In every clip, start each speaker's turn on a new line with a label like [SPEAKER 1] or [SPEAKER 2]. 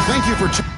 [SPEAKER 1] Thank you for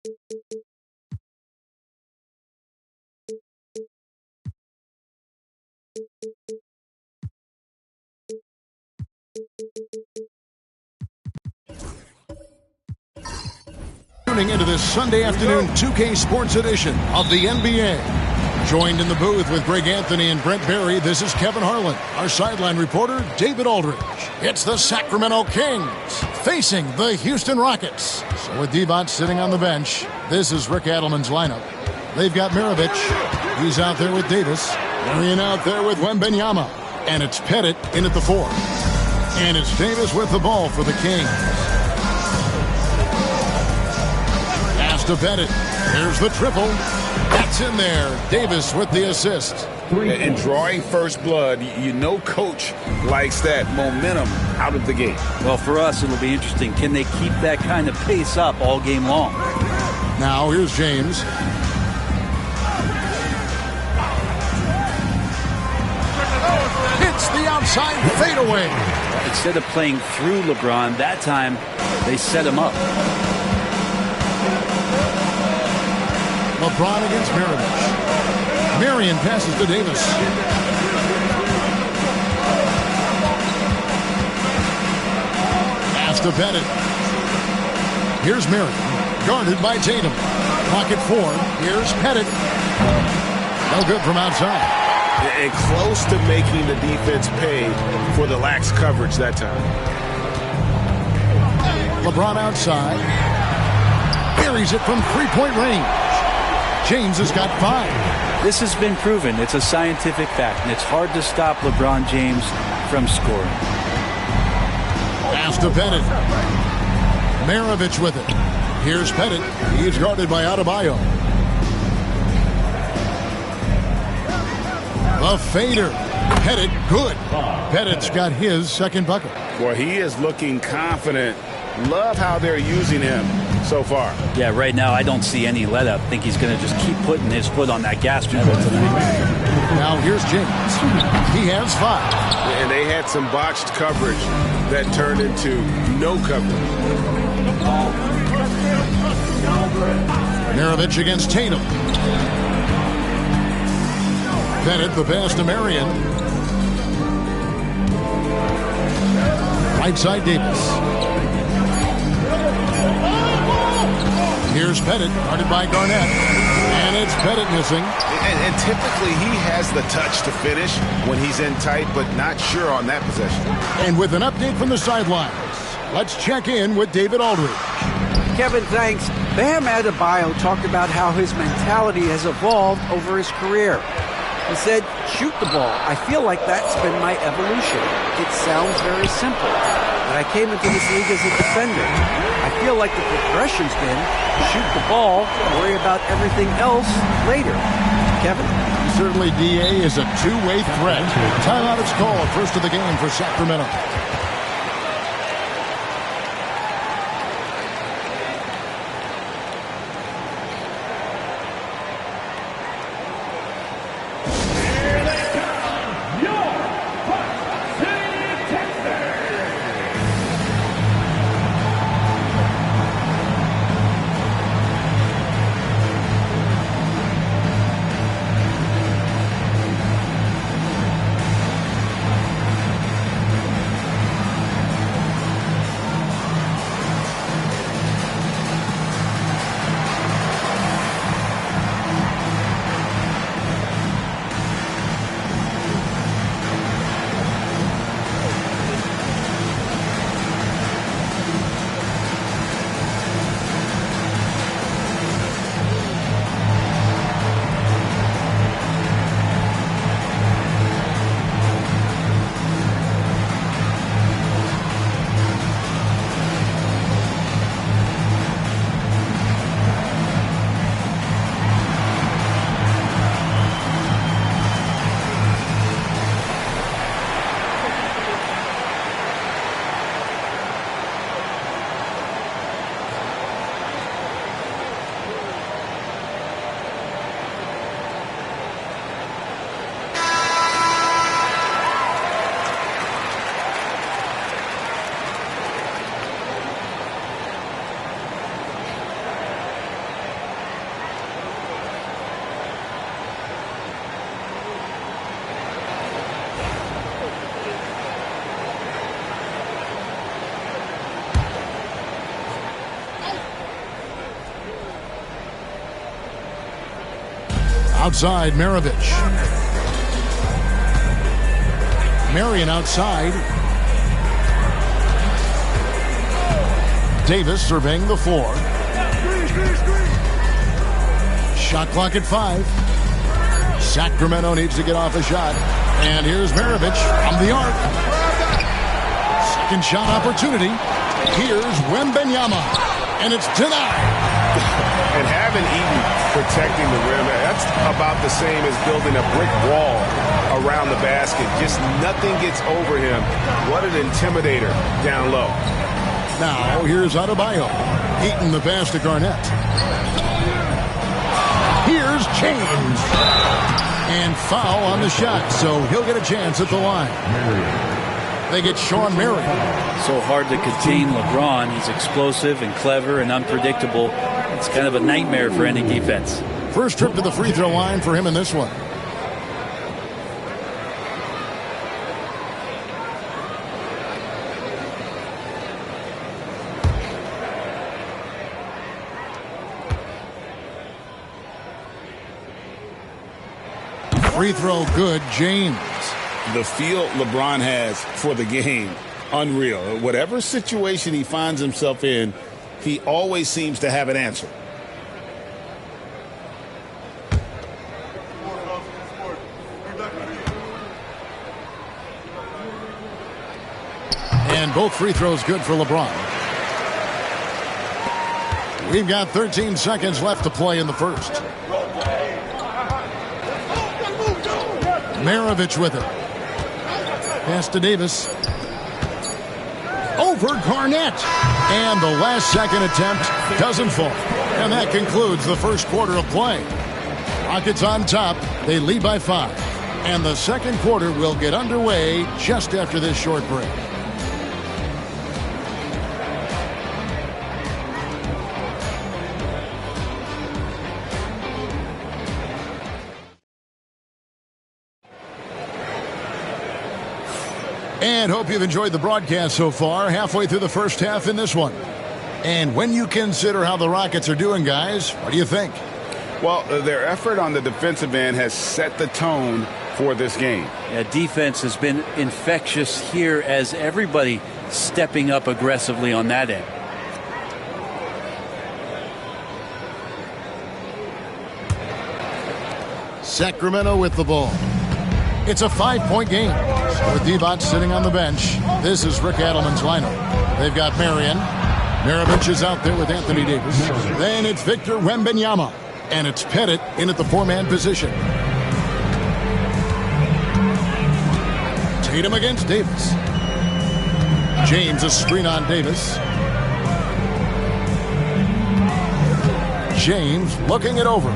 [SPEAKER 1] Tuning into this Sunday afternoon 2K Sports edition of the NBA. Joined in the booth with Greg Anthony and Brent Barry, this is Kevin Harlan. Our sideline reporter, David Aldridge. It's the Sacramento Kings facing the Houston Rockets. So with Divac sitting on the bench, this is Rick Adelman's lineup. They've got Maravich. He's out there with Davis. Marion out there with Wembanyama. And it's Pettit in at the 4. And it's Davis with the ball for the Kings. Pass to Pettit. Here's the triple. That's in there. Davis with the assist.
[SPEAKER 2] And drawing first blood, you know coach likes that momentum out of the gate.
[SPEAKER 3] Well, for us, it'll be interesting. Can they keep that kind of pace up all game long?
[SPEAKER 1] Now, here's James. Hits the outside fadeaway.
[SPEAKER 3] Instead of playing through LeBron, that time they set him up.
[SPEAKER 1] LeBron against Maravich. Marion passes to Davis. Pass to Pettit. Here's Marion, guarded by Tatum. Pocket 4. Here's Pettit. No good from outside.
[SPEAKER 2] And close to making the defense pay for the lax coverage that time.
[SPEAKER 1] LeBron outside. Buries it from three-point range. James has got 5.
[SPEAKER 3] This has been proven. It's a scientific fact, and it's hard to stop LeBron James from scoring.
[SPEAKER 1] Pass to Pettit. Maravich with it. Here's Pettit. He's guarded by Adebayo. The fader. Pettit, good. Pettit's got his second bucket.
[SPEAKER 2] Boy, he is looking confident. Love how they're using him so far.
[SPEAKER 3] Yeah, right now I don't see any let up. I think he's going to just keep putting his foot on that gas pedal tonight.
[SPEAKER 1] Now here's James. He has 5.
[SPEAKER 2] And they had some botched coverage that turned into no coverage.
[SPEAKER 1] Maravich against Tatum. Pettit, the pass to Marion. Right side Davis. Here's Pettit, guarded by Garnett. And it's Pettit missing.
[SPEAKER 2] And typically he has the touch to finish when he's in tight, but not sure on that possession.
[SPEAKER 1] And with an update from the sidelines, let's check in with David Aldridge.
[SPEAKER 4] Kevin, thanks. Bam Adebayo talked about how his mentality has evolved over his career. He said, shoot the ball. I feel like that's been my evolution. It sounds very simple. But I came into this league as a defender. I feel like the progression's been shoot the ball, worry about everything else later. Kevin?
[SPEAKER 1] Certainly DA is a two-way threat. Timeout is called. First of the game for Sacramento. Outside, Maravich. Marion outside. Davis surveying the floor. Shot clock at 5. Sacramento needs to get off a shot. And here's Maravich from the arc. Second shot opportunity. Here's Wembanyama. And it's denied.
[SPEAKER 5] And having Eaton protecting the rim, that's about the same as building a brick wall around the basket. Just nothing gets over him. What an intimidator down low.
[SPEAKER 1] Now, here's Adebayo. Eaton the pass to Garnett. Here's James. And foul on the shot, so he'll get a chance at the line. They get Sean Marion.
[SPEAKER 3] So hard to contain LeBron. He's explosive and clever and unpredictable. It's kind of a nightmare for any defense.
[SPEAKER 1] First trip to the free throw line for him in this one. Free throw good, James.
[SPEAKER 2] The feel LeBron has for the game, unreal. Whatever situation he finds himself in, he always seems to have an answer.
[SPEAKER 1] And both free throws good for LeBron. We've got 13 seconds left to play in the first. Maravich with it. Pass to Davis. Over Garnett. And the last second attempt doesn't fall. And that concludes the first quarter of play. Rockets on top. They lead by 5. And the second quarter will get underway just after this short break. And hope you've enjoyed the broadcast so far. Halfway through the first half in this one. And when you consider how the Rockets are doing, guys, what do you think?
[SPEAKER 2] Well, their effort on the defensive end has set the tone for this game.
[SPEAKER 3] Yeah, defense has been infectious here as everybody stepping up aggressively on that end.
[SPEAKER 1] Sacramento with the ball. It's a 5-point game. With Divac sitting on the bench, this is Rick Adelman's lineup. They've got Marion. Maravich is out there with Anthony Davis. Then it's Victor Wembanyama. And it's Pettit in at the 4-man position. Tatum against Davis. James a screen on Davis. James looking it over.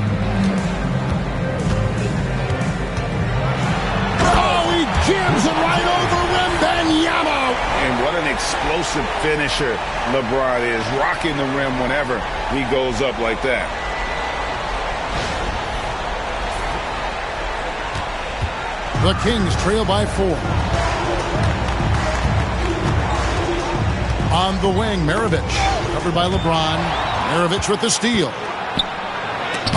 [SPEAKER 1] Jams it right over Wembanyama.
[SPEAKER 2] And what an explosive finisher LeBron is, rocking the rim whenever he goes up like that.
[SPEAKER 1] The Kings trail by 4. On the wing, Maravich. Covered by LeBron. Maravich with the steal.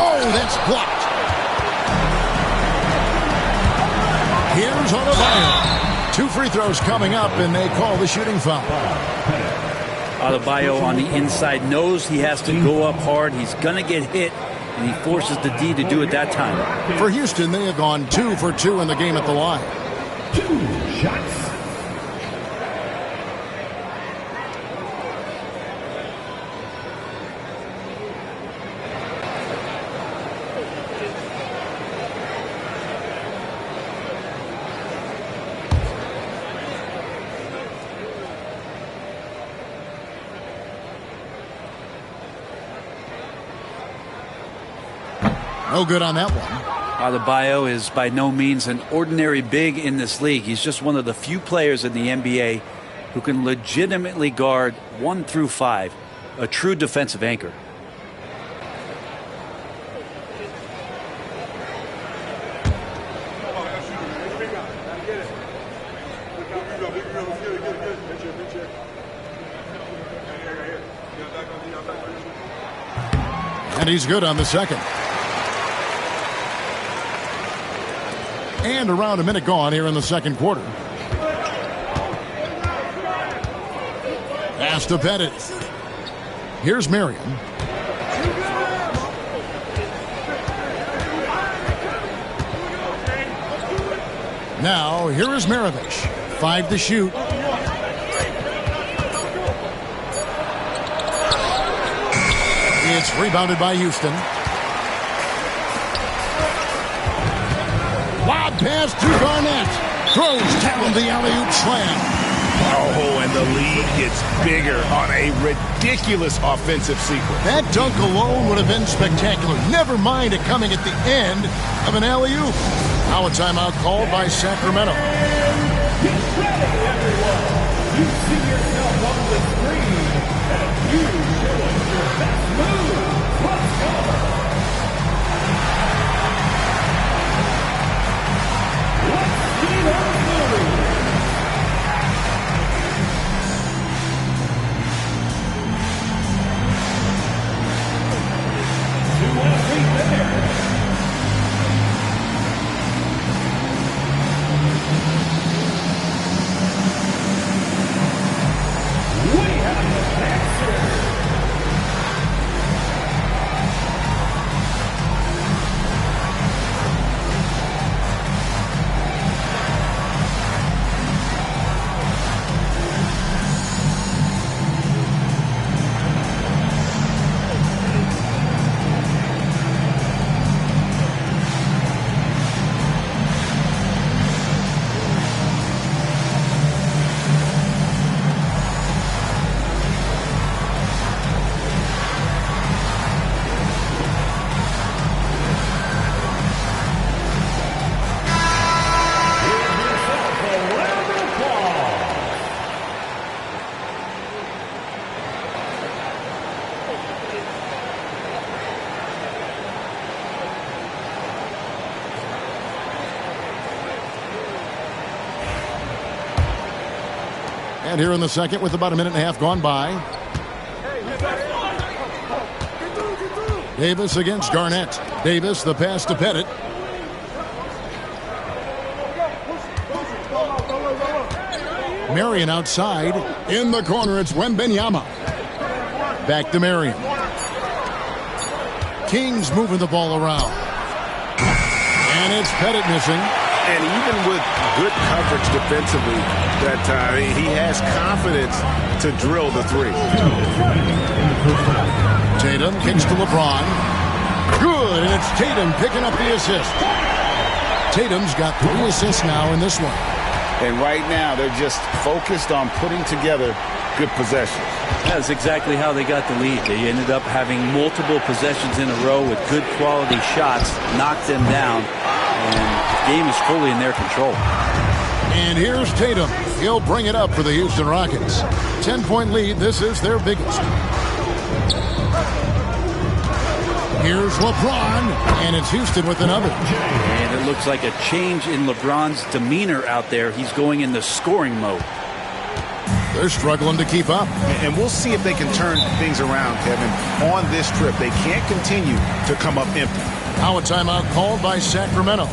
[SPEAKER 1] Oh, that's blocked. Here's Adebayo. 2 free throws coming up, and they call the shooting foul.
[SPEAKER 3] Adebayo on the inside knows he has to go up hard. He's going to get hit, and he forces the D to do it that time.
[SPEAKER 1] For Houston, they have gone 2 for 2 in the game at the line.
[SPEAKER 6] 2 shots.
[SPEAKER 1] No good on that one.
[SPEAKER 3] Adebayo is by no means an ordinary big in this league. He's just one of the few players in the NBA who can legitimately guard 1 through 5, a true defensive anchor.
[SPEAKER 1] And he's good on the second. And around a minute gone here in the second quarter. Pass to Pettit. Here's Marion. Now, here is Maravich. 5 to shoot. It's rebounded by Houston. Lob pass to Garnett. Throws down the alley-oop slam.
[SPEAKER 5] Oh, and the lead gets bigger on a ridiculous offensive sequence.
[SPEAKER 1] That dunk alone would have been spectacular. Never mind it coming at the end of an alley-oop. Now a timeout called by Sacramento.
[SPEAKER 6] Get ready, everyone. You see yourself on the screen, and you show us your best move. Let's go. Let's see those moves.
[SPEAKER 1] And here in the second with about a minute and a half gone by. Davis against Garnett. Davis, the pass to Pettit. Marion outside. In the corner, it's Wembanyama. Back to Marion. Kings moving the ball around. And it's Pettit missing.
[SPEAKER 5] And even with good coverage defensively that time, he has confidence to drill the three.
[SPEAKER 1] Tatum kicks to LeBron. Good, and it's Tatum picking up the assist. Tatum's got 3 assists now in this one.
[SPEAKER 2] And right now, they're just focused on putting together good possessions.
[SPEAKER 3] That's exactly how they got the lead. They ended up having multiple possessions in a row with good quality shots, knocked them down, and the game is fully in their control.
[SPEAKER 1] And here's Tatum. He'll bring it up for the Houston Rockets. 10-point lead. This is their biggest. Here's LeBron, and it's Houston with another.
[SPEAKER 3] And it looks like a change in LeBron's demeanor out there. He's going into scoring mode.
[SPEAKER 1] They're struggling to keep up.
[SPEAKER 5] And we'll see if they can turn things around, Kevin, on this trip. They can't continue to come up empty.
[SPEAKER 1] Now a timeout called by Sacramento.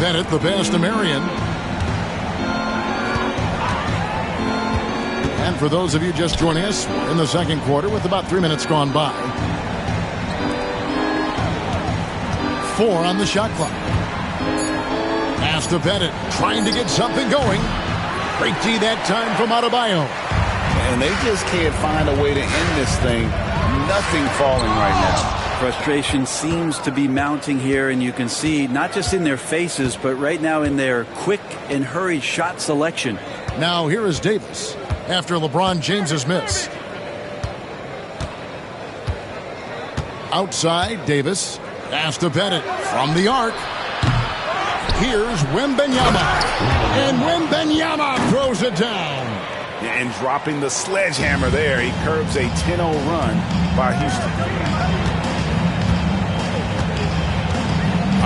[SPEAKER 1] Pettit, the pass to Marion. And for those of you just joining us, we're in the second quarter with about 3 minutes gone by. 4 on the shot clock. Pass to Pettit, trying to get something going. Great D that time from Adebayo.
[SPEAKER 2] And they just can't find a way to end this thing. Nothing falling right now.
[SPEAKER 3] Frustration seems to be mounting here, and you can see not just in their faces, but right now in their quick and hurried shot selection.
[SPEAKER 1] Now here is Davis after LeBron James's miss. Outside, Davis. Pass to Pettit from the arc. Here's Wembanyama. And Wembanyama throws it down.
[SPEAKER 5] And dropping the sledgehammer there, he curbs a 10-0 run by Houston.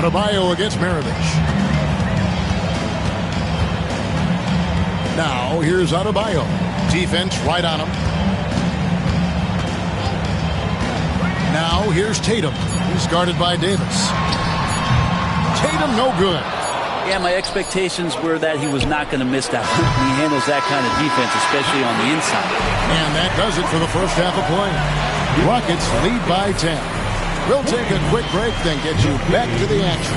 [SPEAKER 1] Adebayo against Maravich. Now here's Adebayo. Defense right on him. Now here's Tatum. He's guarded by Davis. Tatum no good.
[SPEAKER 3] Yeah, my expectations were that he was not going to miss that. He handles that kind of defense, especially on the inside.
[SPEAKER 1] And that does it for the first half of play. Rockets lead by 10. We'll take a quick break, then get you back to the action.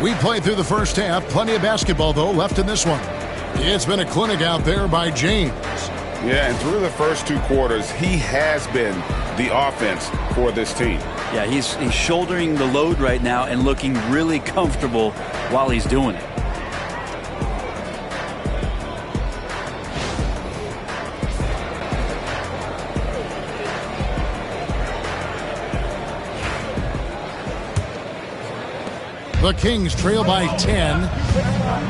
[SPEAKER 1] We played through the first half. Plenty of basketball, though, left in this one. It's been a clinic out there by James.
[SPEAKER 5] Yeah, and through the first 2 quarters, he has been the offense for this team.
[SPEAKER 3] Yeah, he's shouldering the load right now and looking really comfortable while he's doing it.
[SPEAKER 1] The Kings trail by 10.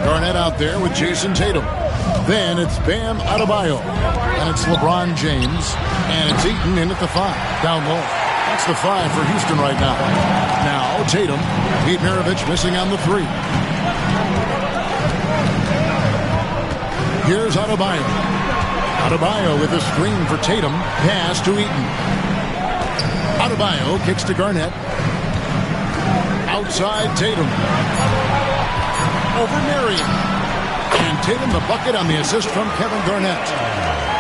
[SPEAKER 1] Garnett out there with Jason Tatum. Then it's Bam Adebayo. And it's LeBron James. And it's Eaton in at the 5. Down low. That's the 5 for Houston right now. Now Tatum. Pete Maravich missing on the 3. Here's Adebayo. Adebayo with a screen for Tatum. Pass to Eaton. Adebayo kicks to Garnett. Outside Tatum. Over Marion. And Tatum the bucket on the assist from Kevin Garnett.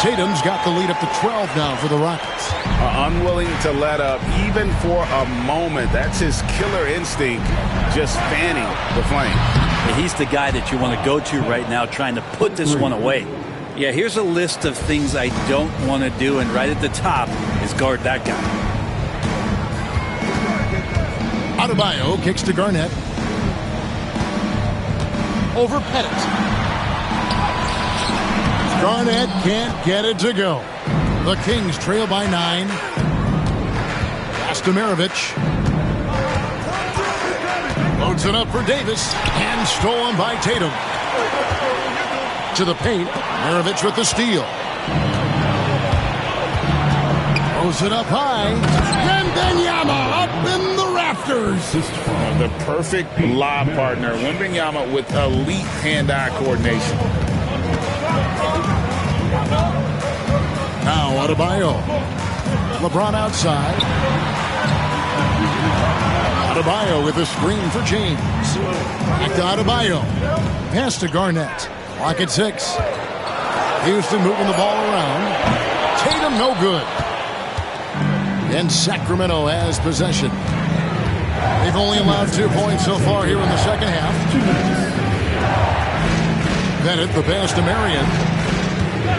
[SPEAKER 1] Tatum's got the lead up to 12 now for the Rockets.
[SPEAKER 5] Unwilling to let up even for a moment. That's his killer instinct, just fanning the flame.
[SPEAKER 3] Yeah, he's the guy that you want to go to right now trying to put this one away. Yeah, here's a list of things I don't want to do, and right at the top is guard that guy.
[SPEAKER 1] Adebayo kicks to Garnett. Over Pettit. Garnett can't get it to go. The Kings trail by 9. Pass to Maravich. Loads it up for Davis. And stolen by Tatum. To the paint. Maravich with the steal. Throws it up high. Wembanyama up in the rafters.
[SPEAKER 2] The perfect lob partner. Wembanyama with elite hand-eye coordination.
[SPEAKER 1] Now Adebayo. LeBron outside. Adebayo with a screen for James. Back to Adebayo. Pass to Garnett. Clock at 6. Houston moving the ball around. Tatum no good. And Sacramento has possession. They've only allowed 2 points so far here in the second half. Bennett, the pass to Marion.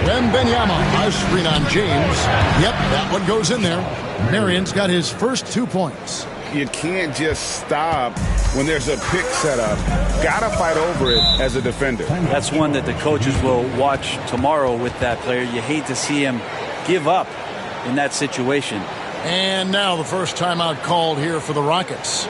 [SPEAKER 1] Wembanyama, a screen on James. Yep, that one goes in there. Marion's got his first 2 points.
[SPEAKER 2] You can't just stop when there's a pick set up. Gotta fight over it as a defender.
[SPEAKER 3] That's one that the coaches will watch tomorrow with that player. You hate to see him give up in that situation.
[SPEAKER 1] And now the first timeout called here for the Rockets.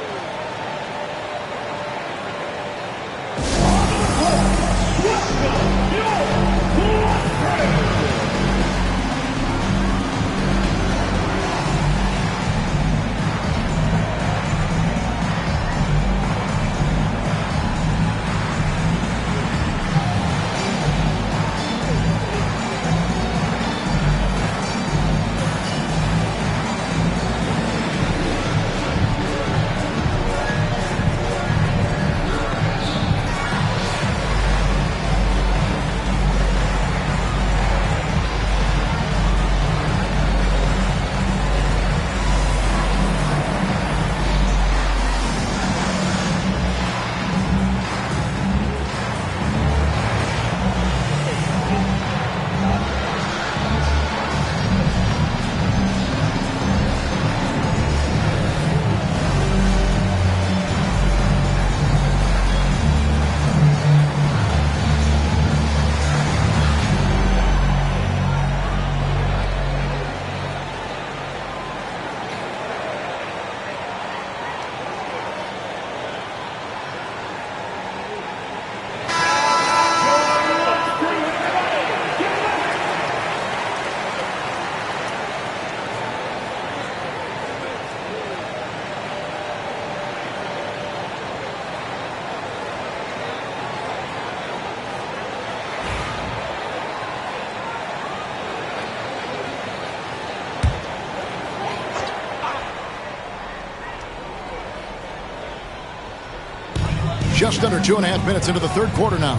[SPEAKER 1] Just under 2.5 minutes into the third quarter now.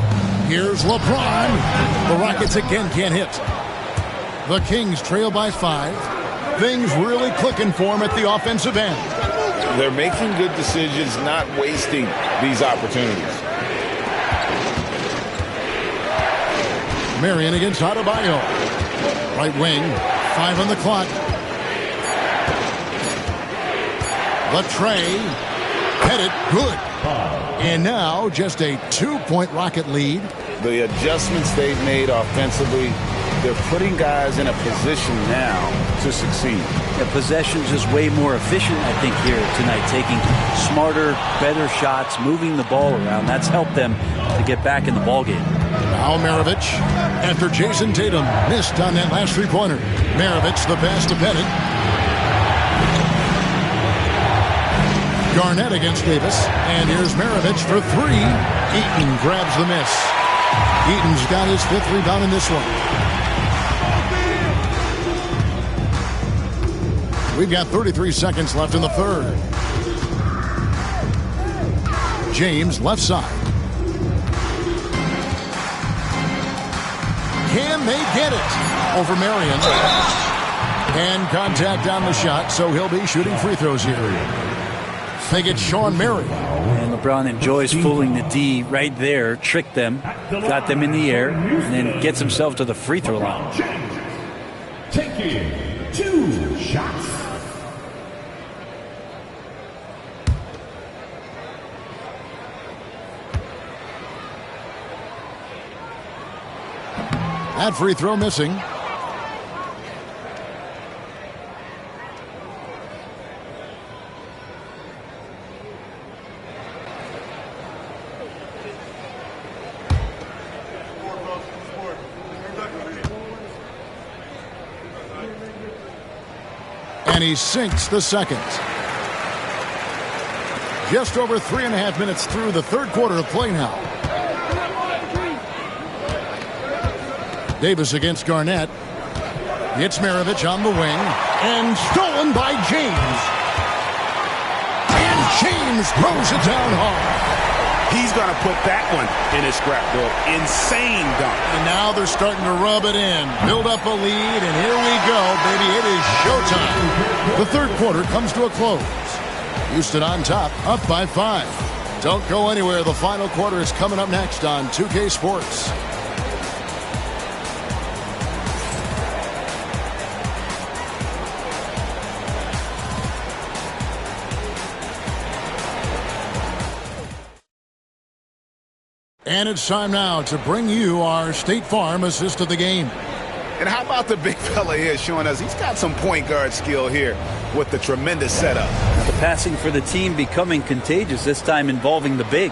[SPEAKER 1] Here's LeBron. The Rockets again can't hit. The Kings trail by 5. Things really clicking for them at the offensive end.
[SPEAKER 2] They're making good decisions, not wasting these opportunities.
[SPEAKER 1] Marion against Adebayo. Right wing, 5 on the clock. Latrey. Headed, good. And now just a 2-point Rocket lead.
[SPEAKER 2] The adjustments they've made offensively, they're putting guys in a position now to succeed.
[SPEAKER 3] The possession's just way more efficient, I think, here tonight. Taking smarter, better shots, moving the ball around. That's helped them to get back in the ballgame.
[SPEAKER 1] Now Maravich, after Jason Tatum missed on that last three-pointer. Maravich, the pass to Bennett. Garnett against Davis. And here's Maravich for 3. Eaton grabs the miss. Eaton's got his 5th rebound in this one. We've got 33 seconds left in the third. James, left side. Can they get it? Over Marion. And contact on the shot, so he'll be shooting free throws here. They get Sean Marion.
[SPEAKER 3] And LeBron enjoys fooling the D right there, tricked them, got them in the air, and then gets himself to the free throw line.
[SPEAKER 6] Taking 2 shots.
[SPEAKER 1] That free throw missing. And he sinks the second. Just over 3.5 minutes through the third quarter of play now. Davis against Garnett. It's Maravich on the wing. And stolen by James. And James throws it down hard.
[SPEAKER 5] He's going to put that one in his scrapbook. Insane dunk.
[SPEAKER 1] And now they're starting to rub it in. Build up a lead, and here we go, baby. It is showtime. The third quarter comes to a close. Houston on top, up by 5. Don't go anywhere. The final quarter is coming up next on 2K Sports. And it's time now to bring you our State Farm assist of the game.
[SPEAKER 5] And how about the big fella here showing us he's got some point guard skill here with the tremendous setup.
[SPEAKER 3] The passing for the team becoming contagious, this time involving the big.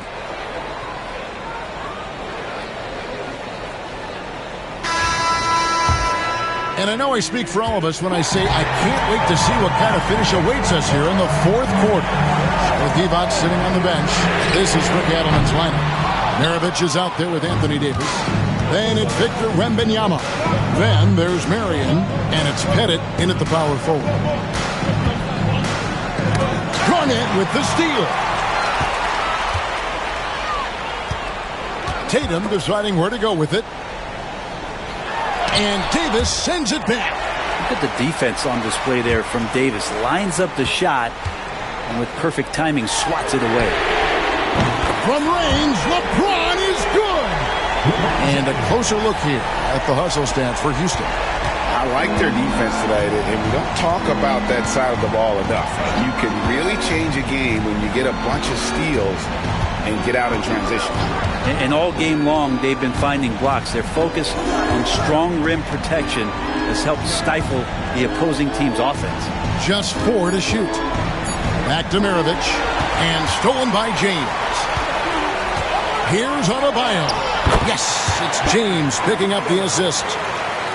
[SPEAKER 1] And I know I speak for all of us when I say I can't wait to see what kind of finish awaits us here in the fourth quarter. With Divac sitting on the bench, this is Rick Adelman's lineup. Maravich is out there with Anthony Davis. Then it's Victor Wembanyama. Then there's Marion, and it's Pettit in at the power forward. Garnett with the steal. Tatum deciding where to go with it. And Davis sends it back.
[SPEAKER 3] Look at the defense on display there from Davis. Lines up the shot, and with perfect timing, swats it away.
[SPEAKER 1] From range, LeBron is good. And a closer look here at the hustle stance for Houston.
[SPEAKER 5] I like their defense today, and we don't talk about that side of the ball enough. You can really change a game when you get a bunch of steals and get out in transition.
[SPEAKER 3] And all game long, they've been finding blocks. Their focus on strong rim protection has helped stifle the opposing team's offense.
[SPEAKER 1] Just 4 to shoot. Back to Maravich, and stolen by James. Here's Adebayo. Yes, it's James picking up the assist.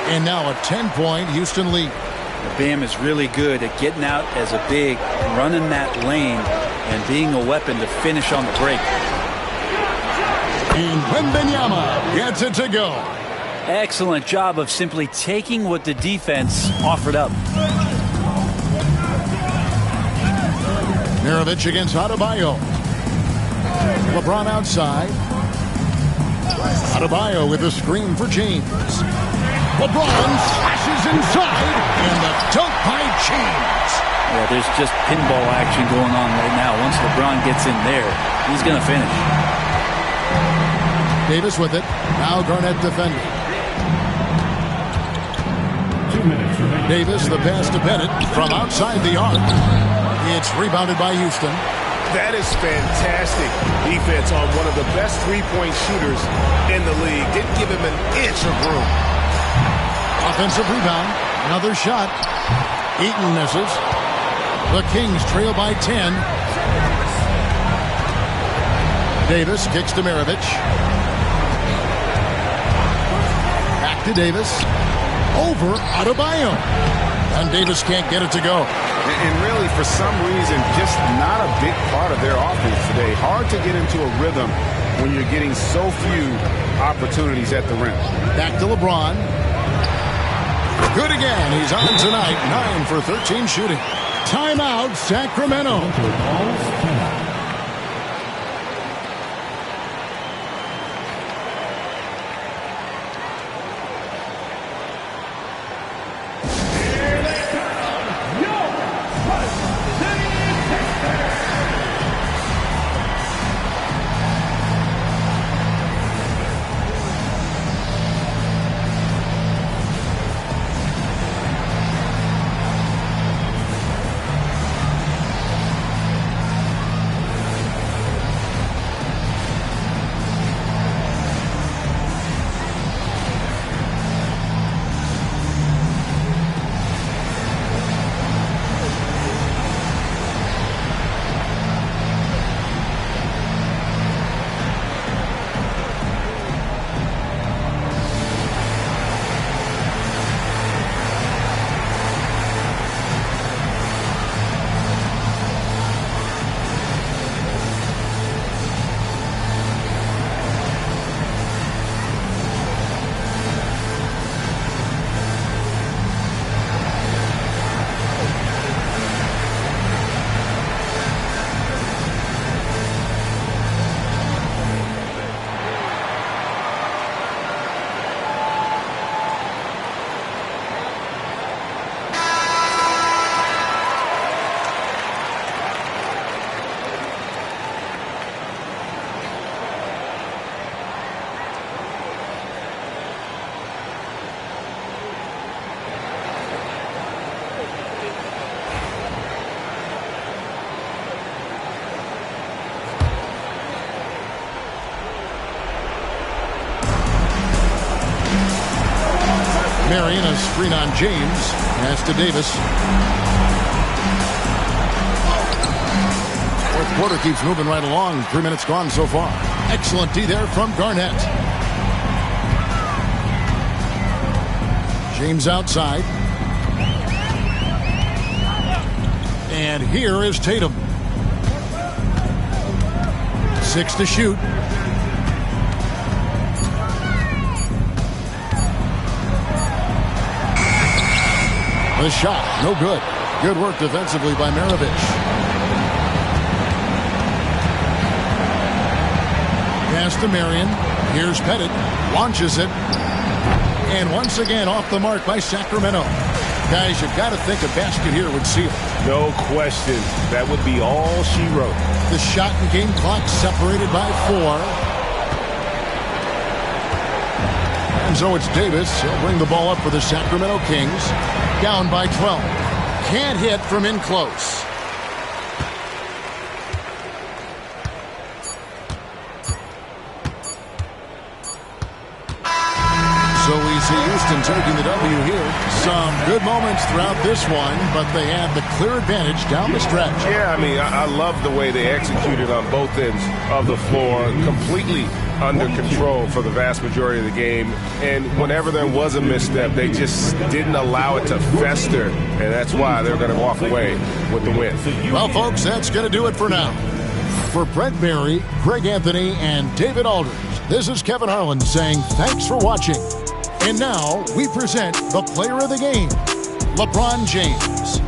[SPEAKER 1] And now a 10-point Houston lead.
[SPEAKER 3] Bam is really good at getting out as a big, running that lane, and being a weapon to finish on the break.
[SPEAKER 1] And Wembanyama gets it to go.
[SPEAKER 3] Excellent job of simply taking what the defense offered up.
[SPEAKER 1] Maravich against Adebayo. LeBron outside. Adebayo with a screen for James. LeBron flashes inside, and the dunk by James.
[SPEAKER 3] Yeah, there's just pinball action going on right now. Once LeBron gets in there, he's going to finish.
[SPEAKER 1] Davis with it. Now Garnett defending.
[SPEAKER 6] 2 minutes remaining.
[SPEAKER 1] Davis, the pass to Bennett from outside the arc. It's rebounded by Houston.
[SPEAKER 5] That is fantastic defense on one of the best three-point shooters in the league. Didn't give him an inch of room.
[SPEAKER 1] Offensive rebound. Another shot. Eaton misses. The Kings trail by 10. Davis kicks to Maravich. Back to Davis. Over Adebayo. And Davis can't get it to go.
[SPEAKER 5] And really, for some reason, just not a big part of their offense today. Hard to get into a rhythm when you're getting so few opportunities at the rim.
[SPEAKER 1] Back to LeBron. Good again. He's on tonight. 9 for 13 shooting. Timeout, Sacramento. Marion, a screen on James. Pass to Davis. Fourth quarter keeps moving right along. 3 minutes gone so far. Excellent D there from Garnett. James outside. And here is Tatum. 6 to shoot. The shot, no good. Good work defensively by Maravich. Pass to Marion. Here's Pettit. Launches it. And once again off the mark by Sacramento. Guys, you've got to think a basket here would seal.
[SPEAKER 5] No question. That would be all she wrote.
[SPEAKER 1] The shot and game clock separated by 4. And so it's Davis. He'll bring the ball up for the Sacramento Kings. Down by 12. Can't hit from in close. So we see Houston taking the W here. Some good moments throughout this one, but they had the clear advantage down the stretch.
[SPEAKER 5] Yeah, I mean, I love the way they executed on both ends of the floor. Completely under control for the vast majority of the game. And whenever there was a misstep, they just didn't allow it to fester. And that's why they're going to walk away with the win.
[SPEAKER 1] Well, folks, that's going to do it for now. For Brent Barry, Greg Anthony, and David Aldridge, this is Kevin Harlan saying thanks for watching. And now we present the player of the game, LeBron James.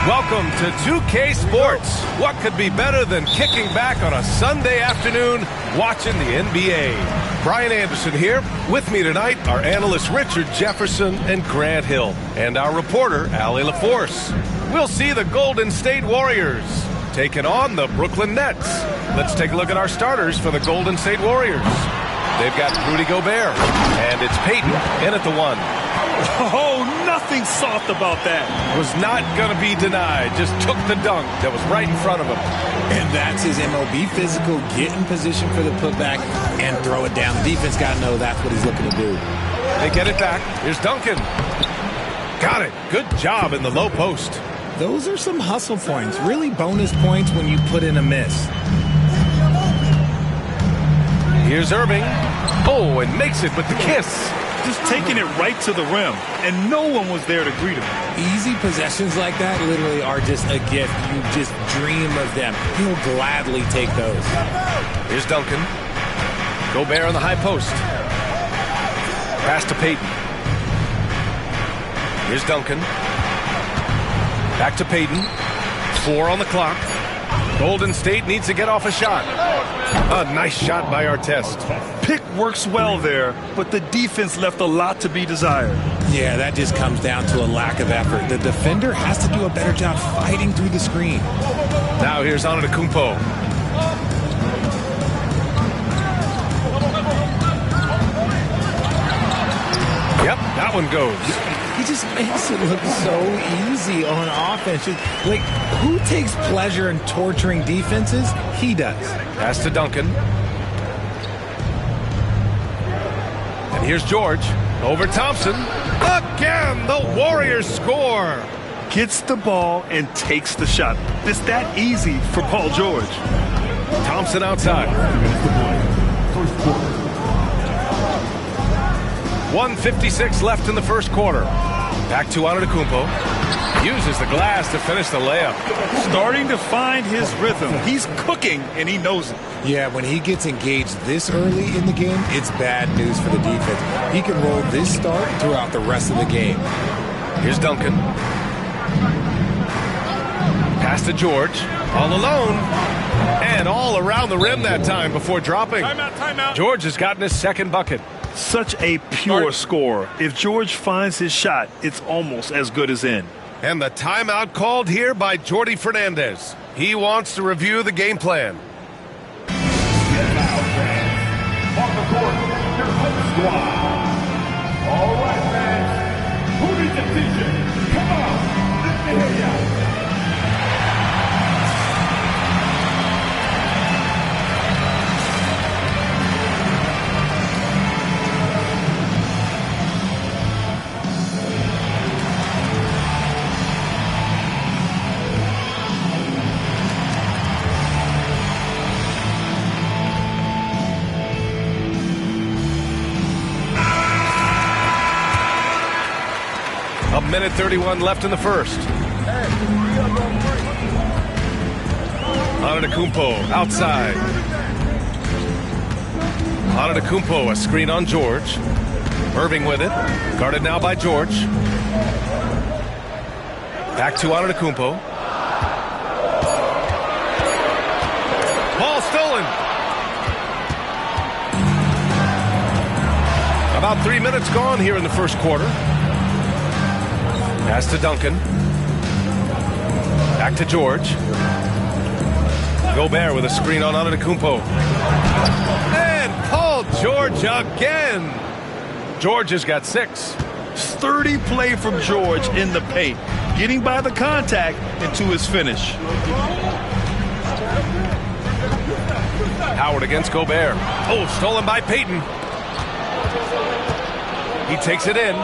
[SPEAKER 7] Welcome to 2K Sports. What could be better than kicking back on a Sunday afternoon watching the NBA? Brian Anderson here. With me tonight are analysts Richard Jefferson and Grant Hill, and our reporter Allie LaForce. We'll see the Golden State Warriors taking on the Brooklyn Nets. Let's take a look at our starters for the Golden State Warriors. They've got Rudy Gobert, and it's Payton in at the 1.
[SPEAKER 8] Oh, nothing soft about that.
[SPEAKER 7] Was not going to be denied. Just took the dunk that was right in front of him.
[SPEAKER 9] And that's his MO. Be physical, get in position for the putback, and throw it down. The defense got to know that's what he's looking to do.
[SPEAKER 7] They get it back. Here's Duncan. Got it. Good job in the low post.
[SPEAKER 9] Those are some hustle points. Really bonus points when you put in a miss.
[SPEAKER 7] Here's Irving. Oh, and makes it with the kiss.
[SPEAKER 8] Just taking it right to the rim, and no one was there to greet him.
[SPEAKER 9] Easy possessions like that literally are just a gift. You just dream of them. He'll gladly take those.
[SPEAKER 7] Here's Duncan. Gobert on the high post. Pass to Payton. Here's Duncan. Back to Payton. 4 on the clock. Golden State needs to get off a shot. A nice shot by Artest.
[SPEAKER 8] Pick works well there, but the defense left a lot to be desired.
[SPEAKER 9] Yeah, that just comes down to a lack of effort. The defender has to do a better job fighting through the screen.
[SPEAKER 7] Now here's Antetokounmpo. Yep, that one goes.
[SPEAKER 9] He just makes it look so easy on offense. Like, who takes pleasure in torturing defenses? He does.
[SPEAKER 7] Pass to Duncan. And here's George. Over Thompson. Again, the Warriors score.
[SPEAKER 8] Gets the ball and takes the shot. It's that easy for Paul George.
[SPEAKER 7] Thompson outside. 1:56 left in the first quarter. Back to Antetokounmpo. Uses the glass to finish the layup.
[SPEAKER 8] Starting to find his rhythm. He's cooking, and he knows it.
[SPEAKER 9] Yeah, when he gets engaged this early in the game, it's bad news for the defense. He can roll this start throughout the rest of the game.
[SPEAKER 7] Here's Duncan. Pass to George. All alone. And all around the rim that time before dropping.
[SPEAKER 8] Timeout.
[SPEAKER 7] George has gotten his second bucket.
[SPEAKER 8] Such a pure scorer. If George finds his shot, it's almost as good as in.
[SPEAKER 7] And the timeout called here by Jordi Fernandez. He wants to review the game plan.
[SPEAKER 6] Get out, fans. On the court, your home squad. All right, fans. Who needs attention? Come on. Let me hear ya.
[SPEAKER 7] A minute 31 left in the first. Antetokounmpo outside. Antetokounmpo, a screen on George. Irving with it. Guarded now by George. Back to Antetokounmpo. Ball stolen. About 3 minutes gone here in the first quarter. Pass to Duncan. Back to George. Gobert with a screen on Antetokounmpo. And Paul George again. George has got 6.
[SPEAKER 8] Sturdy play from George in the paint, getting by the contact and to his finish.
[SPEAKER 7] Howard against Gobert. Oh, stolen by Payton. He takes it in.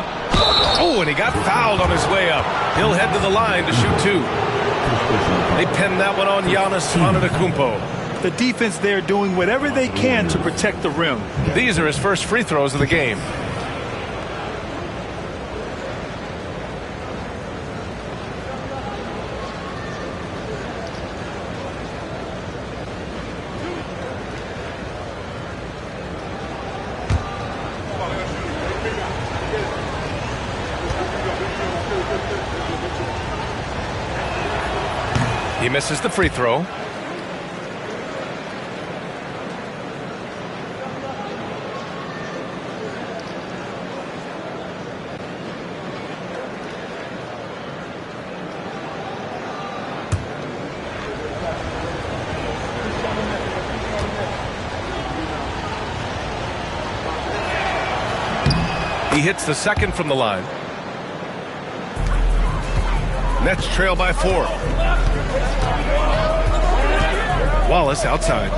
[SPEAKER 7] Oh, and he got fouled on his way up. He'll head to the line to shoot 2. They pinned that one on Giannis Antetokounmpo.
[SPEAKER 8] The defense there doing whatever they can to protect the rim.
[SPEAKER 7] These are his first free throws of the game. He misses the free throw. He hits the second from the line. Nets trail by 4. Wallace outside.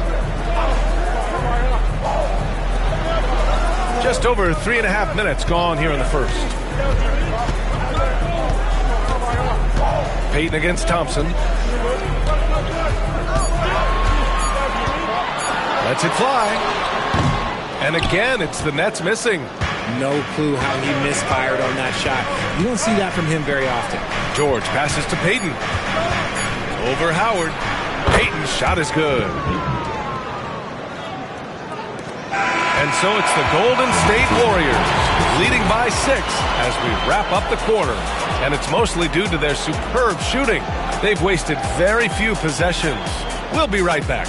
[SPEAKER 7] Just over 3.5 minutes gone here in the first. Payton against Thompson. Lets it fly. And again, it's the Nets missing.
[SPEAKER 9] No clue how he misfired on that shot. You don't see that from him very often.
[SPEAKER 7] George passes to Payton. Over Howard. Payton's shot is good. And so it's the Golden State Warriors leading by 6 as we wrap up the quarter. And it's mostly due to their superb shooting. They've wasted very few possessions. We'll be right back.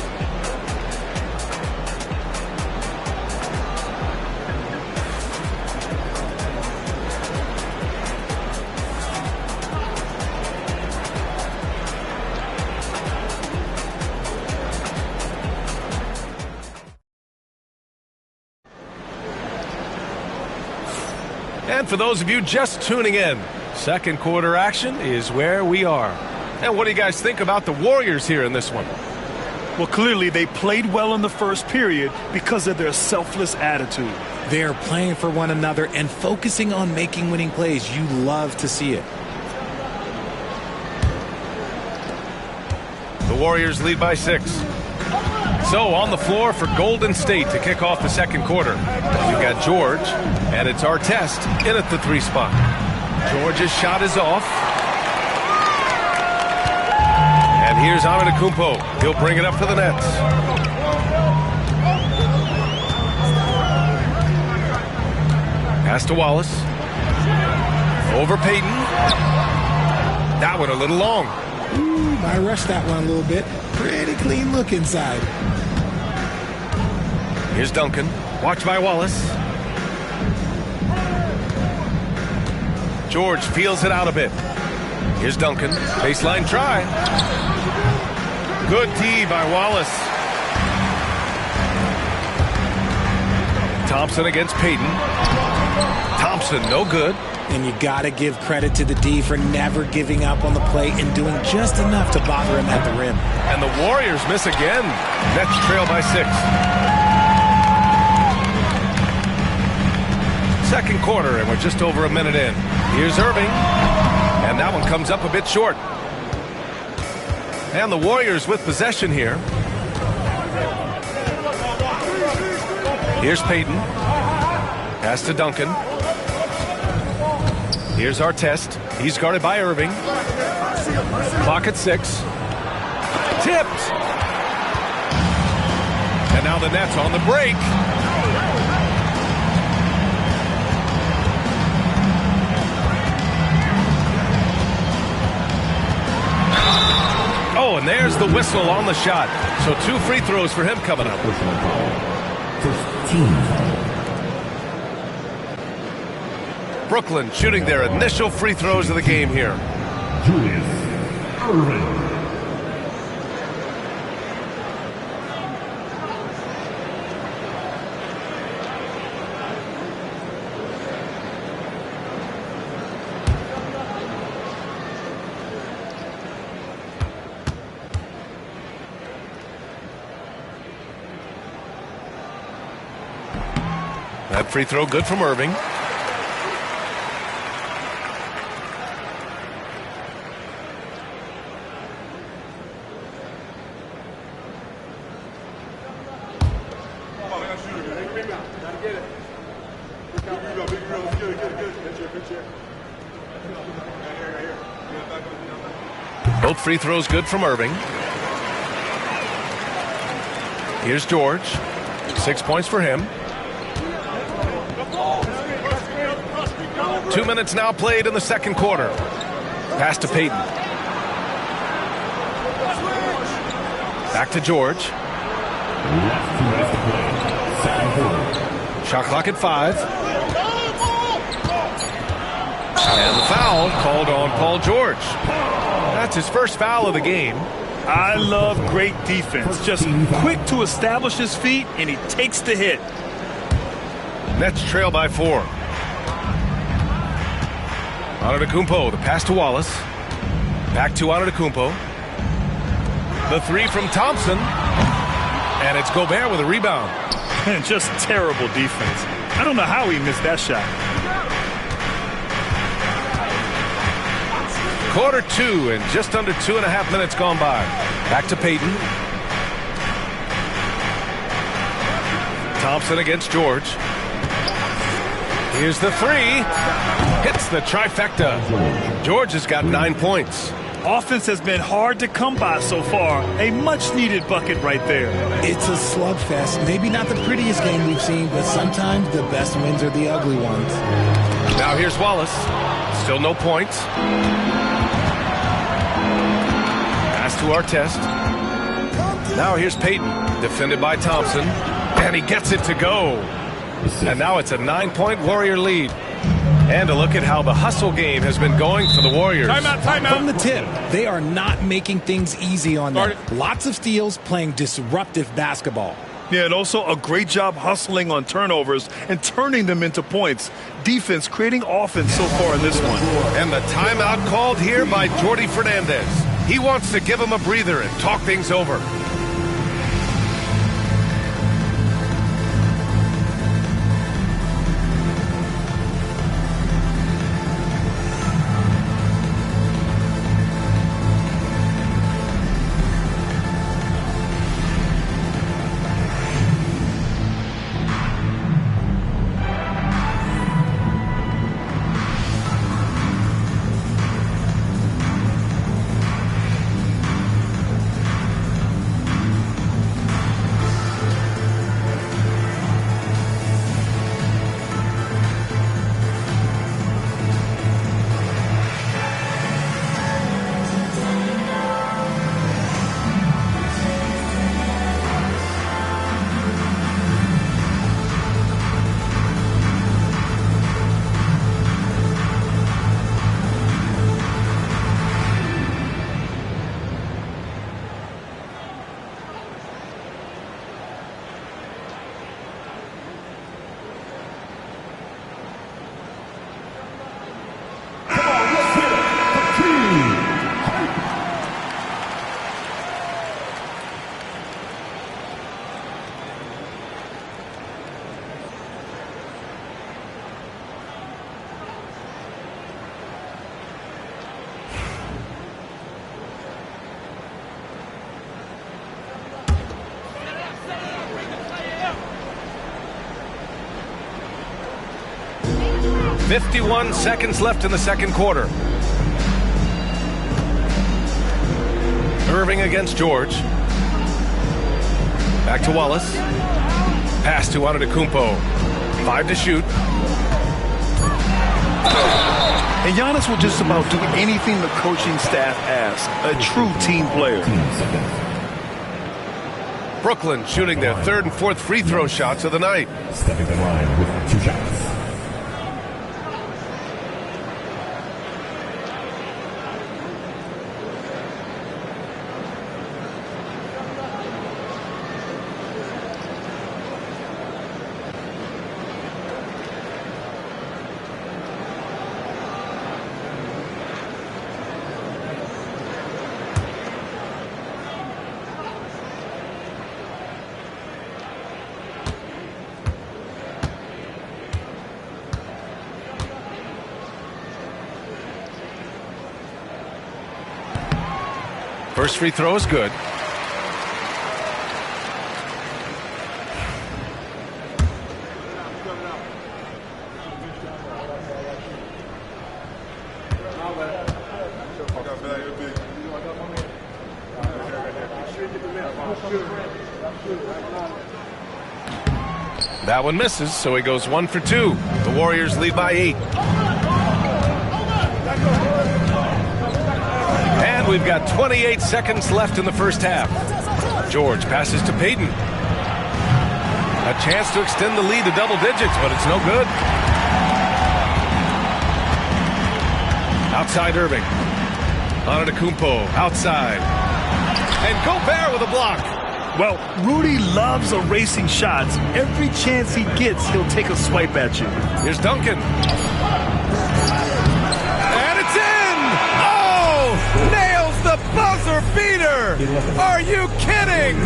[SPEAKER 7] And for those of you just tuning in, second quarter action is where we are. And what do you guys think about the Warriors here in this one?
[SPEAKER 8] Well, clearly they played well in the first period because of their selfless attitude.
[SPEAKER 9] They're playing for one another and focusing on making winning plays. You love to see it.
[SPEAKER 7] The Warriors lead by 6. So on the floor for Golden State to kick off the second quarter. We've got George, and it's Artest in at the 3 spot. George's shot is off. And here's Antetokounmpo. He'll bring it up for the Nets. Pass to Wallace. Over Payton. That one a little long.
[SPEAKER 9] Ooh, I rushed that one a little bit. Pretty clean look inside.
[SPEAKER 7] Here's Duncan. Watched by Wallace. George feels it out a bit. Here's Duncan. Baseline try. Good D by Wallace. Thompson against Payton. Thompson, no good.
[SPEAKER 9] And you got to give credit to the D for never giving up on the play and doing just enough to bother him at the rim.
[SPEAKER 7] And the Warriors miss again. Nets trail by 6. Second quarter, and we're just over a minute in. Here's Irving. And that one comes up a bit short. And the Warriors with possession here. Here's Payton. Pass to Duncan. Here's Artest. He's guarded by Irving. Clock at 6. Tipped. And now the Nets on the break. Oh, and there's the whistle on the shot. So 2 free throws for him coming up. Brooklyn shooting their initial free throws of the game here.
[SPEAKER 6] Julius Erving.
[SPEAKER 7] That free throw good from Irving. Both free throws good from Irving. Here's George. 6 points for him. 2 minutes now played in the second quarter. Pass to Payton. Back to George. Shot clock at 5. And the foul called on Paul George. That's his first foul of the game.
[SPEAKER 8] I love great defense. Just quick to establish his feet, and he takes the hit.
[SPEAKER 7] Nets trail by 4. Antetokounmpo, the pass to Wallace. Back to Antetokounmpo. The three from Thompson. And it's Gobert with a rebound.
[SPEAKER 8] Just terrible defense. I don't know how he missed that shot.
[SPEAKER 7] Quarter 2 and just under 2.5 minutes gone by. Back to Payton. Thompson against George. Here's the three. Hits the trifecta. George has got 9 points.
[SPEAKER 8] Offense has been hard to come by so far. A much-needed bucket right there.
[SPEAKER 9] It's a slugfest. Maybe not the prettiest game we've seen, but sometimes the best wins are the ugly ones.
[SPEAKER 7] Now here's Wallace. Still no points. Pass to Artest. Now here's Payton. Defended by Thompson. And he gets it to go. And now it's a 9-point Warrior lead. And a look at how the hustle game has been going for the Warriors.
[SPEAKER 9] Timeout. From the tip, they are not making things easy on them. Lots of steals, playing disruptive basketball.
[SPEAKER 8] Yeah, and also a great job hustling on turnovers and turning them into points. Defense creating offense so far in this one.
[SPEAKER 7] And the timeout called here by Jordi Fernandez. He wants to give him a breather and talk things over. .51 seconds left in the second quarter. Irving against George. Back to Wallace. Pass to Antetokounmpo. 5 to shoot.
[SPEAKER 8] And Giannis will just about do anything the coaching staff asks. A true team player.
[SPEAKER 7] Brooklyn shooting their third and fourth free throw shots of the night.
[SPEAKER 6] Stepping the line with 2 shots.
[SPEAKER 7] First free throw is good. That one misses, so he goes 1 for 2. The Warriors lead by 8. And we've got 28 seconds left in the first half. George passes to Payton. A chance to extend the lead to double digits, but it's no good. Outside Irving. Antetokounmpo outside. And Gobert with a block.
[SPEAKER 8] Well, Rudy loves erasing shots. Every chance he gets, he'll take a swipe at you.
[SPEAKER 7] Here's Duncan. And it's in! Oh! Nails the buzzer beater! Are you kidding?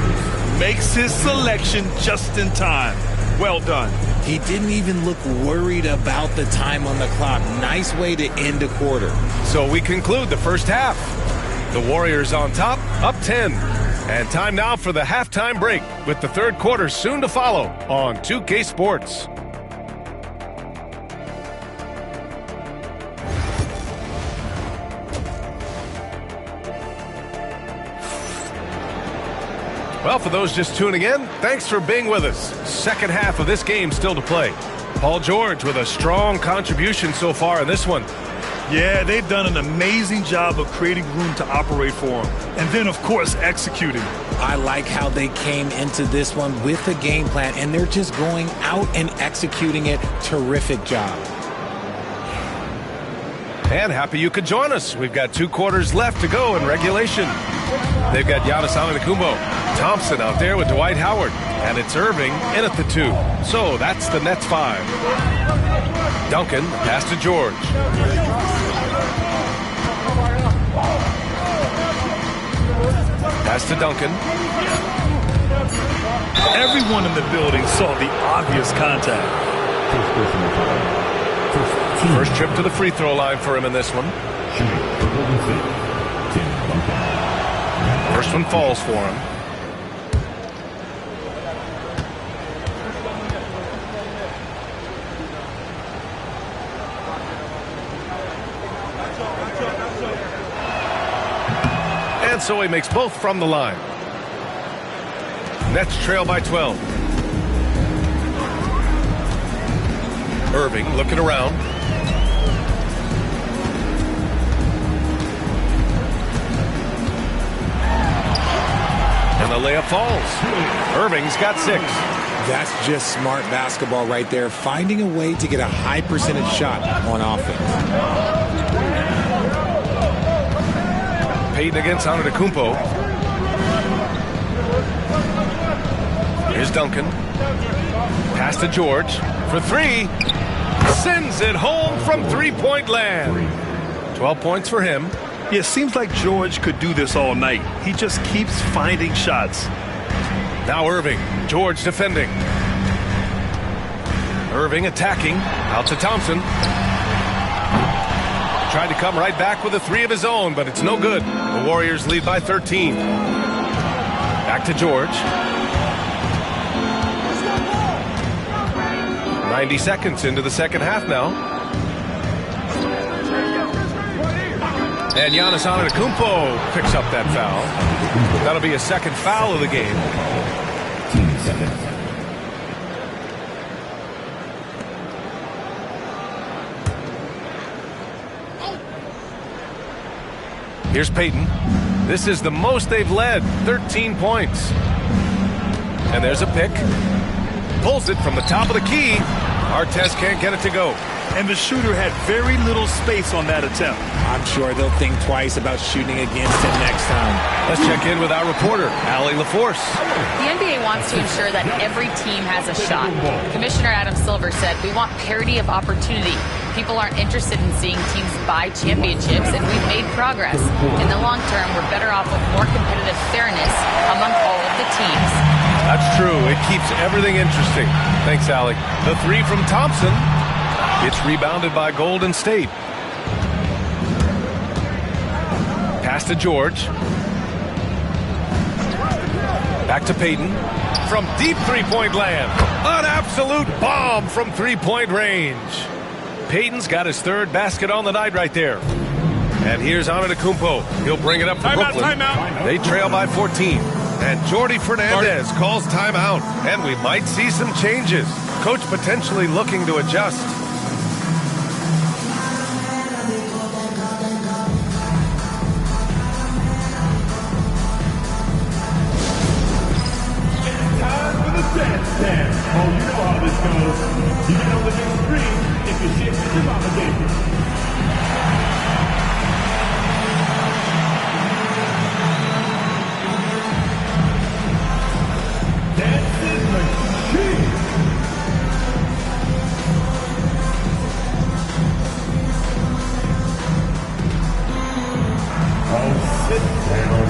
[SPEAKER 8] Makes his selection just in time. Well done.
[SPEAKER 9] He didn't even look worried about the time on the clock. Nice way to end a quarter.
[SPEAKER 7] So we conclude the first half. The Warriors on top, up 10. And time now for the halftime break, with the third quarter soon to follow on 2K Sports. Well, for those just tuning in, thanks for being with us. Second half of this game still to play. Paul George with a strong contribution so far in this one.
[SPEAKER 8] Yeah, they've done an amazing job of creating room to operate for him. And then, of course, executing.
[SPEAKER 9] I like how they came into this one with a game plan, and they're just going out and executing it. Terrific job.
[SPEAKER 7] And happy you could join us. We've got 2 quarters left to go in regulation. They've got Giannis Antetokounmpo, Thompson out there with Dwight Howard, and it's Irving in at the 2. So that's the Nets 5. Duncan, pass to George. Pass to Duncan.
[SPEAKER 8] Everyone in the building saw the obvious contact.
[SPEAKER 7] First trip to the free throw line for him in this one. First one falls for him. And so he makes both from the line. Nets trail by 12. Irving looking around. And the layup falls. Irving's got 6.
[SPEAKER 9] That's just smart basketball right there, finding a way to get a high percentage shot on offense.
[SPEAKER 7] Payton against Antetokounmpo. Here's Duncan. Pass to George for 3. Sends it home from three-point land. 12 points for him.
[SPEAKER 8] Yeah, it seems like George could do this all night. He just keeps finding shots.
[SPEAKER 7] Now Irving. George defending. Irving attacking. Out to Thompson. Tried to come right back with a 3 of his own, but it's no good. The Warriors lead by 13. Back to George. 90 seconds into the second half now. And Giannis Antetokounmpo picks up that foul. That'll be a second foul of the game. Here's Payton. This is the most they've led, 13 points. And there's a pick. Pulls it from the top of the key. Artest can't get it to go.
[SPEAKER 8] And the shooter had very little space on that attempt.
[SPEAKER 9] I'm sure they'll think twice about shooting against him next time.
[SPEAKER 7] Let's check in with our reporter, Allie LaForce.
[SPEAKER 10] The NBA wants to ensure that every team has a shot. Commissioner Adam Silver said, "We want parity of opportunity. People aren't interested in seeing teams buy championships, and we've made progress. In the long term, we're better off with more competitive fairness among all of the teams."
[SPEAKER 7] That's true. It keeps everything interesting. Thanks, Allie. The 3 from Thompson. It's rebounded by Golden State. Pass to George. Back to Payton. From deep three-point land. An absolute bomb from three-point range. Payton's got his third basket on the night right there. And here's Antetokounmpo. He'll bring it up for Brooklyn.
[SPEAKER 6] Timeout.
[SPEAKER 7] They trail by 14. And Jordi Fernandez calls timeout. And we might see some changes. Coach potentially looking to adjust.
[SPEAKER 6] Stand. Oh, you know how this goes. You can only get free if you shit with your mama gave Dancing machine. Oh, sit down.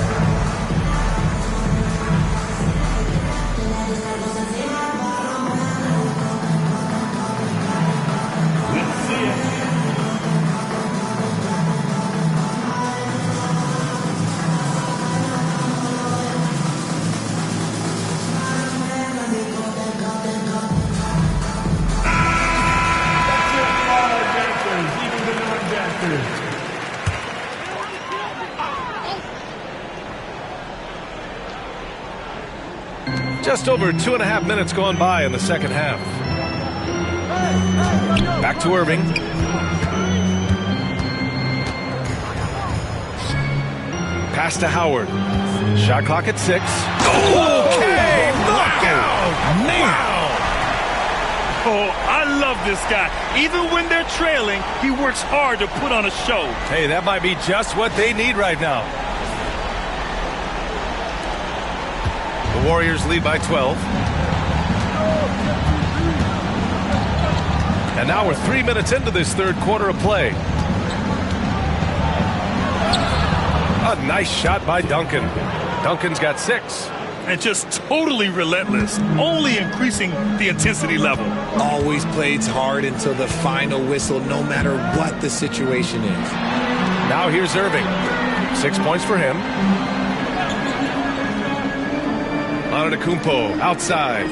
[SPEAKER 7] Just over 2.5 minutes gone by in the second half. Back to Irving. Pass to Howard. Shot clock at 6. Okay, knockout!
[SPEAKER 8] Man! Oh, I love this guy. Even when they're trailing, he works hard to put on a show.
[SPEAKER 7] Hey, that might be just what they need right now. The Warriors lead by 12. And now we're 3 minutes into this third quarter of play. A nice shot by Duncan. Duncan's got 6.
[SPEAKER 8] And just totally relentless, only increasing the intensity level.
[SPEAKER 9] Always plays hard until the final whistle, no matter what the situation is.
[SPEAKER 7] Now here's Irving. 6 points for him. Antetokounmpo outside.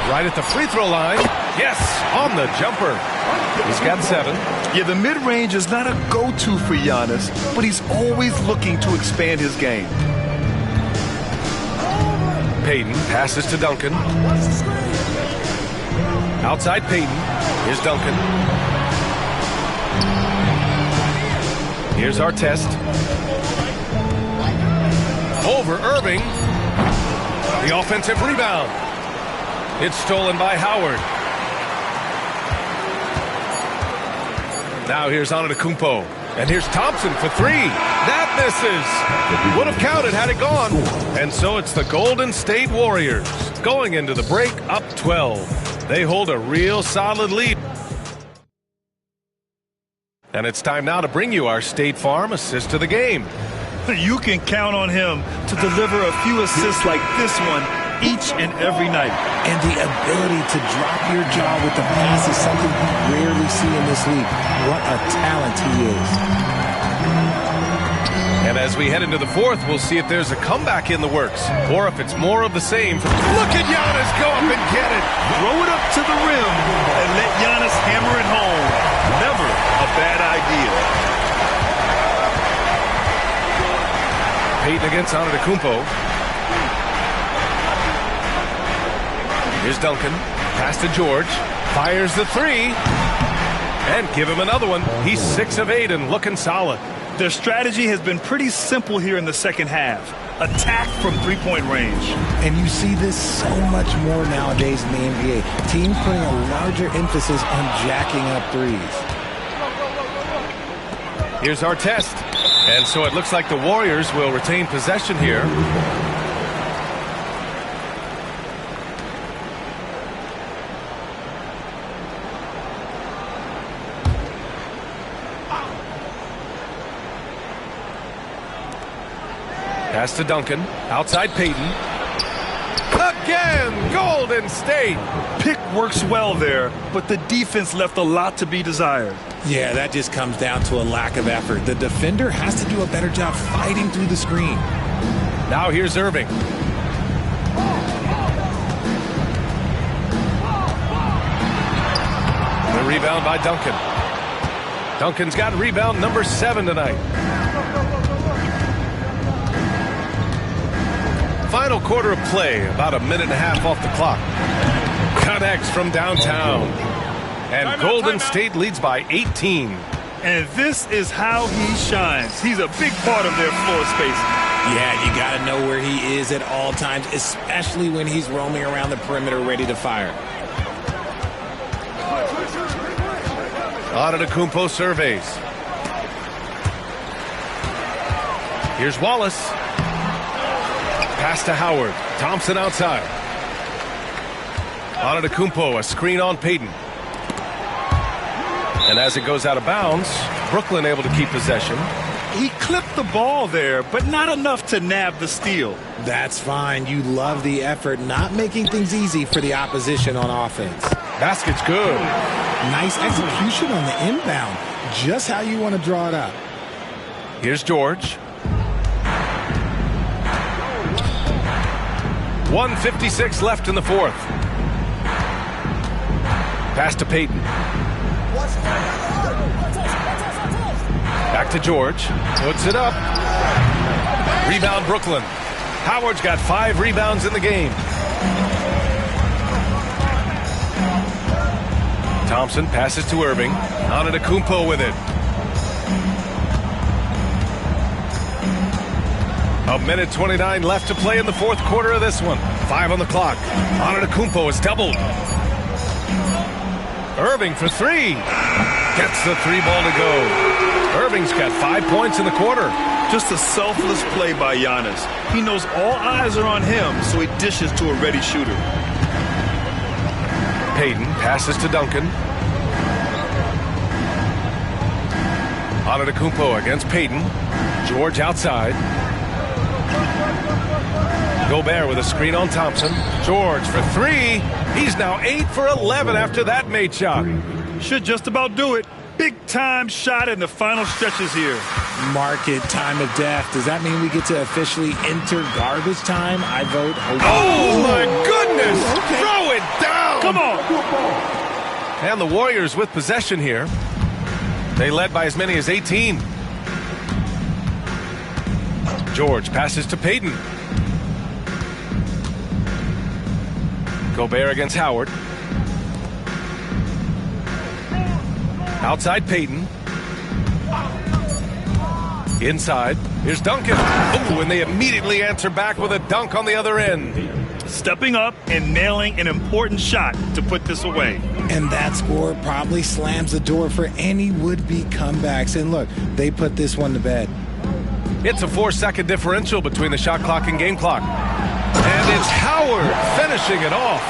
[SPEAKER 7] Right at the free throw line. Yes, on the jumper. He's got 7.
[SPEAKER 8] Yeah, the mid-range is not a go-to for Giannis, but he's always looking to expand his game.
[SPEAKER 7] Payton passes to Duncan. Outside Payton. Here's Duncan. Here's Artest. Over Irving. The offensive rebound. It's stolen by Howard. Now here's Antetokounmpo. And here's Thompson for 3. That misses. Would have counted had it gone. And so it's the Golden State Warriors going into the break up 12. They hold a real solid lead. And it's time now to bring you our State Farm assist of the game.
[SPEAKER 8] You can count on him to deliver a few assists like this one each and every night.
[SPEAKER 9] And the ability to drop your jaw with the pass is something you rarely see in this league. What a talent he is.
[SPEAKER 7] And as we head into the fourth, we'll see if there's a comeback in the works or if it's more of the same. Look at Giannis go up and get it.
[SPEAKER 8] Throw it up to the rim and let Giannis hammer it home. Never a bad idea.
[SPEAKER 7] Payton against Antetokounmpo. Here's Duncan. Pass to George. Fires the 3. And give him another one. He's 6 of 8 and looking solid.
[SPEAKER 8] Their strategy has been pretty simple here in the second half. Attack from three-point range.
[SPEAKER 9] And you see this so much more nowadays in the NBA. Teams putting a larger emphasis on jacking up threes.
[SPEAKER 7] Here's Artest. And so it looks like the Warriors will retain possession here. Pass to Duncan. Outside Payton. Again, Golden State.
[SPEAKER 8] Pick works well there, but the defense left a lot to be desired.
[SPEAKER 9] Yeah, that just comes down to a lack of effort. The defender has to do a better job fighting through the screen.
[SPEAKER 7] Now here's Irving. The rebound by Duncan. Duncan's got rebound number 7 tonight. Final quarter of play, about a minute and a half off the clock. Connects from downtown. And Golden State leads by 18.
[SPEAKER 8] And this is how he shines. He's a big part of their floor space.
[SPEAKER 9] Yeah, you got to know where he is at all times, especially when he's roaming around the perimeter ready to fire.
[SPEAKER 7] Antetokounmpo surveys. Here's Wallace. Pass to Howard. Thompson outside. Antetokounmpo, a screen on Payton. And as it goes out of bounds, Brooklyn able to keep possession.
[SPEAKER 8] He clipped the ball there, but not enough to nab the steal.
[SPEAKER 9] That's fine. You love the effort, not making things easy for the opposition on offense.
[SPEAKER 7] Basket's good.
[SPEAKER 9] Nice execution on the inbound. Just how you want to draw it up.
[SPEAKER 7] Here's George. 1:56 left in the fourth. Pass to Payton. Back to George. Puts it up. Rebound Brooklyn. Howard's got 5 rebounds in the game. Thompson passes to Irving. Antetokounmpo with it. A minute 29 left to play in the fourth quarter of this one. 5 on the clock. Antetokounmpo is doubled. Irving for 3. Gets the 3 ball to go. Irving's got 5 points in the quarter.
[SPEAKER 8] Just a selfless play by Giannis. He knows all eyes are on him, so he dishes to a ready shooter.
[SPEAKER 7] Payton passes to Duncan. Antetokounmpo against Payton. George outside. Gobert with a screen on Thompson. George for 3. He's now 8 for 11 after that made shot.
[SPEAKER 8] Should just about do it. Big time shot in the final stretches here.
[SPEAKER 9] Mark it, time of death. Does that mean we get to officially enter garbage time? I vote.
[SPEAKER 7] Oh my goodness!
[SPEAKER 9] Okay.
[SPEAKER 7] Throw it down!
[SPEAKER 8] Come on!
[SPEAKER 7] And the Warriors with possession here. They led by as many as 18. George passes to Payton. Gobert against Howard. Outside Payton. Inside. Here's Duncan. Oh, and they immediately answer back with a dunk on the other end.
[SPEAKER 8] Stepping up and nailing an important shot to put this away.
[SPEAKER 9] And that score probably slams the door for any would-be comebacks. And look, they put this one to bed.
[SPEAKER 7] It's a 4-second differential between the shot clock and game clock. And it's Howard finishing it off.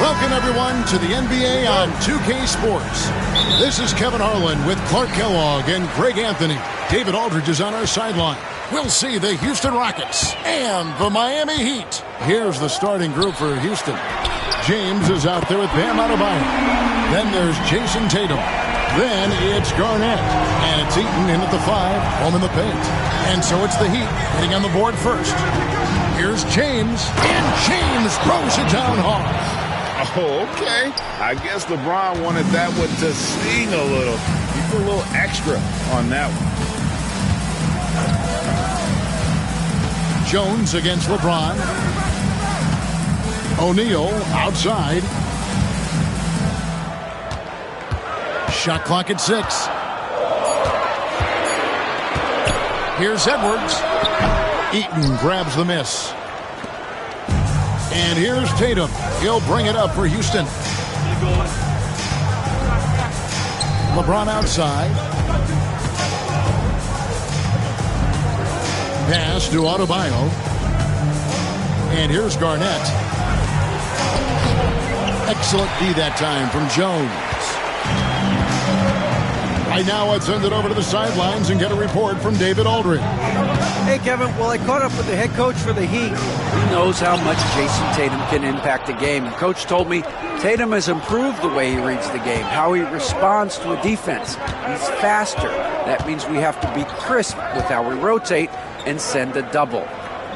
[SPEAKER 1] Welcome, everyone, to the NBA on 2K Sports. This is Kevin Harlan with Clark Kellogg and Greg Anthony. David Aldridge is on our sideline. We'll see the Houston Rockets and the Miami Heat. Here's the starting group for Houston. James is out there with Bam Adebayo. Then there's Jason Tatum. Then it's Garnett. And it's Eaton in at the 5, home in the paint. And so it's the Heat hitting on the board first. Here's James, and James throws it down hard.
[SPEAKER 2] Oh, okay. I guess LeBron wanted that one to sting a little. He put a little extra on that one.
[SPEAKER 1] Jones against LeBron. O'Neal outside. Shot clock at 6. Here's Edwards. Eaton grabs the miss. And here's Tatum. He'll bring it up for Houston. LeBron outside. Pass to Adebayo. And here's Garnett. Excellent D that time from Jones. Right now, let's send it over to the sidelines and get a report from David Aldridge.
[SPEAKER 4] Hey, Kevin. Well, I caught up with the head coach for the Heat. He knows how much Jason Tatum can impact a game. And Coach told me Tatum has improved the way he reads the game, how he responds to a defense. He's faster. That means we have to be crisp with how we rotate and send a double.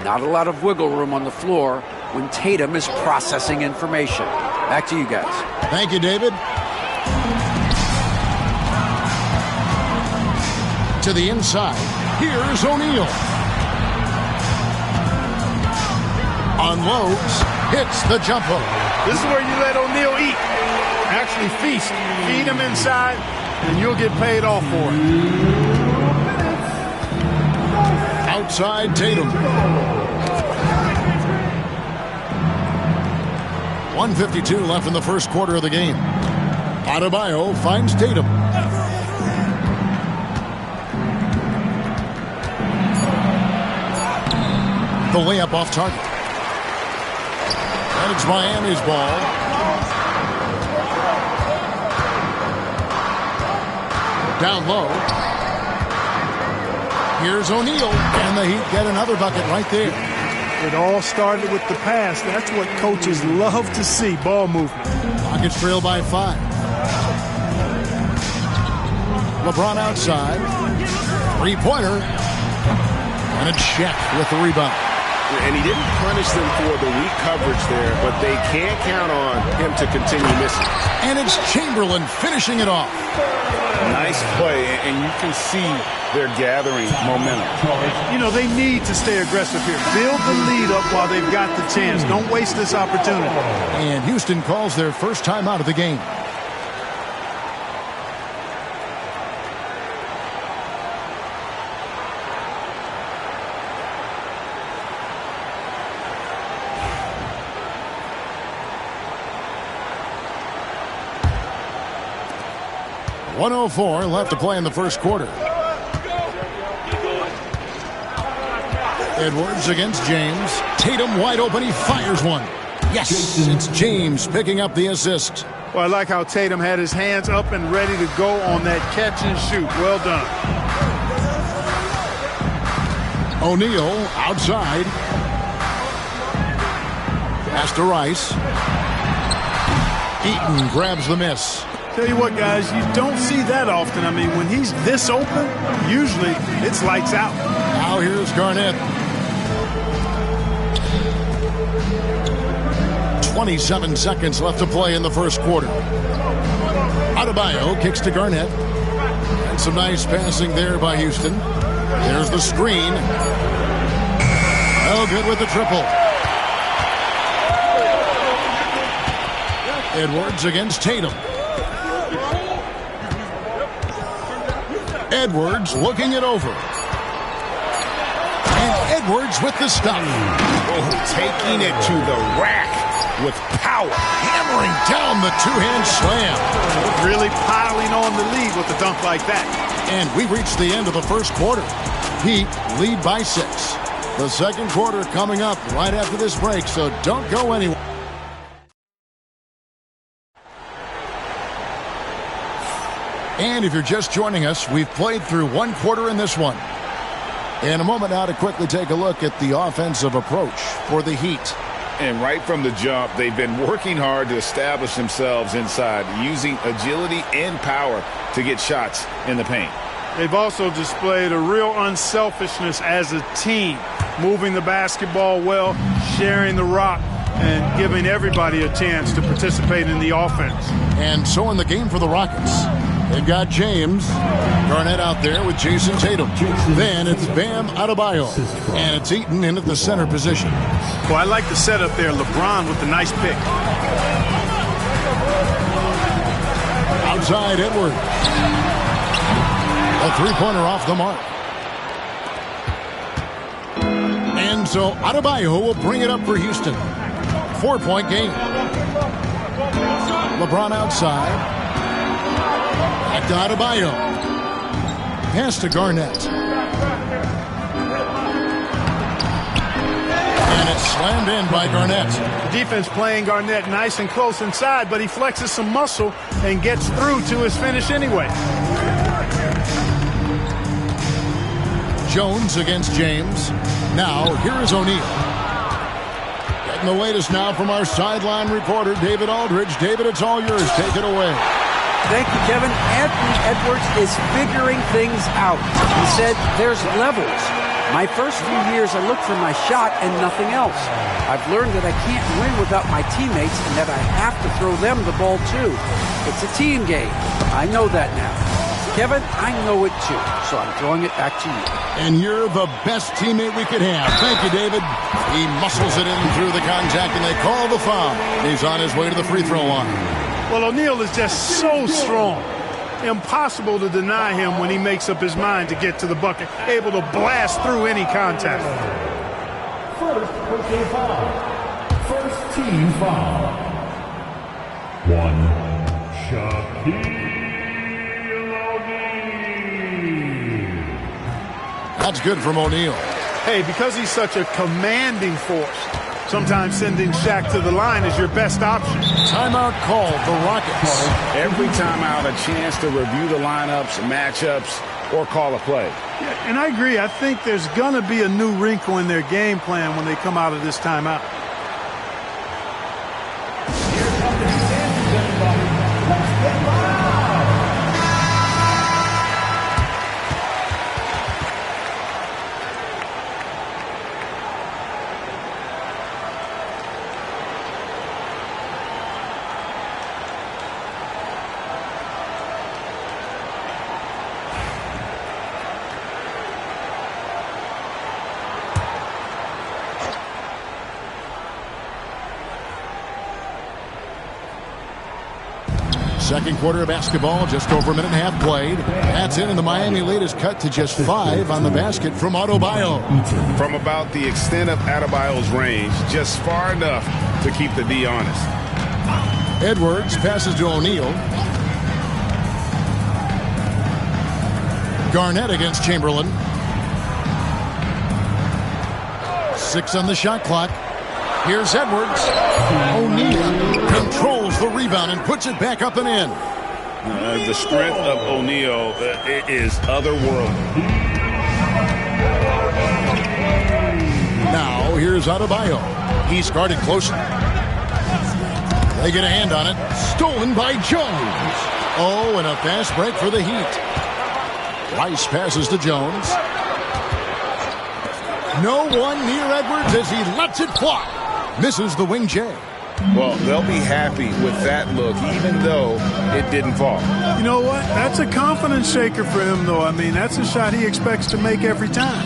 [SPEAKER 4] Not a lot of wiggle room on the floor when Tatum is processing information. Back to you guys.
[SPEAKER 1] Thank you, David. To the inside, here's O'Neal. Unloads, hits the jumper.
[SPEAKER 11] This is where you let O'Neal eat. Actually feast. Feed him inside, and you'll get paid off for it.
[SPEAKER 1] Outside Tatum. 1:52 left in the first quarter of the game. Adebayo finds Tatum. The layup off target. And it's Miami's ball. Down low. Here's O'Neal, and the Heat get another bucket right there.
[SPEAKER 11] It all started with the pass. That's what coaches love to see, ball movement.
[SPEAKER 1] Rockets trail by 5. LeBron outside. Three-pointer. And it's Shaq with the rebound.
[SPEAKER 5] And he didn't punish them for the weak coverage there, but they can't count on him to continue missing.
[SPEAKER 1] And it's Chamberlain finishing it off.
[SPEAKER 2] Nice play, and you can see they're gathering momentum.
[SPEAKER 11] You know, they need to stay aggressive here. Build the lead up while they've got the chance. Don't waste this opportunity.
[SPEAKER 1] And Houston calls their first time out of the game. .104 left to play in the first quarter. Edwards against James. Tatum wide open. He fires one. Yes, it's James picking up the assist.
[SPEAKER 11] Well, I like how Tatum had his hands up and ready to go on that catch and shoot. Well done.
[SPEAKER 1] O'Neal outside. Pass to Rice. Eaton grabs the miss.
[SPEAKER 11] Tell you what, guys, you don't see that often. I mean, when he's this open, usually it's lights out.
[SPEAKER 1] Now here's Garnett. 27 seconds left to play in the first quarter. Adebayo kicks to Garnett. And some nice passing there by Houston. There's the screen. No good with the triple. Edwards against Tatum. Edwards looking it over. And Edwards with the stop.
[SPEAKER 2] Oh, taking it to the rack with power.
[SPEAKER 1] Hammering down the two-hand slam.
[SPEAKER 11] Really piling on the lead with a dunk like that.
[SPEAKER 1] And we reached the end of the first quarter. Heat lead by 6. The second quarter coming up right after this break, so don't go anywhere. And if you're just joining us, we've played through one quarter in this one. In a moment now to quickly take a look at the offensive approach for the Heat.
[SPEAKER 2] And right from the jump, they've been working hard to establish themselves inside, using agility and power to get shots in the paint.
[SPEAKER 11] They've also displayed a real unselfishness as a team, moving the basketball well, sharing the rock, and giving everybody a chance to participate in the offense.
[SPEAKER 1] And so in the game for the Rockets, they've got James Garnett out there with Jason Tatum. Then it's Bam Adebayo, and it's Eaton in at the center position.
[SPEAKER 11] Well, I like the setup there. LeBron with the nice pick.
[SPEAKER 1] Outside Edwards. A three-pointer off the mark. And so Adebayo will bring it up for Houston. 4-point game. LeBron outside. Back to Adebayo. Pass to Garnett. And it's slammed in by Garnett.
[SPEAKER 11] The defense playing Garnett nice and close inside, but he flexes some muscle and gets through to his finish anyway.
[SPEAKER 1] Jones against James. Now, here is O'Neal. Getting the latest now from our sideline reporter, David Aldridge. David, it's all yours. Take it away.
[SPEAKER 4] Thank you, Kevin. Anthony Edwards is figuring things out. He said there's levels. My first few years, I looked for my shot and nothing else. I've learned that I can't win without my teammates and that I have to throw them the ball too. It's a team game. I know that now. Kevin, I know it too, so I'm throwing it back to you.
[SPEAKER 1] And you're the best teammate we could have. Thank you, David. He muscles it in through the contact, and they call the foul. He's on his way to the free throw line.
[SPEAKER 11] Well, O'Neal is just so strong. Impossible to deny him when he makes up his mind to get to the bucket. Able to blast through any contact.
[SPEAKER 6] First personal foul. First team foul. One. Shaquille O'Neal.
[SPEAKER 1] That's good from O'Neal.
[SPEAKER 11] Hey, because he's such a commanding force, sometimes sending Shaq to the line is your best option.
[SPEAKER 1] Timeout called, the Rockets.
[SPEAKER 2] Every timeout, a chance to review the lineups, matchups, or call a play.
[SPEAKER 11] Yeah, and I agree. I think there's going to be a new wrinkle in their game plan when they come out of this timeout.
[SPEAKER 1] Second quarter of basketball, just over a minute and a half played. That's in, and the Miami lead is cut to just 5 on the basket from Adebayo.
[SPEAKER 2] From about the extent of Adebayo's range, just far enough to keep the D honest.
[SPEAKER 1] Edwards passes to O'Neal. Garnett against Chamberlain. 6 on the shot clock. Here's Edwards. O'Neal controls the rebound and puts it back up and in.
[SPEAKER 2] The strength of O'Neal is otherworldly.
[SPEAKER 1] Now, here's Adebayo. He's guarded closely. They get a hand on it. Stolen by Jones. Oh, and a fast break for the Heat. Rice passes to Jones. No one near Edwards as he lets it fly. Misses the wing J.
[SPEAKER 2] Well, they'll be happy with that look, even though it didn't fall.
[SPEAKER 11] You know what? That's a confidence shaker for him, though. I mean, that's a shot he expects to make every time.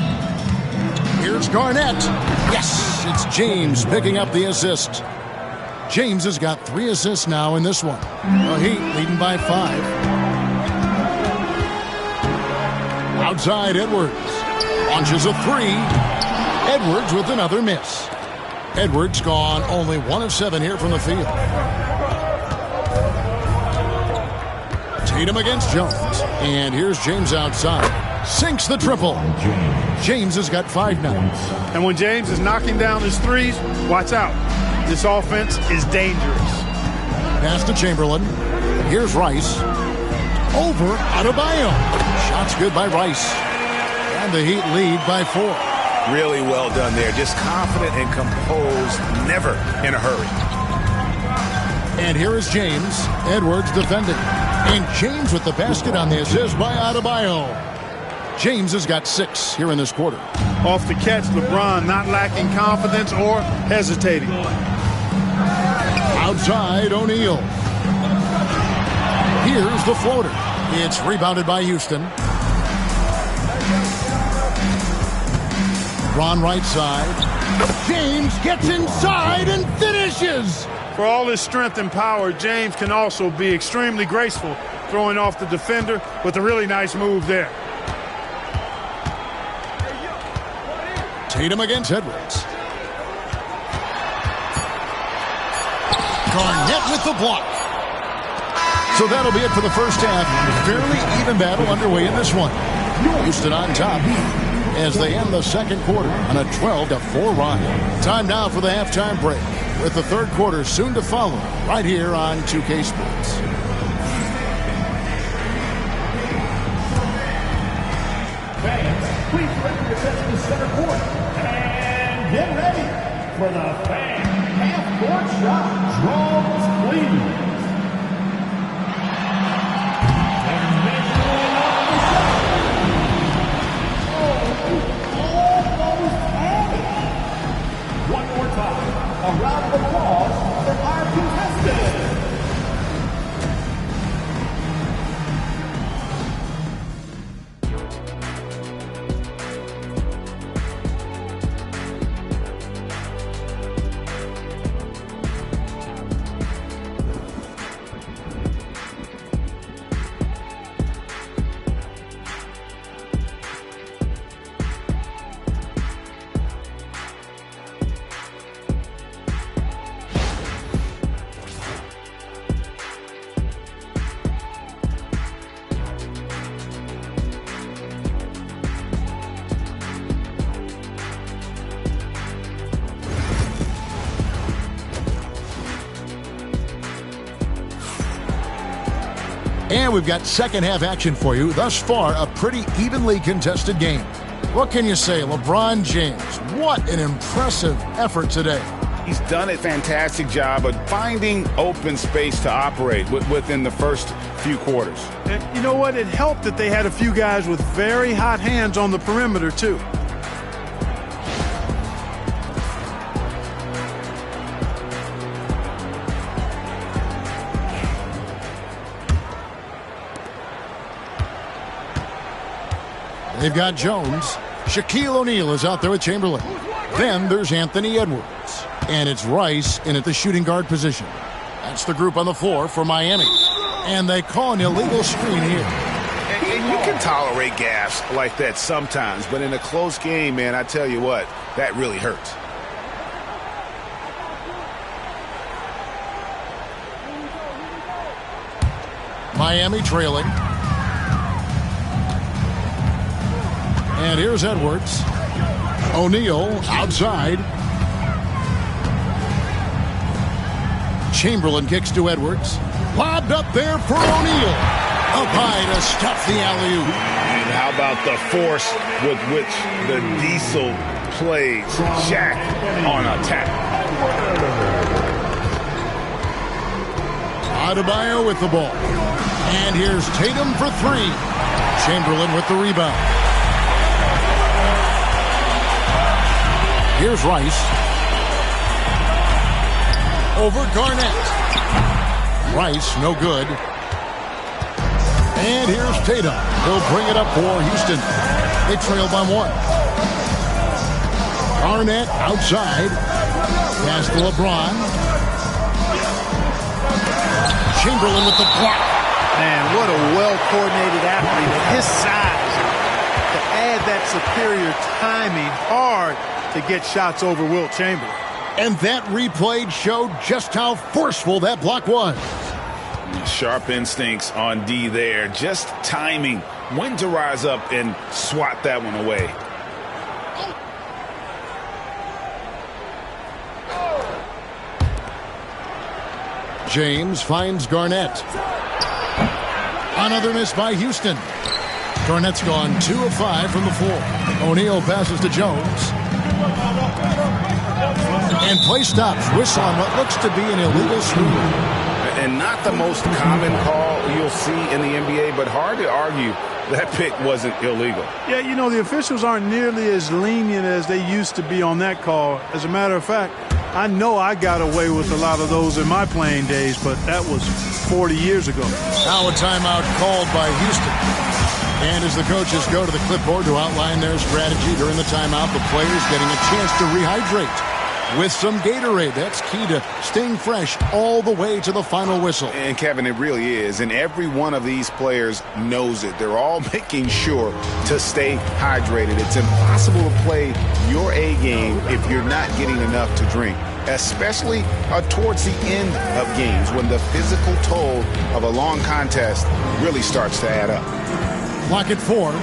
[SPEAKER 1] Here's Garnett. Yes, it's James picking up the assist. James has got 3 assists now in this one. The Heat leading by 5. Outside Edwards. Launches a 3. Edwards with another miss. Edwards gone only 1 of 7 here from the field. Tatum against Jones. And here's James outside. Sinks the triple. James has got 5 now.
[SPEAKER 11] And when James is knocking down his threes, watch out. This offense is dangerous.
[SPEAKER 1] Pass to Chamberlain. Here's Rice. Over Adebayo. Shots good by Rice. And the Heat lead by 4.
[SPEAKER 2] Really well done there. Just confident and composed, never in a hurry.
[SPEAKER 1] And here is James. Edwards defending. And James with the basket on the assist by Adebayo. James has got 6 here in this quarter.
[SPEAKER 11] Off the catch, LeBron not lacking confidence or hesitating.
[SPEAKER 1] Outside O'Neal. Here's the floater. It's rebounded by Houston. Ron right side. James gets inside and finishes.
[SPEAKER 11] For all his strength and power, James can also be extremely graceful, throwing off the defender with a really nice move there.
[SPEAKER 1] Tatum against Edwards. Garnett with the block. So that'll be it for the first half. Fairly even battle underway in this one. Houston on top as they end the second quarter on a 12-4 run. Time now for the halftime break, with the third quarter soon to follow right here on 2K Sports.
[SPEAKER 6] Fans, please direct your attention to center court and get ready for the fan half-court shot. Draws, please. One more time, a round of applause for our contestants.
[SPEAKER 1] And we've got second half action for you. Thus far, a pretty evenly contested game. What can you say, LeBron James? What an impressive effort today.
[SPEAKER 2] He's done a fantastic job of finding open space to operate within the first few quarters.
[SPEAKER 11] And you know what? It helped that they had a few guys with very hot hands on the perimeter, too.
[SPEAKER 1] They've got Jones. Shaquille O'Neal is out there with Chamberlain. Then there's Anthony Edwards. And it's Rice in at the shooting guard position. That's the group on the floor for Miami. And they call an illegal screen here.
[SPEAKER 2] And you can tolerate gaffes like that sometimes, but in a close game, man, I tell you what, that really hurts.
[SPEAKER 1] Miami trailing. And here's Edwards. O'Neal outside. Chamberlain kicks to Edwards. Lobbed up there for O'Neal. Up high to stuff the alley-oop.
[SPEAKER 2] And how about the force with which the Diesel plays Shaq on attack?
[SPEAKER 1] Adebayo with the ball. And here's Tatum for three. Chamberlain with the rebound. Here's Rice. Over Garnett. Rice, no good. And here's Tatum. He'll bring it up for Houston. They trail by one. Garnett outside. Pass to LeBron. Chamberlain with the block.
[SPEAKER 12] Man, what a well-coordinated athlete at his size. To add that superior timing, hard to get shots over Wilt Chamberlain.
[SPEAKER 1] And that replay showed just how forceful that block was.
[SPEAKER 2] Sharp instincts on D there. Just timing. When to rise up and swat that one away.
[SPEAKER 1] James finds Garnett. Another miss by Houston. Garnett's gone 2 of 5 from the floor. O'Neal passes to Jones. And play stops. Whistle on what looks to be an illegal screen.
[SPEAKER 2] And not the most common call you'll see in the NBA, but hard to argue that pick wasn't illegal.
[SPEAKER 11] Yeah, you know, the officials aren't nearly as lenient as they used to be on that call. As a matter of fact, I know I got away with a lot of those in my playing days, but that was 40 years ago.
[SPEAKER 1] Now a timeout called by Houston. And as the coaches go to the clipboard to outline their strategy during the timeout, the players getting a chance to rehydrate with some Gatorade. That's key to staying fresh all the way to the final whistle.
[SPEAKER 5] And, Kevin, it really is. And every one of these players knows it. They're all making sure to stay hydrated. It's impossible to play your A game if you're not getting enough to drink, especially towards the end of games when the physical toll of a long contest really starts to add up.
[SPEAKER 1] Clock at 4.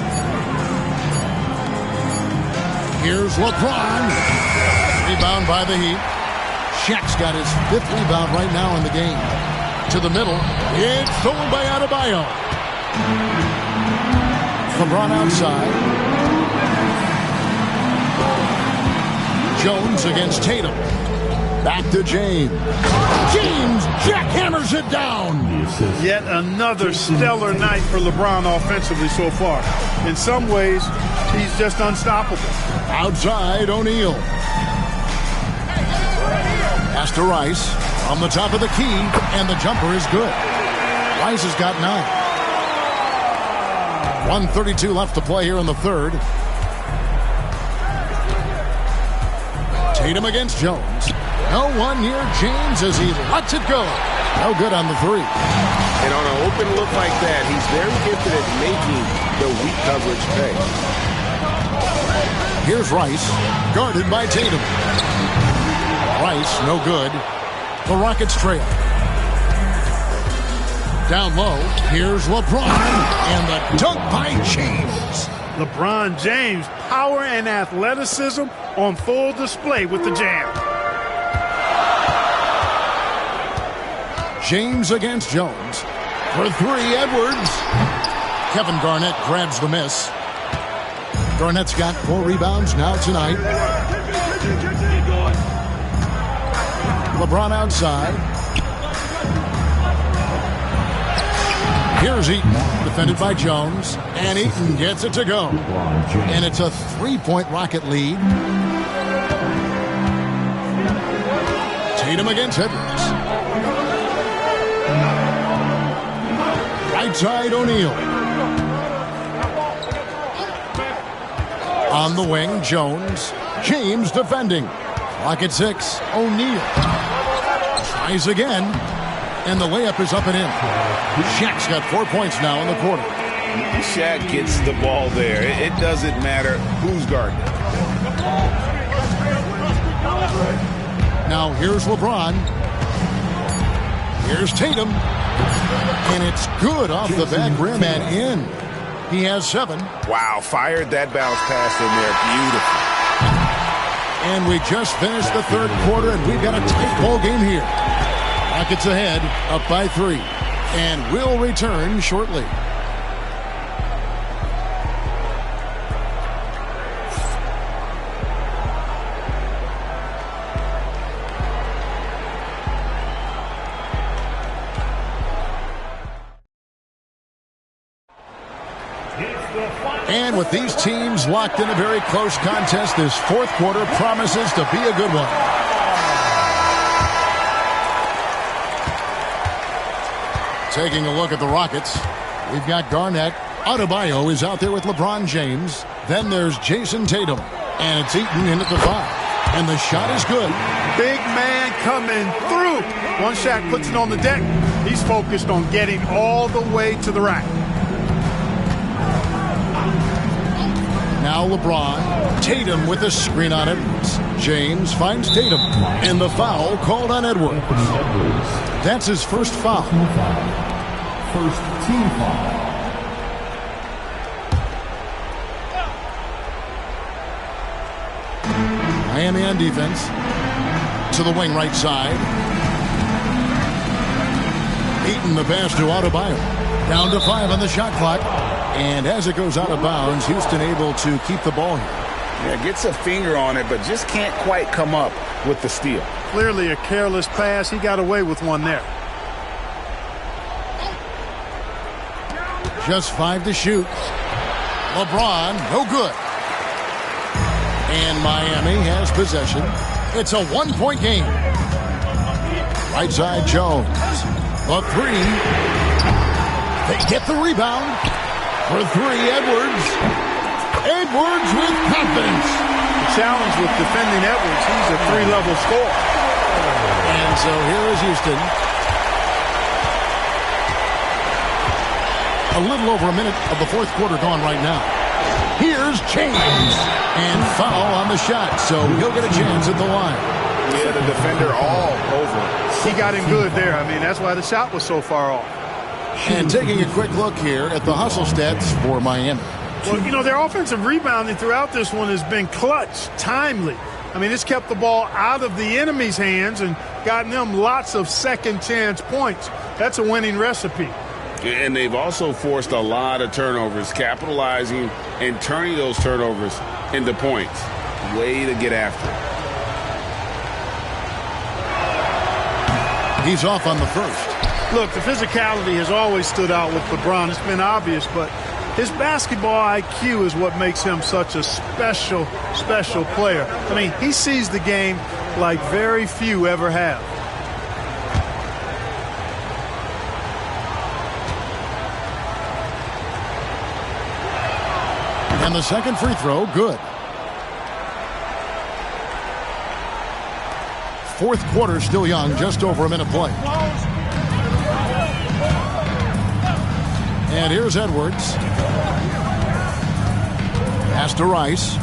[SPEAKER 1] Here's LeBron. Rebound by the Heat. Shaq's got his 5th rebound right now in the game. To the middle. It's stolen by Adebayo. LeBron outside. Jones against Tatum. Back to James. James jackhammers it down.
[SPEAKER 11] Yet another stellar night for LeBron offensively so far. In some ways, he's just unstoppable.
[SPEAKER 1] Outside, O'Neal. Pass to Rice on the top of the key, and the jumper is good. Rice has got 9. 1:32 left to play here in the third. Tatum against Jones. No one near James as he lets it go. No good on the 3.
[SPEAKER 5] And on an open look like that, he's very gifted at making the weak coverage pay.
[SPEAKER 1] Here's Rice, guarded by Tatum. Rice, no good. The Rockets trail. Down low, here's LeBron, and the dunk by James.
[SPEAKER 11] LeBron James, power and athleticism on full display with the jam.
[SPEAKER 1] James against Jones. For 3, Edwards. Kevin Garnett grabs the miss. Garnett's got 4 rebounds now tonight. LeBron outside. Here's Eaton, defended by Jones. And Eaton gets it to go. And it's a 3-point Rocket lead. Tatum against Edwards. Right side, O'Neal. On the wing, Jones. James defending. Clock at 6. O'Neal tries again, and the layup is up and in. Shaq's got 4 points now in the quarter.
[SPEAKER 2] Shaq gets the ball there. It doesn't matter who's guarding.
[SPEAKER 1] Now here's LeBron. Here's Tatum. And it's good off the back rim and in. He has 7.
[SPEAKER 5] Wow, fired that bounce pass in there. Beautiful.
[SPEAKER 1] And we just finished the third quarter, and we've got a tight ball game here. Rockets ahead, up by 3. And we'll return shortly. with these teams locked in a very close contest, this fourth quarter promises to be a good one. Taking a look at the Rockets, we've got Garnett. Adebayo is out there with LeBron James. Then there's Jason Tatum. And it's Eaton in at the 5. And the shot is good.
[SPEAKER 11] Big man coming through. One shot puts it on the deck. He's focused on getting all the way to the rack.
[SPEAKER 1] Now LeBron. Tatum with a screen on Edwards. James finds Tatum. And the foul called on Edwards. That's his first foul.
[SPEAKER 6] First team foul.
[SPEAKER 1] Miami on defense. To the wing right side. Eaton the pass to Adebayo. Down to 5 on the shot clock. And as it goes out of bounds, Houston able to keep the ball here.
[SPEAKER 2] Yeah, gets a finger on it, but just can't quite come up with the steal.
[SPEAKER 11] Clearly a careless pass. He got away with one there.
[SPEAKER 1] Just 5 to shoot. LeBron, no good. And Miami has possession. It's a 1-point game. Right side, Jones. The 3. They get the rebound. For 3, Edwards. Edwards with confidence.
[SPEAKER 11] The challenge with defending Edwards, he's a 3-level scorer.
[SPEAKER 1] And so here is Houston. A little over a minute of the fourth quarter gone right now. Here's James. And foul on the shot, so he'll get a chance at the line.
[SPEAKER 5] Yeah, the defender all over.
[SPEAKER 11] He got him good there. I mean, that's why the shot was so far off.
[SPEAKER 1] And taking a quick look here at the hustle stats for Miami.
[SPEAKER 11] Well, you know, their offensive rebounding throughout this one has been clutch, timely. I mean, it's kept the ball out of the enemy's hands and gotten them lots of second chance points. That's a winning recipe.
[SPEAKER 2] And they've also forced a lot of turnovers, capitalizing and turning those turnovers into points. Way to get after
[SPEAKER 1] it. He's off on the first.
[SPEAKER 11] Look, the physicality has always stood out with LeBron. It's been obvious, but his basketball IQ is what makes him such a special, special player. I mean, he sees the game like very few ever have.
[SPEAKER 1] And the second free throw, good. Fourth quarter still young, just over a minute play. And here's Edwards. Pass to Rice.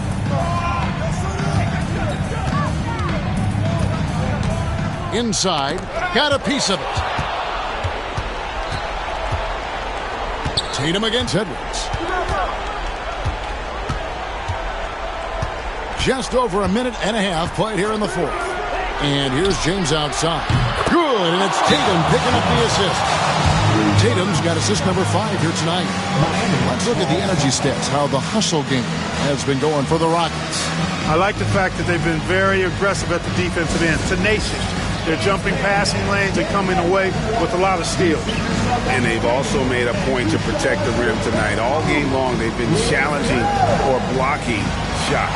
[SPEAKER 1] Inside, got a piece of it. Tatum against Edwards. Just over a minute and a half played here in the fourth. And here's James outside. Good, and it's Tatum picking up the assist. Tatum's got assist number 5 here tonight. Let's look at the energy stats, how the hustle game has been going for the Rockets.
[SPEAKER 11] I like the fact that they've been very aggressive at the defensive end, tenacious. They're jumping passing lanes and coming away with a lot of steals.
[SPEAKER 2] And they've also made a point to protect the rim tonight. All game long, they've been challenging or blocking shots.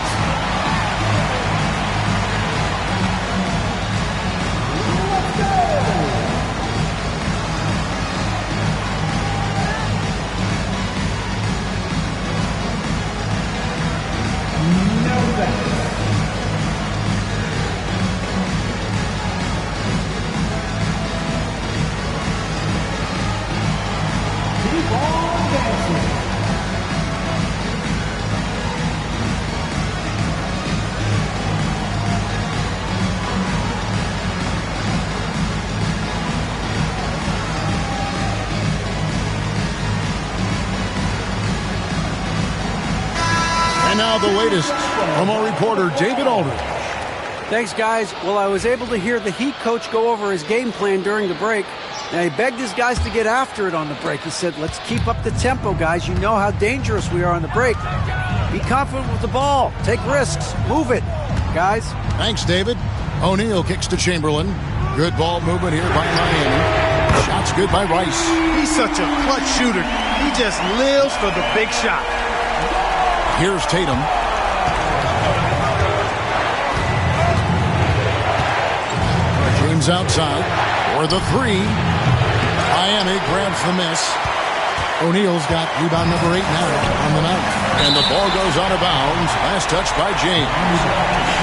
[SPEAKER 1] Now the latest from our reporter, David Aldridge.
[SPEAKER 4] Thanks, guys. Well, I was able to hear the Heat coach go over his game plan during the break. Now, he begged his guys to get after it on the break. He said, let's keep up the tempo, guys. You know how dangerous we are on the break. Be confident with the ball. Take risks. Move it, guys.
[SPEAKER 1] Thanks, David. O'Neal kicks to Chamberlain. Good ball movement here by Miami. Shots good by Rice.
[SPEAKER 12] He's such a clutch shooter. He just lives for the big shot.
[SPEAKER 1] Here's Tatum. James outside for the three. Miami grabs the miss. O'Neal's got rebound number 8 now on the night. And the ball goes out of bounds. Last touch by James.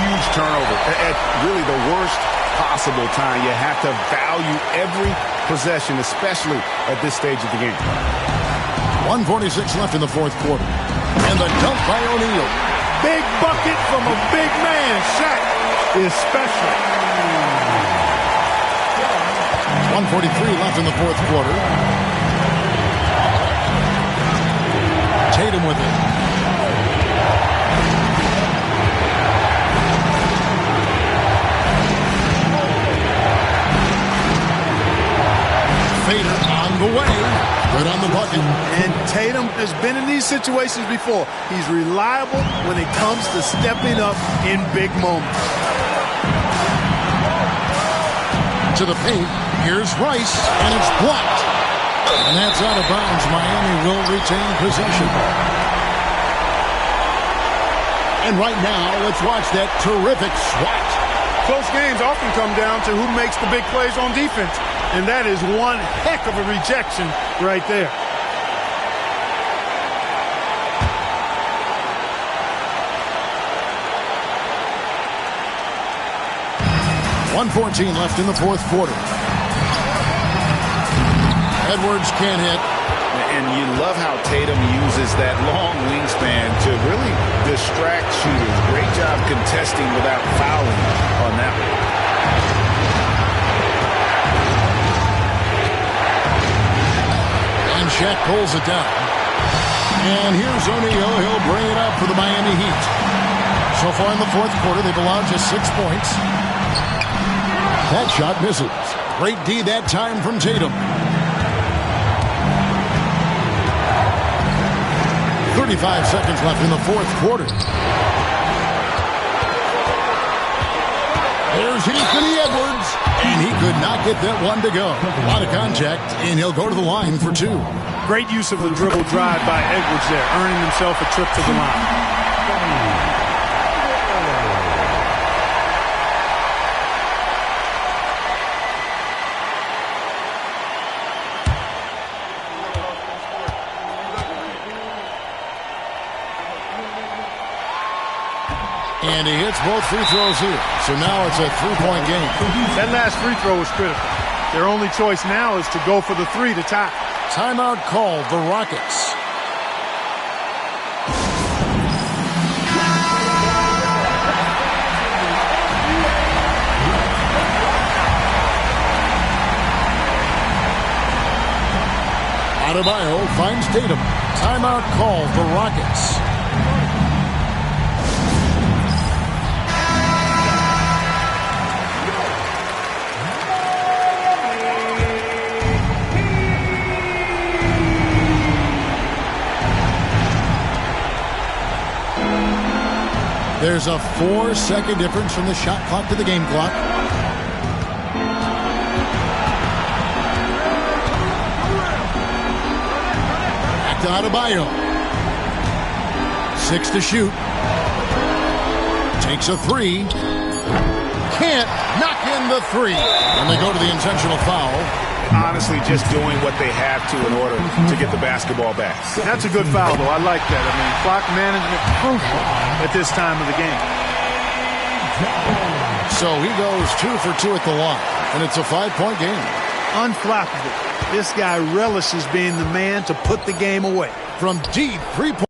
[SPEAKER 5] Huge turnover. At really the worst possible time. You have to value every possession, especially at this stage of the game.
[SPEAKER 1] 1:46 left in the fourth quarter. And the dunk by O'Neal.
[SPEAKER 11] Big bucket from a big man. Shaq is special.
[SPEAKER 1] 1:43 left in the fourth quarter. Tatum with it. Fader on the way. Good on the bucket.
[SPEAKER 12] And Tatum has been in these situations before. He's reliable when it comes to stepping up in big moments.
[SPEAKER 1] To the paint. Here's Rice, and it's blocked. And that's out of bounds. Miami will retain possession. And right now, let's watch that terrific swat.
[SPEAKER 11] Close games often come down to who makes the big plays on defense. And that is one heck of a rejection right there.
[SPEAKER 1] .114 left in the fourth quarter. Edwards can't hit.
[SPEAKER 2] And you love how Tatum uses that long wingspan to really distract shooters. Great job contesting without fouling on that one.
[SPEAKER 1] And Shaq pulls it down. And here's O'Neal. He'll bring it up for the Miami Heat. So far in the fourth quarter, they've allowed just 6 points. That shot misses. Great D that time from Tatum. 35 seconds left in the fourth quarter. There's Anthony Edwards, and he could not get that one to go. A lot of contact, and he'll go to the line for 2.
[SPEAKER 11] Great use of the dribble drive by Edwards there, earning himself a trip to the line.
[SPEAKER 1] And he hits both free throws here. So now it's a 3-point game.
[SPEAKER 11] That last free throw was critical. Their only choice now is to go for the 3 to tie.
[SPEAKER 1] Timeout called, the Rockets. Adebayo finds Tatum. Timeout called, the Rockets. There's a 4-second difference from the shot clock to the game clock. Back to Adebayo. 6 to shoot. Takes a 3. Can't knock in the 3. And they go to the intentional foul.
[SPEAKER 5] Honestly, just doing what they have to in order to get the basketball back.
[SPEAKER 11] That's a good foul, though. I like that. I mean, clock management crucial at this time of the game.
[SPEAKER 1] So he goes 2 for 2 at the line, and it's a 5-point game.
[SPEAKER 12] Unflappable. This guy relishes being the man to put the game away.
[SPEAKER 1] From deep 3-point.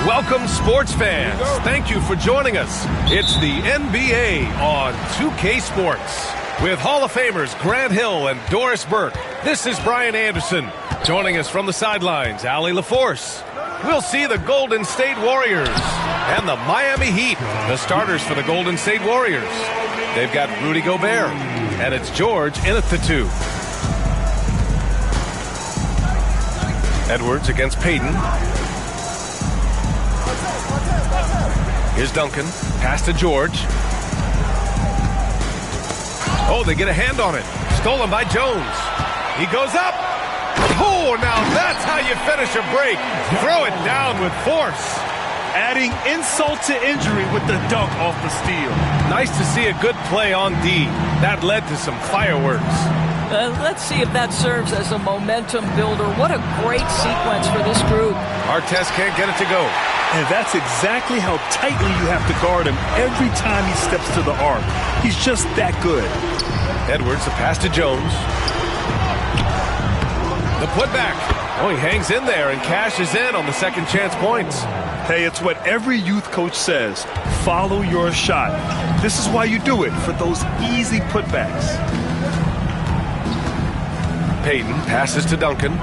[SPEAKER 7] Welcome, sports fans. Thank you for joining us. It's the NBA on 2K Sports. With Hall of Famers Grant Hill and Doris Burke, this is Brian Anderson. Joining us from the sidelines, Allie LaForce. We'll see the Golden State Warriors and the Miami Heat, the starters for the Golden State Warriors. They've got Rudy Gobert, and it's George Inathitu. Edwards against Payton. Here's Duncan. Pass to George. Oh, they get a hand on it. Stolen by Jones. He goes up. Oh, now that's how you finish a break. Throw it down with force.
[SPEAKER 8] Adding insult to injury with the dunk off the steal.
[SPEAKER 7] Nice to see a good play on D. That led to some fireworks.
[SPEAKER 13] Let's see if that serves as a momentum builder. What a great sequence for this group.
[SPEAKER 7] Artest can't get it to go.
[SPEAKER 8] And that's exactly how tightly you have to guard him every time he steps to the arc. He's just that good.
[SPEAKER 7] Edwards, a pass to Jones. The putback. Oh, he hangs in there and cashes in on the second chance points.
[SPEAKER 8] Hey, it's what every youth coach says. Follow your shot. This is why you do it, for those easy putbacks.
[SPEAKER 7] Payton passes to Duncan.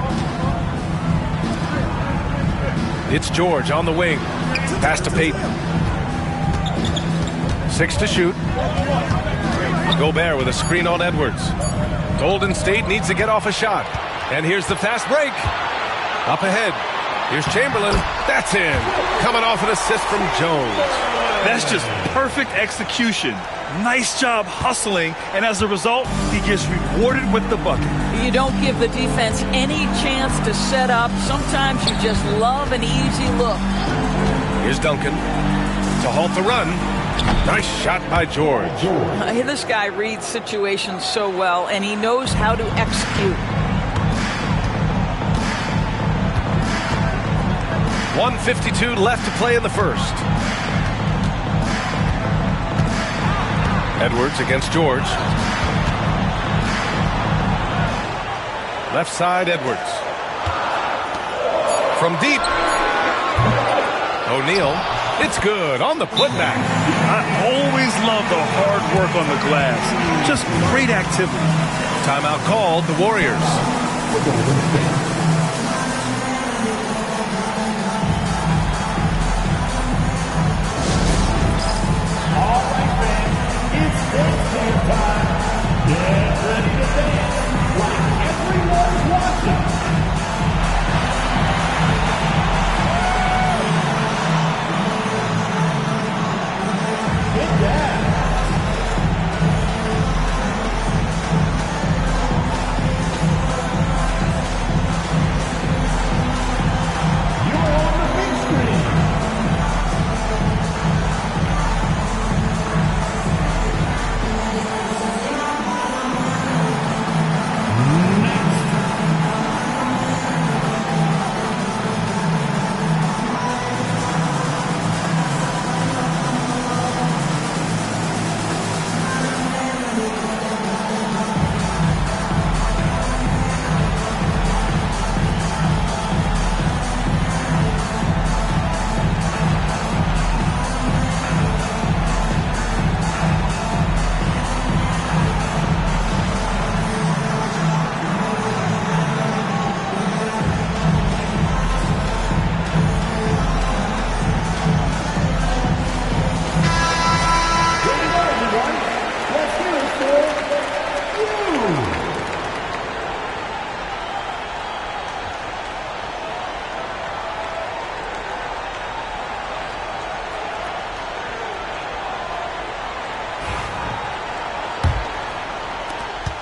[SPEAKER 7] It's George on the wing. Pass to Payton. 6 to shoot. Gobert with a screen on Edwards. Golden State needs to get off a shot. And here's the fast break. Up ahead. Here's Chamberlain. That's in. Coming off an assist from Jones.
[SPEAKER 8] That's just perfect execution. Nice job hustling, and as a result, he gets rewarded with the bucket.
[SPEAKER 13] You don't give the defense any chance to set up. Sometimes you just love an easy look.
[SPEAKER 7] Here's Duncan to halt the run. Nice shot by George.
[SPEAKER 13] This guy reads situations so well, and he knows how to execute.
[SPEAKER 7] 1:52 left to play in the first. Edwards against George. Left side, Edwards. From deep. O'Neal. It's good on the putback.
[SPEAKER 8] I always love the hard work on the glass. Just great activity.
[SPEAKER 7] Timeout called, the Warriors.
[SPEAKER 6] Get ready to dance like everyone's watching. Get down. You're on the big screen.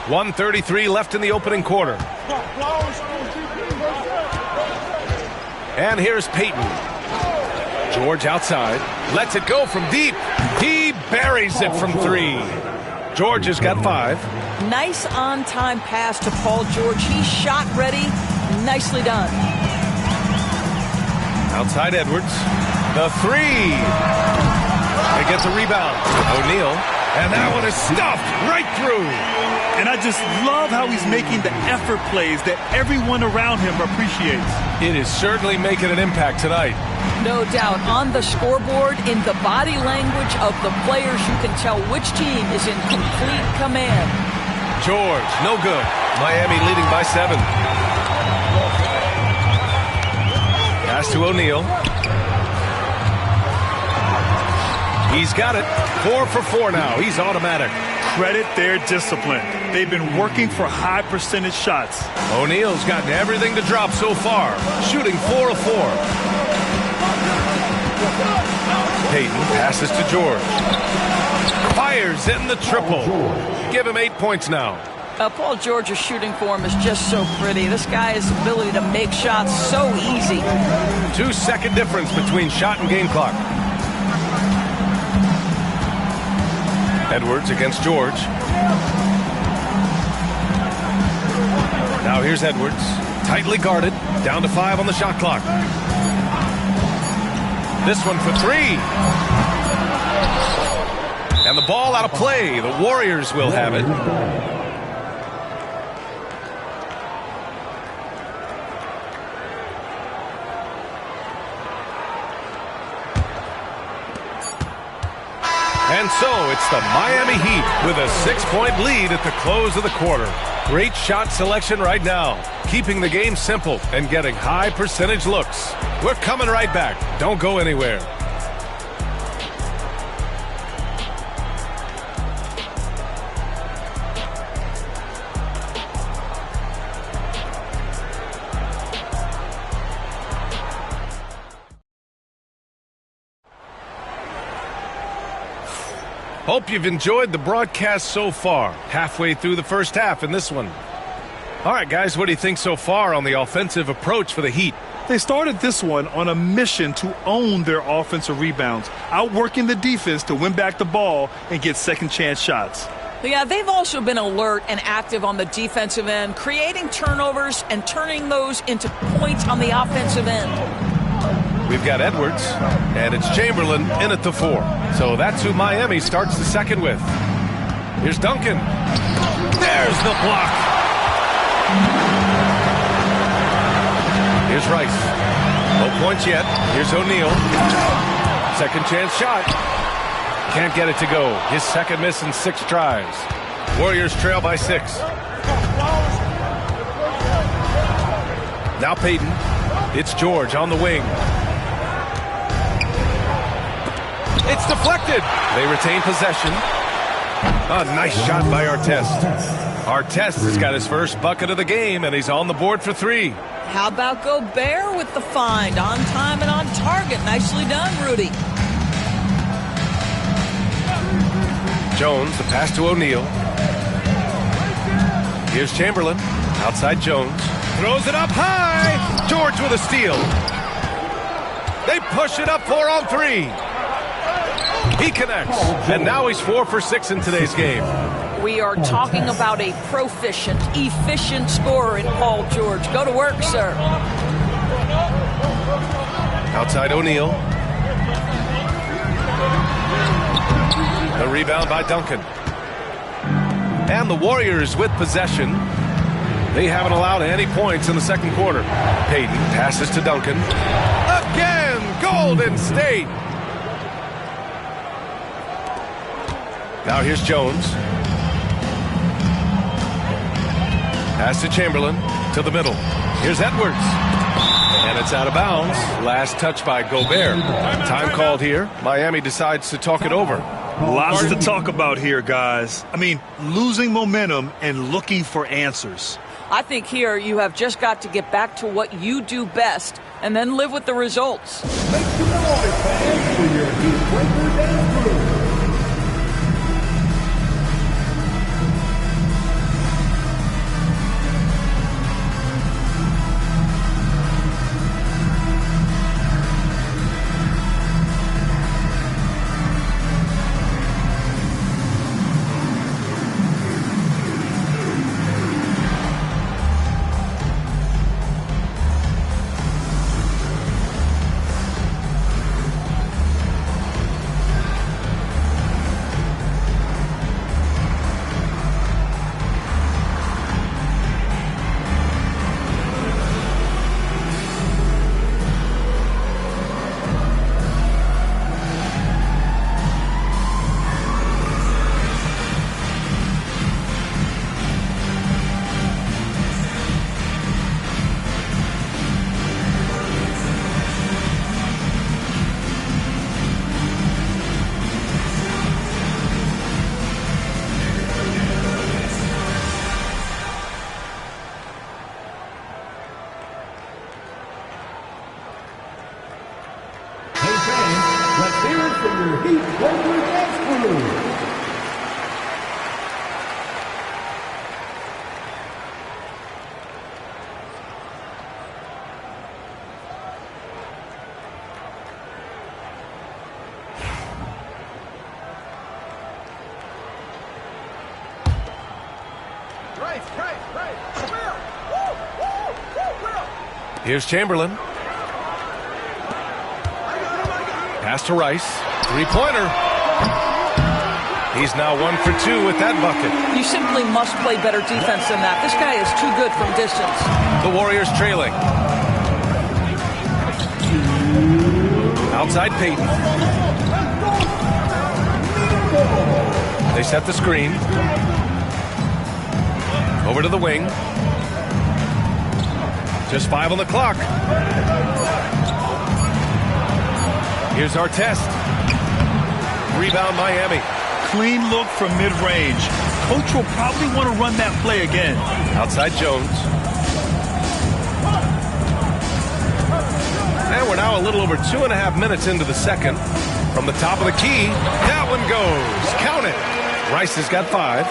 [SPEAKER 7] .133 left in the opening quarter. And here's Payton. George outside. Lets it go from deep. He buries it from three. George has got 5.
[SPEAKER 13] Nice on-time pass to Paul George. He's shot ready. Nicely done.
[SPEAKER 7] Outside Edwards. The 3. They get the rebound. O'Neal. And that one is stuffed right through.
[SPEAKER 8] And I just love how he's making the effort plays that everyone around him appreciates.
[SPEAKER 7] It is certainly making an impact tonight.
[SPEAKER 13] No doubt. On the scoreboard, in the body language of the players, you can tell which team is in complete command.
[SPEAKER 7] George, no good. Miami leading by 7. Pass to O'Neal. He's got it. 4 for 4 now. He's automatic.
[SPEAKER 8] Credit their discipline. They've been working for high percentage shots.
[SPEAKER 7] O'Neal's gotten everything to drop so far. Shooting 4 of 4. Payton passes to George. Fires in the triple. Give him 8 points now.
[SPEAKER 13] Paul George's shooting form is just so pretty. This guy's ability to make shots so easy.
[SPEAKER 7] 2-second difference between shot and game clock. Edwards against George. Now here's Edwards. Tightly guarded. Down to 5 on the shot clock. This one for 3. And the ball out of play. The Warriors will have it. And so it's the Miami Heat with a 6-point lead at the close of the quarter. Great shot selection right now, keeping the game simple and getting high percentage looks. We're coming right back. Don't go anywhere. Hope you've enjoyed the broadcast so far. Halfway through the first half in this one. All right, guys, what do you think so far on the offensive approach for the Heat?
[SPEAKER 8] They started this one on a mission to own their offensive rebounds, outworking the defense to win back the ball and get second chance shots.
[SPEAKER 13] Yeah, they've also been alert and active on the defensive end, creating turnovers and turning those into points on the offensive end.
[SPEAKER 7] We've got Edwards, and it's Chamberlain in at the 4. So that's who Miami starts the second with. Here's Duncan. There's the block. Here's Rice. No points yet. Here's O'Neal. Second chance shot. Can't get it to go. His second miss in 6 tries. Warriors trail by 6. Now Payton. It's George on the wing. It's deflected. They retain possession. A nice shot by Artest. Artest has got his first bucket of the game, and he's on the board for 3.
[SPEAKER 13] How about Gobert with the find? On time and on target. Nicely done, Rudy.
[SPEAKER 7] Jones, the pass to O'Neal. Here's Chamberlain. Outside Jones. Throws it up high. George with a steal. They push it up 4 on 3. He connects, and now he's 4 for 6 in today's game.
[SPEAKER 13] We are talking about a proficient, efficient scorer in Paul George. Go to work, sir.
[SPEAKER 7] Outside O'Neal. The rebound by Duncan. And the Warriors with possession. They haven't allowed any points in the second quarter. Payton passes to Duncan. Again, Golden State. Now here's Jones. Pass to Chamberlain. To the middle. Here's Edwards. And it's out of bounds. Last touch by Gobert. Time called here. Miami decides to talk it over.
[SPEAKER 8] Lots to talk about here, guys. I mean, losing momentum and looking for answers.
[SPEAKER 13] I think here you have just got to get back to what you do best and then live with the results.
[SPEAKER 6] Make some noise, fans, for your Heat breakers and crew. representing your Heat Breaker Dance Crew.
[SPEAKER 7] Here's Chamberlain. Pass to Rice. Three-pointer. He's now 1 for 2 with that bucket.
[SPEAKER 13] You simply must play better defense than that. This guy is too good from distance.
[SPEAKER 7] The Warriors trailing. Outside Payton. They set the screen. Over to the wing. Just 5 on the clock. Here's Artest. Rebound Miami.
[SPEAKER 8] Clean look from mid-range. Coach will probably want to run that play again.
[SPEAKER 7] Outside Jones. And we're now a little over 2.5 minutes into the second. From the top of the key, that one goes. Count it. Rice has got 5.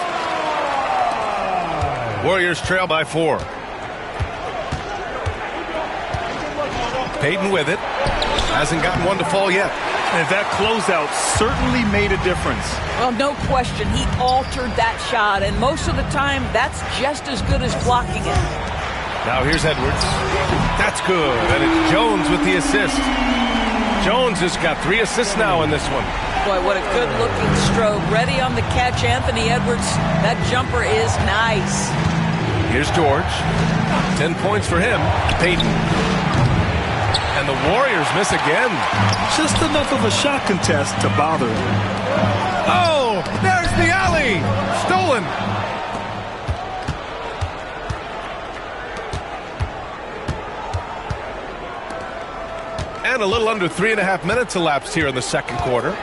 [SPEAKER 7] Warriors trail by 4. Payton with it. Hasn't gotten one to fall yet.
[SPEAKER 8] And that closeout certainly made a difference.
[SPEAKER 13] Well, no question. He altered that shot, and most of the time, that's just as good as blocking it.
[SPEAKER 7] Now here's Edwards. That's good. And it's Jones with the assist. Jones has got 3 assists now in this one.
[SPEAKER 13] Boy, what a good-looking stroke. Ready on the catch, Anthony Edwards. That jumper is nice.
[SPEAKER 7] Here's George. 10 points for him. Payton. And the Warriors miss again.
[SPEAKER 8] Just enough of a shot contest to bother him.
[SPEAKER 7] Oh, there's the alley. Stolen. And a little under 3.5 minutes elapsed here in the second quarter.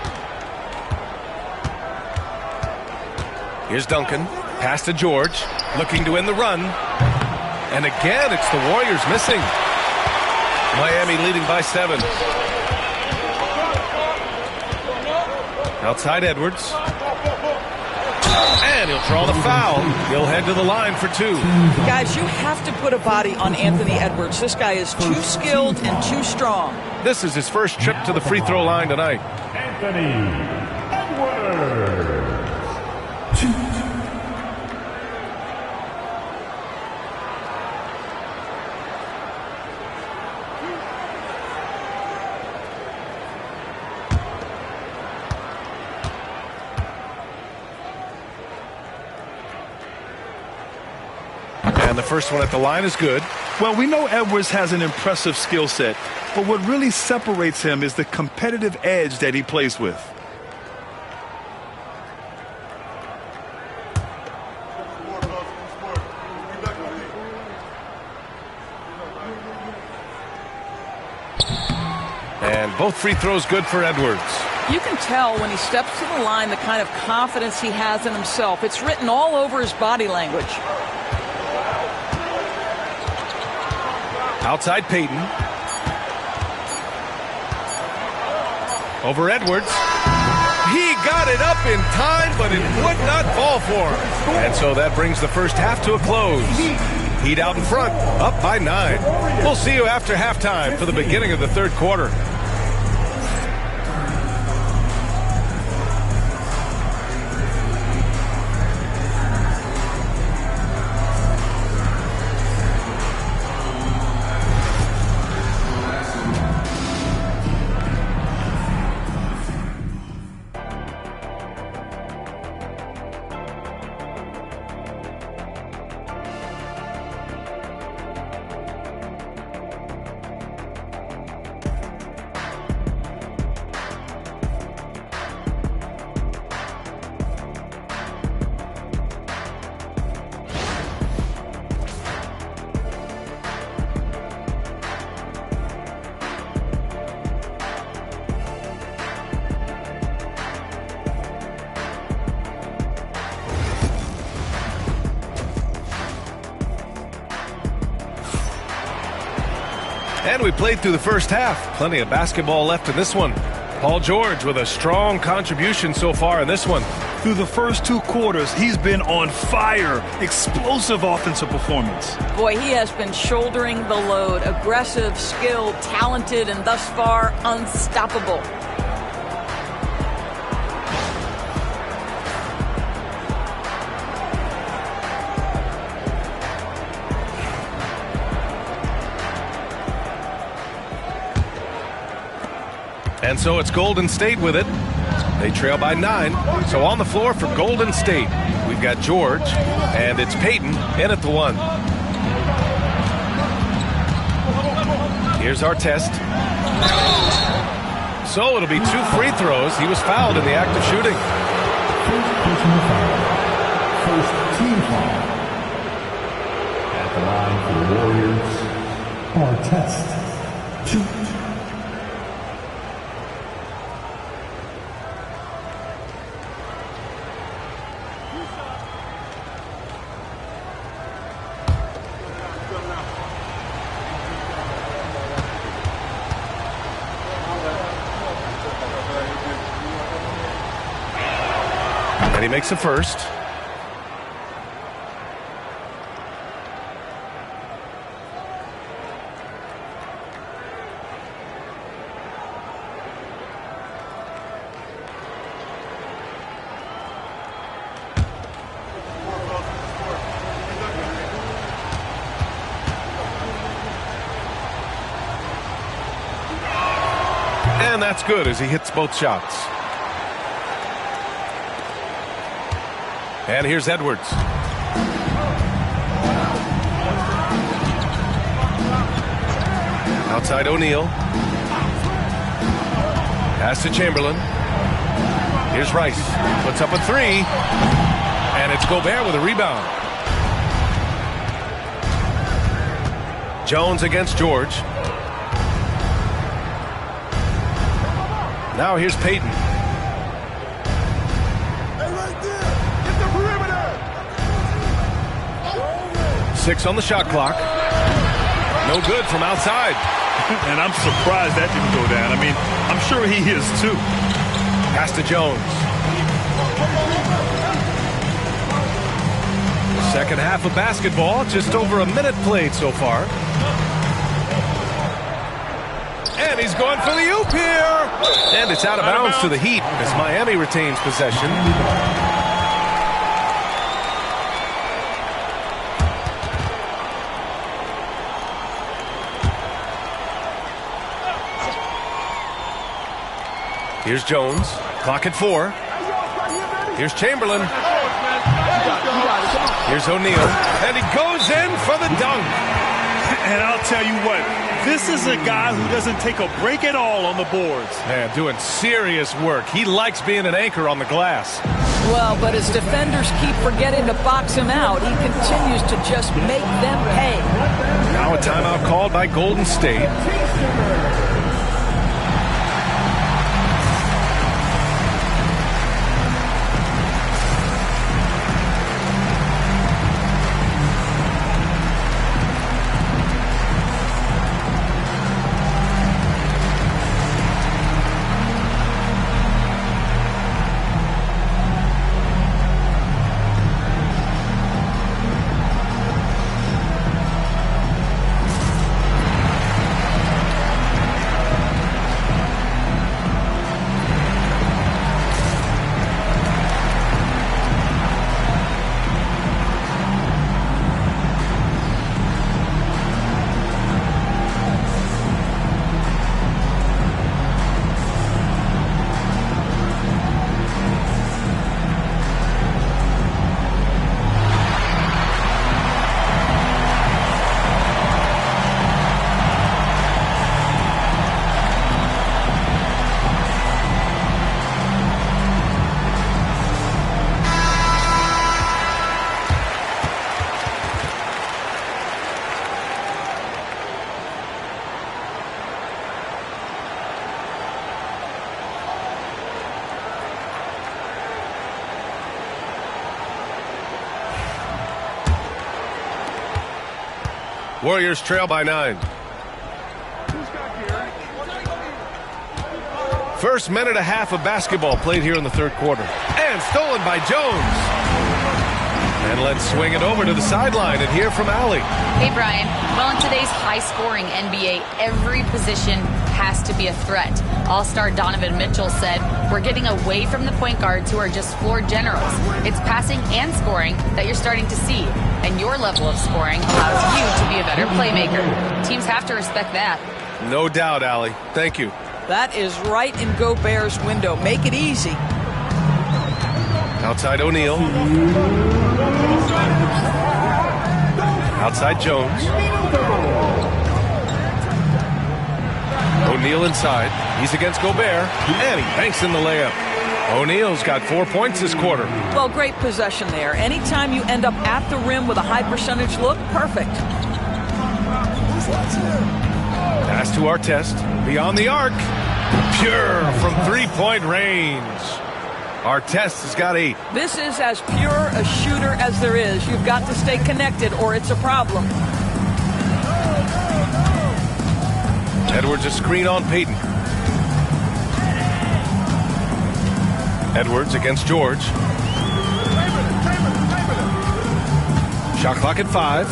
[SPEAKER 7] Here's Duncan. Pass to George. Looking to end the run. And again, it's the Warriors missing. Miami leading by 7. Outside Edwards. And he'll draw the foul. He'll head to the line for 2.
[SPEAKER 13] Guys, you have to put a body on Anthony Edwards. This guy is too skilled and too strong.
[SPEAKER 7] This is his first trip to the free throw line tonight.
[SPEAKER 6] Anthony Edwards.
[SPEAKER 7] And the first one at the line is good.
[SPEAKER 8] Well, we know Edwards has an impressive skill set, but what really separates him is the competitive edge that he plays with.
[SPEAKER 7] And both free throws good for Edwards.
[SPEAKER 13] You can tell when he steps to the line the kind of confidence he has in himself. It's written all over his body language.
[SPEAKER 7] Outside Payton. Over Edwards. He got it up in time, but it would not fall for him. And so that brings the first half to a close. Heat out in front, up by 9. We'll see you after halftime for the beginning of the third quarter. And we played through the first half. Plenty of basketball left in this one. Paul George with a strong contribution so far in this one.
[SPEAKER 8] Through the first 2 quarters, he's been on fire. Explosive offensive performance.
[SPEAKER 13] Boy, he has been shouldering the load. Aggressive, skilled, talented, and thus far unstoppable.
[SPEAKER 7] And so it's Golden State with it. They trail by 9. So on the floor for Golden State, we've got George, and it's Payton in at the 1. Here's our test. So it'll be 2 free throws. He was fouled in the act of shooting.
[SPEAKER 6] First personal foul. First team foul. At the line for the Warriors, our test. 2.
[SPEAKER 7] And he makes a first. And that's good as he hits both shots. And here's Edwards. Outside O'Neal. Pass to Chamberlain. Here's Rice. Puts up a 3. And it's Gobert with a rebound. Jones against George. Now here's Payton. 6 on the shot clock. No good from outside.
[SPEAKER 8] And I'm surprised that didn't go down. I mean, I'm sure he is too.
[SPEAKER 7] Pass to Jones. Second half of basketball, just over a minute played so far. And he's going for the oop here. And it's out of bounds to the Heat as Miami retains possession. Here's Jones. Clock at 4. Here's Chamberlain. Here's O'Neal. And he goes in for the dunk.
[SPEAKER 8] And I'll tell you what, this is a guy who doesn't take a break at all on the boards.
[SPEAKER 7] Man, doing serious work. He likes being an anchor on the glass.
[SPEAKER 13] Well, but as defenders keep forgetting to box him out, he continues to just make them pay.
[SPEAKER 7] Now a timeout called by Golden State. Warriors trail by 9. First minute and a half of basketball played here in the third quarter. And stolen by Jones. And let's swing it over to the sideline and hear from Allie.
[SPEAKER 10] Hey, Brian. Well, in today's high-scoring NBA, every position has to be a threat. All-star Donovan Mitchell said, we're getting away from the point guards who are just floor generals. It's passing and scoring that you're starting to see. And your level of scoring allows you to be a better playmaker. Teams have to respect that.
[SPEAKER 7] No doubt, Allie. Thank you.
[SPEAKER 13] That is right in Gobert's window. Make it easy.
[SPEAKER 7] Outside O'Neal. Outside Jones. O'Neal inside. He's against Gobert. And he banks in the layup. O'Neal's got 4 points this quarter.
[SPEAKER 13] Well, great possession there. Anytime you end up at the rim with a high percentage look, perfect.
[SPEAKER 7] Pass to Artest. Beyond the arc. Pure from three-point range. Artest has got 8.
[SPEAKER 13] This is as pure a shooter as there is. You've got to stay connected or it's a problem.
[SPEAKER 7] Edwards a screen on Payton. Edwards against George. Shot clock at 5.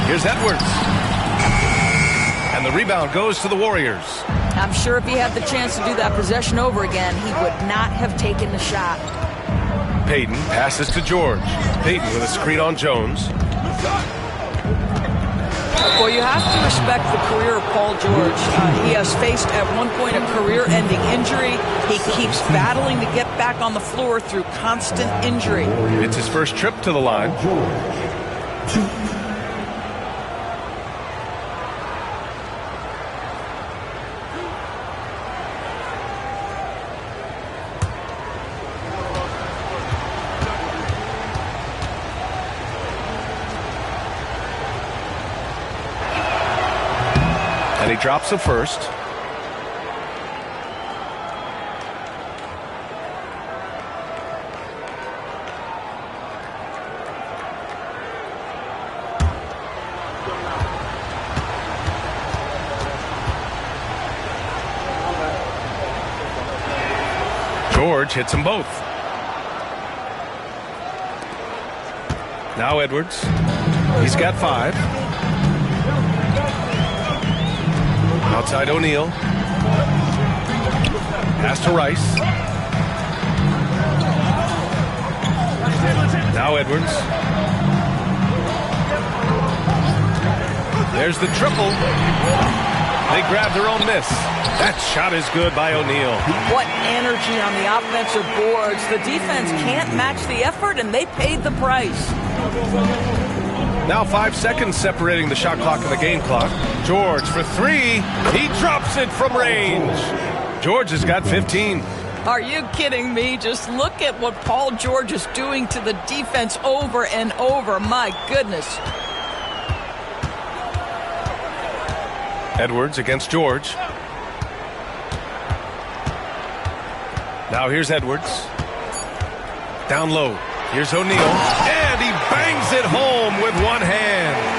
[SPEAKER 7] Here's Edwards. And the rebound goes to the Warriors.
[SPEAKER 13] I'm sure if he had the chance to do that possession over again, he would not have taken the shot.
[SPEAKER 7] Payton passes to George. Payton with a screen on Jones.
[SPEAKER 13] Well, you have to respect the career of Paul George. He has faced at one point a career-ending injury. He keeps battling to get back on the floor through constant injury.
[SPEAKER 7] It's his first trip to the line. And he drops the first. George hits them both. Now Edwards. He's got 5. Outside O'Neal. Pass to Rice. Now Edwards. There's the triple. They grab their own miss. That shot is good by O'Neal.
[SPEAKER 13] What energy on the offensive boards. The defense can't match the effort, and they paid the price.
[SPEAKER 7] Now 5 seconds separating the shot clock and the game clock. George for 3. He drops it from range. George has got 15.
[SPEAKER 13] Are you kidding me? Just look at what Paul George is doing to the defense over and over. My goodness.
[SPEAKER 7] Edwards against George. Now here's Edwards. Down low. Here's O'Neal. And he bangs it home with one hand.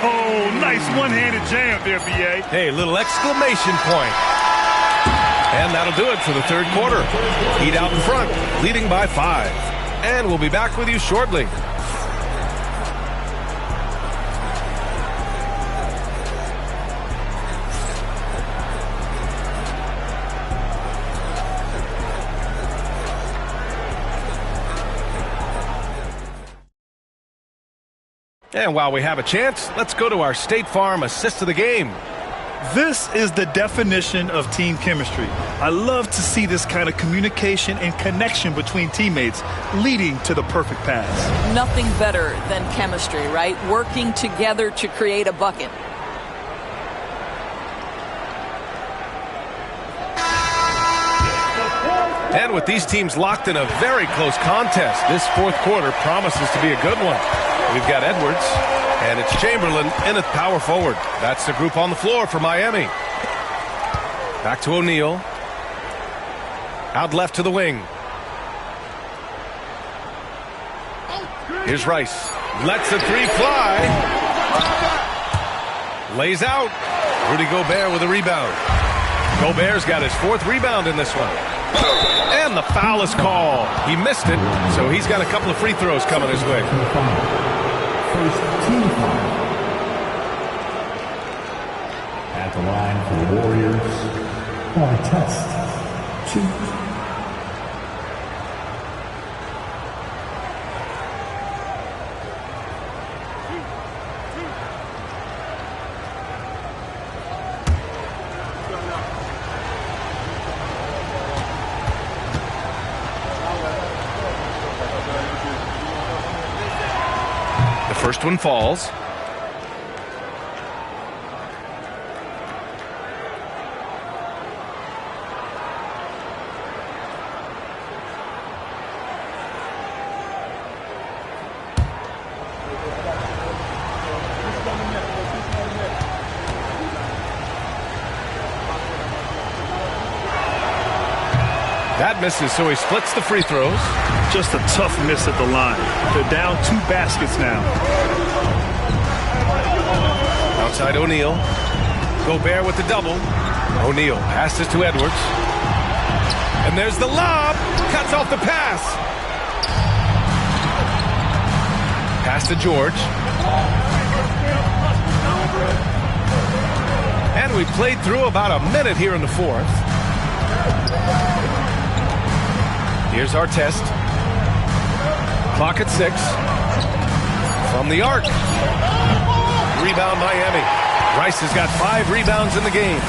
[SPEAKER 8] Oh, nice one-handed jam there, B.A.
[SPEAKER 7] Hey, little exclamation point. And that'll do it for the third quarter. Heat out in front, leading by 5. And we'll be back with you shortly. And while we have a chance, let's go to our State Farm assist of the game.
[SPEAKER 8] This is the definition of team chemistry. I love to see this kind of communication and connection between teammates leading to the perfect pass.
[SPEAKER 13] Nothing better than chemistry, right? Working together to create a bucket.
[SPEAKER 7] And with these teams locked in a very close contest, this fourth quarter promises to be a good one. We've got Edwards, and it's Chamberlain in at power forward. That's the group on the floor for Miami. Back to O'Neal. Out left to the wing. Here's Rice. Lets the 3 fly. Lays out. Rudy Gobert with a rebound. Gobert's got his 4th rebound in this one. And the foul is called. He missed it, so he's got a couple of free throws coming his way.
[SPEAKER 6] First team foul. At the line for the Warriors, Artest, 2.
[SPEAKER 7] First one falls. That misses, so he splits the free throws.
[SPEAKER 8] Just a tough miss at the line. They're down 2 baskets now.
[SPEAKER 7] Outside O'Neal. Gobert with the double. O'Neal passes to Edwards. And there's the lob. Cuts off the pass. Pass to George. And we played through about a minute here in the 4th. Here's our test. Clock at 6. From the arc. Rebound Miami. Rice has got 5 rebounds in the game.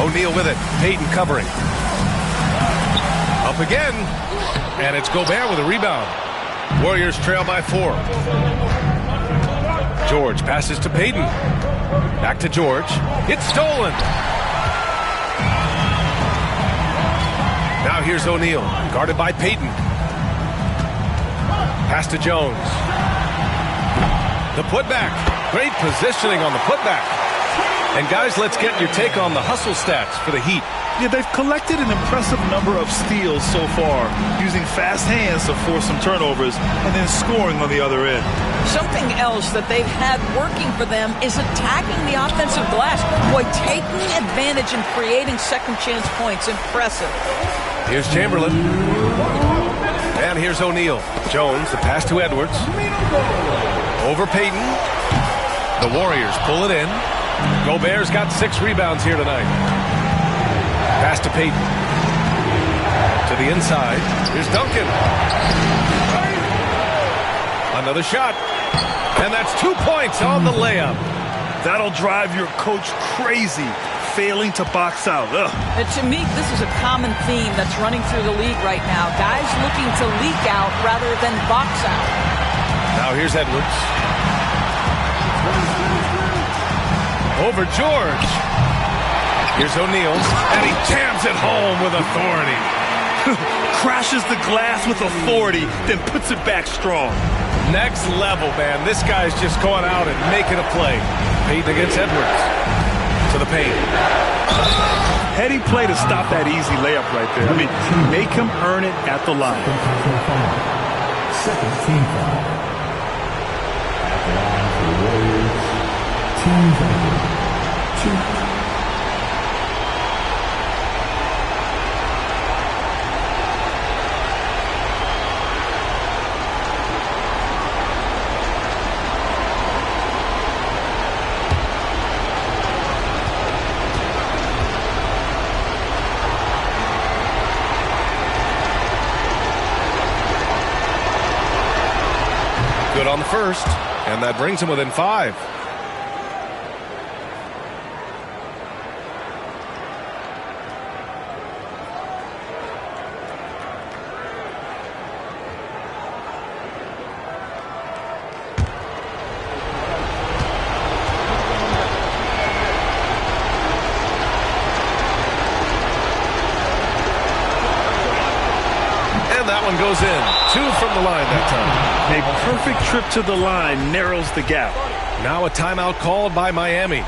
[SPEAKER 7] O'Neal with it. Payton covering. Up again. And it's Gobert with a rebound. Warriors trail by 4. George passes to Payton. Back to George. It's stolen. Now here's O'Neal, guarded by Payton. Pass to Jones. The putback. Great positioning on the putback. And guys, let's get your take on the hustle stats for the Heat.
[SPEAKER 8] Yeah, they've collected an impressive number of steals so far, using fast hands to force some turnovers and then scoring on the other end.
[SPEAKER 13] Something else that they've had working for them is attacking the offensive glass. Boy, taking advantage and creating second chance points. Impressive.
[SPEAKER 7] Here's Chamberlain. And here's O'Neal. Jones, the pass to Edwards. Over Payton. The Warriors pull it in. Gobert's got 6 rebounds here tonight. Pass to Payton. To the inside. Here's Duncan. Another shot. And that's 2 points on the layup.
[SPEAKER 8] That'll drive your coach crazy, failing to box out.
[SPEAKER 13] And to me, this is a common theme that's running through the league right now. Guys looking to leak out rather than box out.
[SPEAKER 7] Now here's Edwards. Over George. Here's O'Neal, and he jams it home with authority.
[SPEAKER 8] Crashes the glass with authority, then puts it back strong.
[SPEAKER 7] Next level, man. This guy's just going out and making a play. Payton against Edwards. To the paint.
[SPEAKER 8] Heady play to stop that easy layup right there. I mean, make him earn it at the line.
[SPEAKER 6] Second team foul. At the line for the Warriors, Team Duncan, 2.
[SPEAKER 7] Good on the first, and that brings him within 5. And that one goes in. 2 from the line that time.
[SPEAKER 8] A perfect trip to the line narrows the gap.
[SPEAKER 7] Now a timeout called by Miami.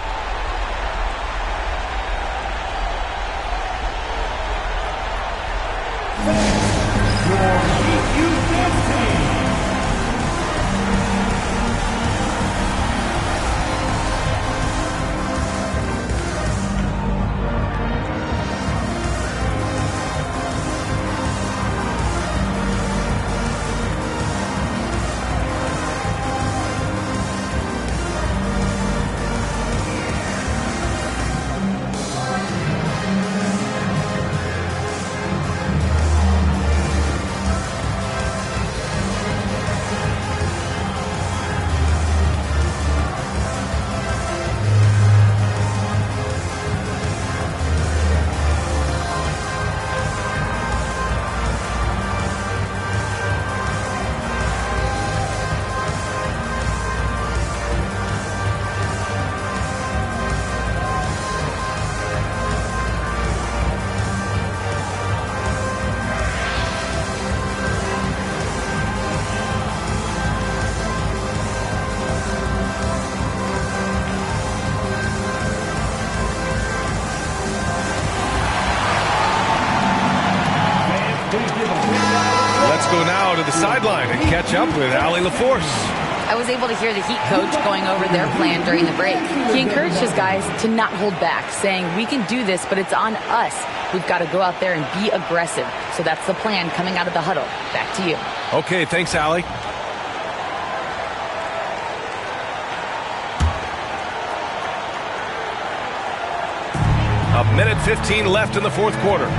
[SPEAKER 7] now to the sideline and catch up with Allie LaForce.
[SPEAKER 10] I was able to hear the Heat coach going over their plan during the break. He encouraged his guys to not hold back, saying, we can do this, but it's on us. We've got to go out there and be aggressive. So that's the plan coming out of the huddle. Back to you.
[SPEAKER 7] Okay, thanks, Allie. A minute 15 left in the fourth quarter.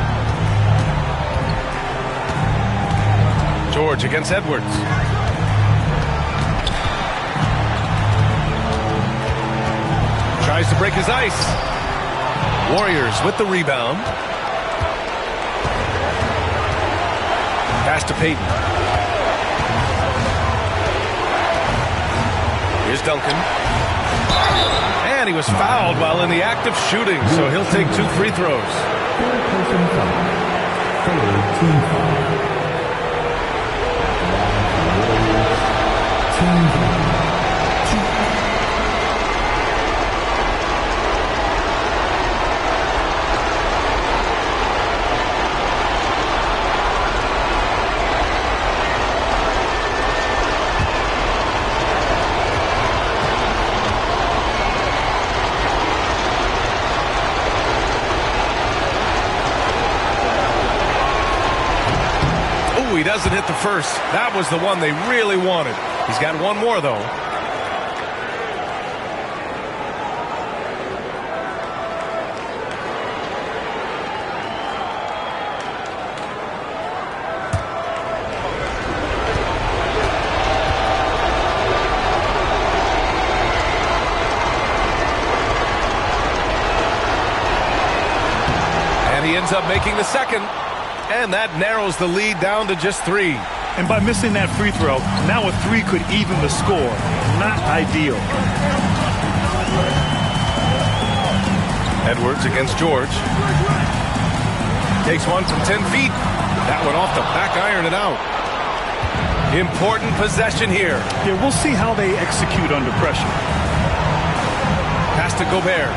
[SPEAKER 7] George against Edwards. Tries to break his ice. Warriors with the rebound. Pass to Payton. Here's Duncan. And he was fouled while in the act of shooting, so he'll take 2 free throws. He doesn't hit the first. That was the one they really wanted. He's got one more, though. And he ends up making the second. And that narrows the lead down to just 3.
[SPEAKER 8] And by missing that free throw, now a 3 could even the score. Not ideal.
[SPEAKER 7] Edwards against George. Takes one from 10 feet. That one off the back iron and out. Important possession here.
[SPEAKER 8] Yeah, we'll see how they execute under pressure.
[SPEAKER 7] Pass to Gobert.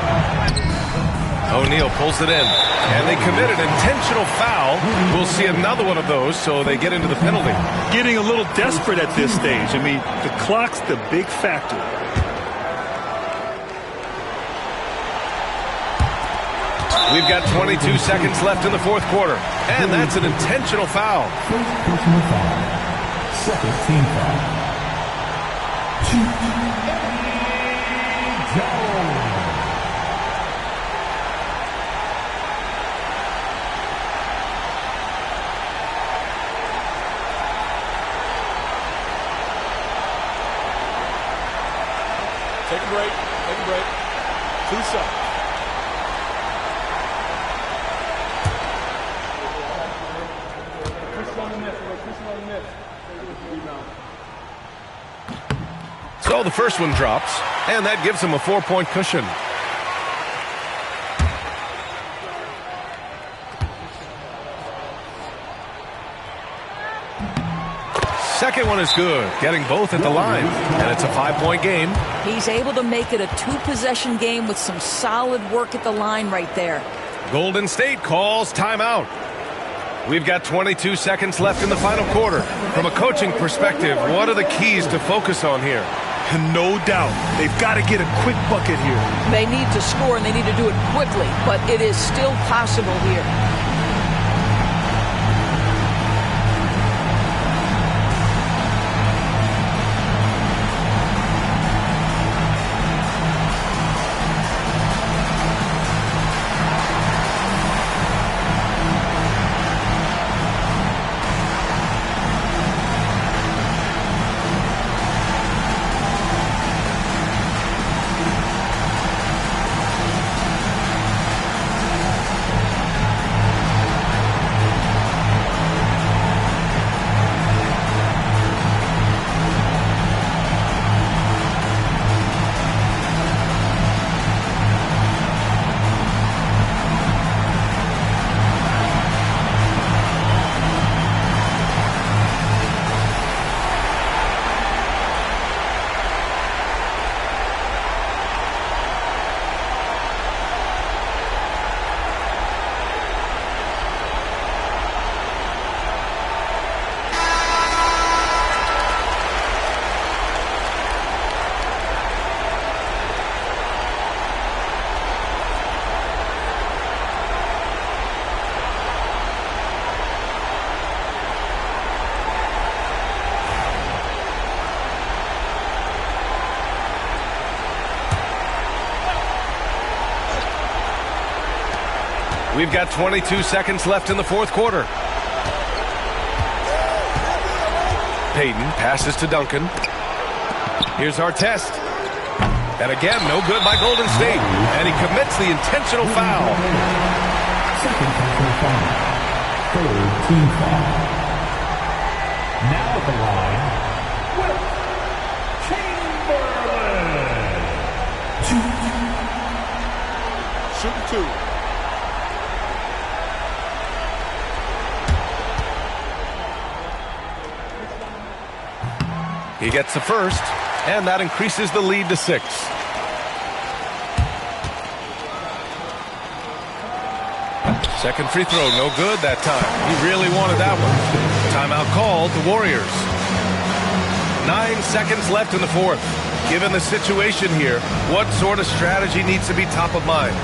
[SPEAKER 7] O'Neal pulls it in, and they commit an intentional foul. We'll see another one of those, so they get into the penalty.
[SPEAKER 8] Getting a little desperate at this stage. I mean, the clock's the big factor.
[SPEAKER 7] We've got 22 seconds left in the fourth quarter, and that's an intentional foul.
[SPEAKER 6] First personal foul. Second team foul.
[SPEAKER 11] Take a break. Take a break. 2 seconds.
[SPEAKER 7] So the first one drops, and that gives him a 4-point cushion. Second one is good, getting both at the line, and it's a 5-point game.
[SPEAKER 13] He's able to make it a 2-possession game with some solid work at the line right there.
[SPEAKER 7] Golden State calls timeout. We've got 22 seconds left in the final quarter. From a coaching perspective, what are the keys to focus on here?
[SPEAKER 8] No doubt. They've got to get a quick bucket here.
[SPEAKER 13] They need to score, and they need to do it quickly, but it is still possible here.
[SPEAKER 7] We've got 22 seconds left in the fourth quarter. Payton passes to Duncan. Here's Artest. And again, no good by Golden State. And he commits the intentional foul.
[SPEAKER 6] Second personal foul. Third team foul. Now at the line, Wilt Chamberlain.
[SPEAKER 5] Shooting two.
[SPEAKER 7] He gets the first, and that increases the lead to 6. Second free throw, no good that time. He really wanted that one. Timeout called, the Warriors. 9 seconds left in the fourth. Given the situation here, what sort of strategy needs to be top of mind?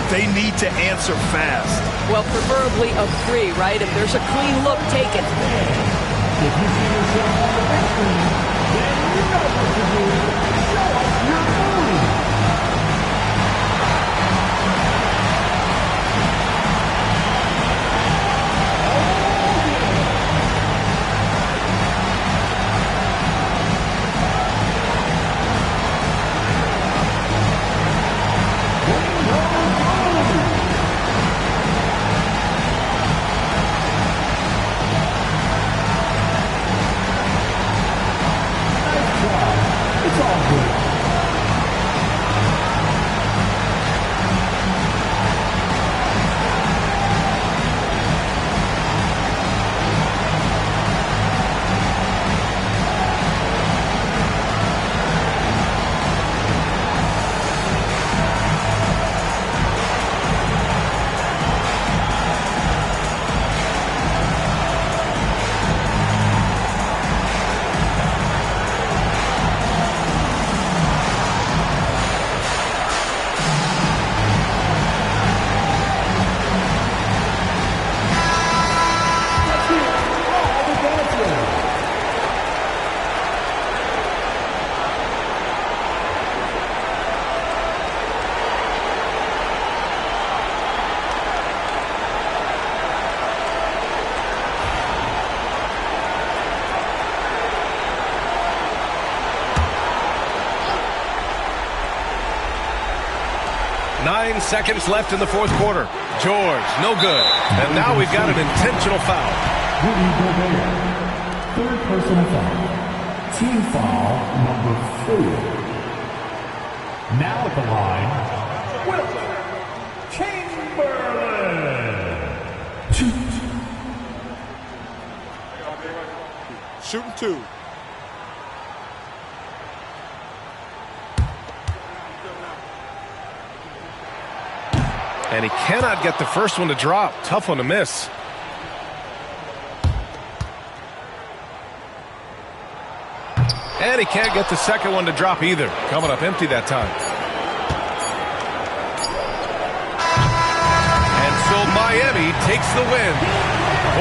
[SPEAKER 8] They need to answer fast.
[SPEAKER 13] Well, preferably a 3, right? If there's a clean look, take it.
[SPEAKER 6] If you see yourself on the big screen, then you know what to do. Show us your move. It's all good.
[SPEAKER 7] 9 seconds left in the fourth quarter. George, no good. And now we've got an intentional foul.
[SPEAKER 6] Rudy Gobert, third personal foul. Team foul number 4. Now at the line, Wilt Chamberlain.
[SPEAKER 5] Shooting two.
[SPEAKER 7] And he cannot get the first one to drop. Tough one to miss. And he can't get the second one to drop either. Coming up empty that time. And so Miami takes the win.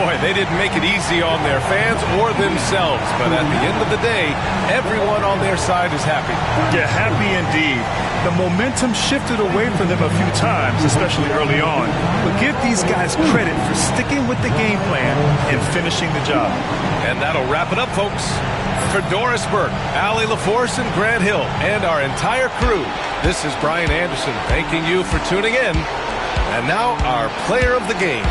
[SPEAKER 7] Boy, they didn't make it easy on their fans or themselves. But at the end of the day, everyone on their side is happy.
[SPEAKER 8] Yeah, happy indeed. The momentum shifted away from them a few times, especially early on. But give these guys credit for sticking with the game plan and finishing the job.
[SPEAKER 7] And that'll wrap it up, folks. For Doris Burke, Allie LaForce, and Grant Hill, and our entire crew, this is Brian Anderson thanking you for tuning in. And now our player of the game.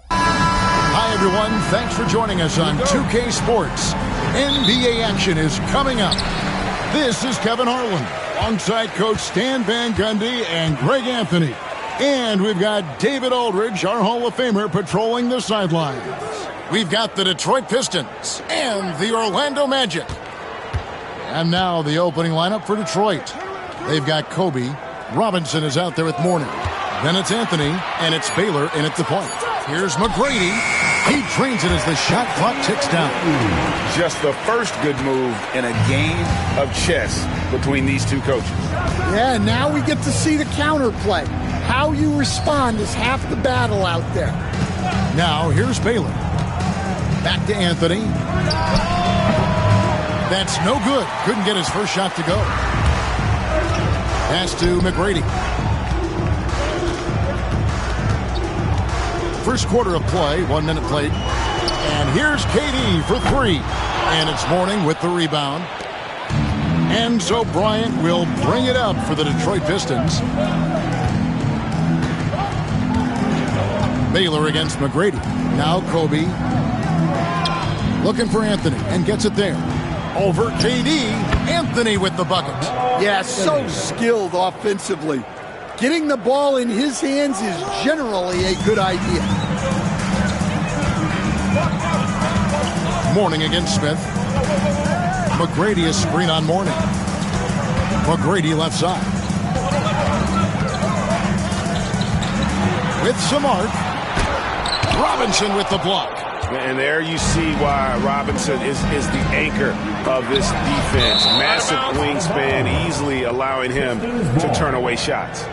[SPEAKER 1] Hi, everyone. Thanks for joining us on 2K Sports. NBA action is coming up. This is Kevin Harlan, alongside Coach Stan Van Gundy and Greg Anthony. And we've got David Aldridge, our Hall of Famer, patrolling the sidelines. We've got the Detroit Pistons and the Orlando Magic. And now the opening lineup for Detroit. They've got Kobe. Robinson is out there with Mourning. Then it's Anthony, and it's Baylor in at the point. Here's McGrady. He drains it as the shot clock ticks down.
[SPEAKER 2] Just the first good move in a game of chess between these two coaches.
[SPEAKER 14] Yeah, now we get to see the counterplay. How you respond is half the battle out there.
[SPEAKER 1] Now, here's Baylor. Back to Anthony. That's no good. Couldn't get his first shot to go. Pass to McGrady. First quarter of play, 1 minute played. And here's KD for three. And it's Mourning with the rebound. And so Bryant will bring it up for the Detroit Pistons. Baylor against McGrady. Now Kobe. Looking for Anthony and gets it there. Over KD. Anthony with the bucket.
[SPEAKER 14] Yeah, so skilled offensively. Getting the ball in his hands is generally a good idea.
[SPEAKER 1] Mourning against Smith. McGrady is screen on Mourning. McGrady left side. With some arc. Robinson with the block.
[SPEAKER 5] And there you see why Robinson is the anchor of this defense. Massive wingspan, easily allowing him to turn away shots.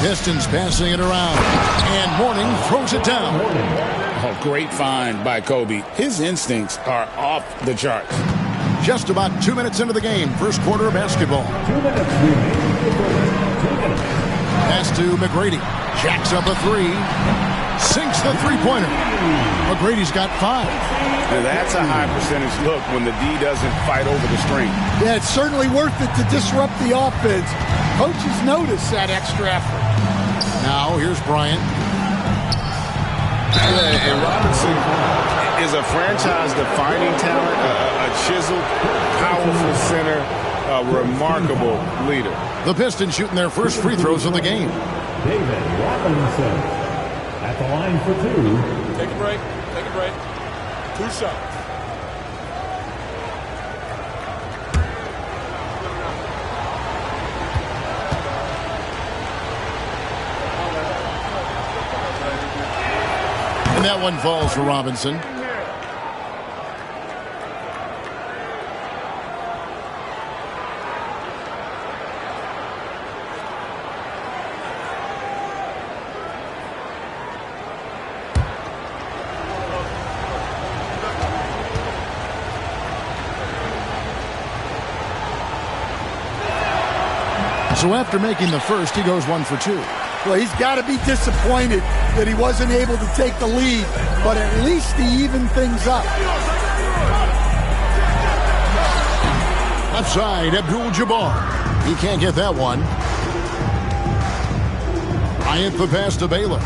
[SPEAKER 1] Pistons passing it around. And Mourning throws it down.
[SPEAKER 2] Oh, great find by Kobe. His instincts are off the charts.
[SPEAKER 1] Just about 2 minutes into the game. First quarter of basketball.
[SPEAKER 6] 2 minutes remaining.
[SPEAKER 1] Pass to McGrady. Jacks up a three. Sinks the three-pointer. McGrady's got 5.
[SPEAKER 5] And that's a high percentage look when the D doesn't fight over the screen.
[SPEAKER 14] Yeah, it's certainly worth it to disrupt the offense. Coaches notice that extra effort.
[SPEAKER 1] Now here's Bryant.
[SPEAKER 5] And Robinson is a franchise-defining talent, a chiseled, powerful center, a remarkable leader.
[SPEAKER 1] The Pistons shooting their first free throws of the game.
[SPEAKER 6] David Robinson at the line for 2.
[SPEAKER 15] Take a break. Take a break. 2 shots.
[SPEAKER 1] And that one falls for Robinson. So after making the first, he goes 1 for 2.
[SPEAKER 14] Well, he's got to be disappointed that he wasn't able to take the lead, but at least he evened things up.
[SPEAKER 1] Left side, Abdul-Jabbar. He can't get that one. Bryant the pass to Baylor.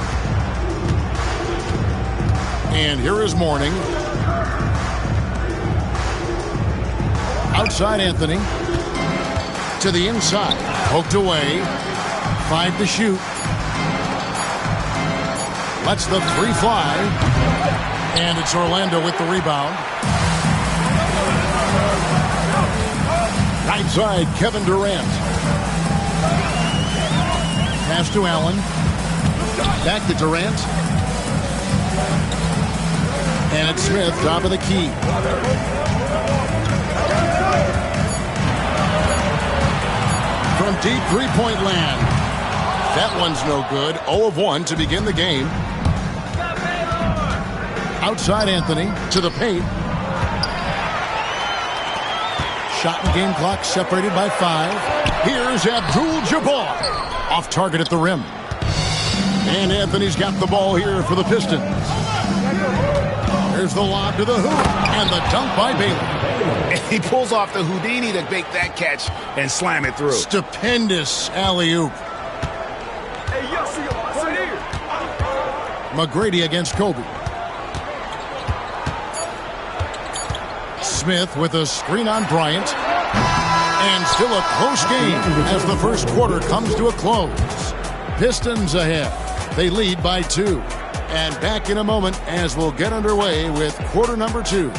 [SPEAKER 1] And here is Mourning. Outside Anthony. To the inside. Poked away. 5 to shoot. Lets the 3 fly. And it's Orlando with the rebound. Right side, Kevin Durant. Pass to Allen. Back to Durant. And it's Smith, top of the key. From deep three-point land. That one's no good. 0 of 1 to begin the game. Outside Anthony to the paint. Shot and game clock separated by 5. Here's Abdul-Jabbar. Off target at the rim. And Anthony's got the ball here for the Pistons. There's the lob to the hoop. And the dunk by Baylor.
[SPEAKER 2] He pulls off the Houdini to make that catch and slam it through.
[SPEAKER 1] Stupendous alley-oop. McGrady against Kobe. Smith with a screen on Bryant. And still a close game as the first quarter comes to a close. Pistons ahead. They lead by 2. And back in a moment as we'll get underway with quarter number 2.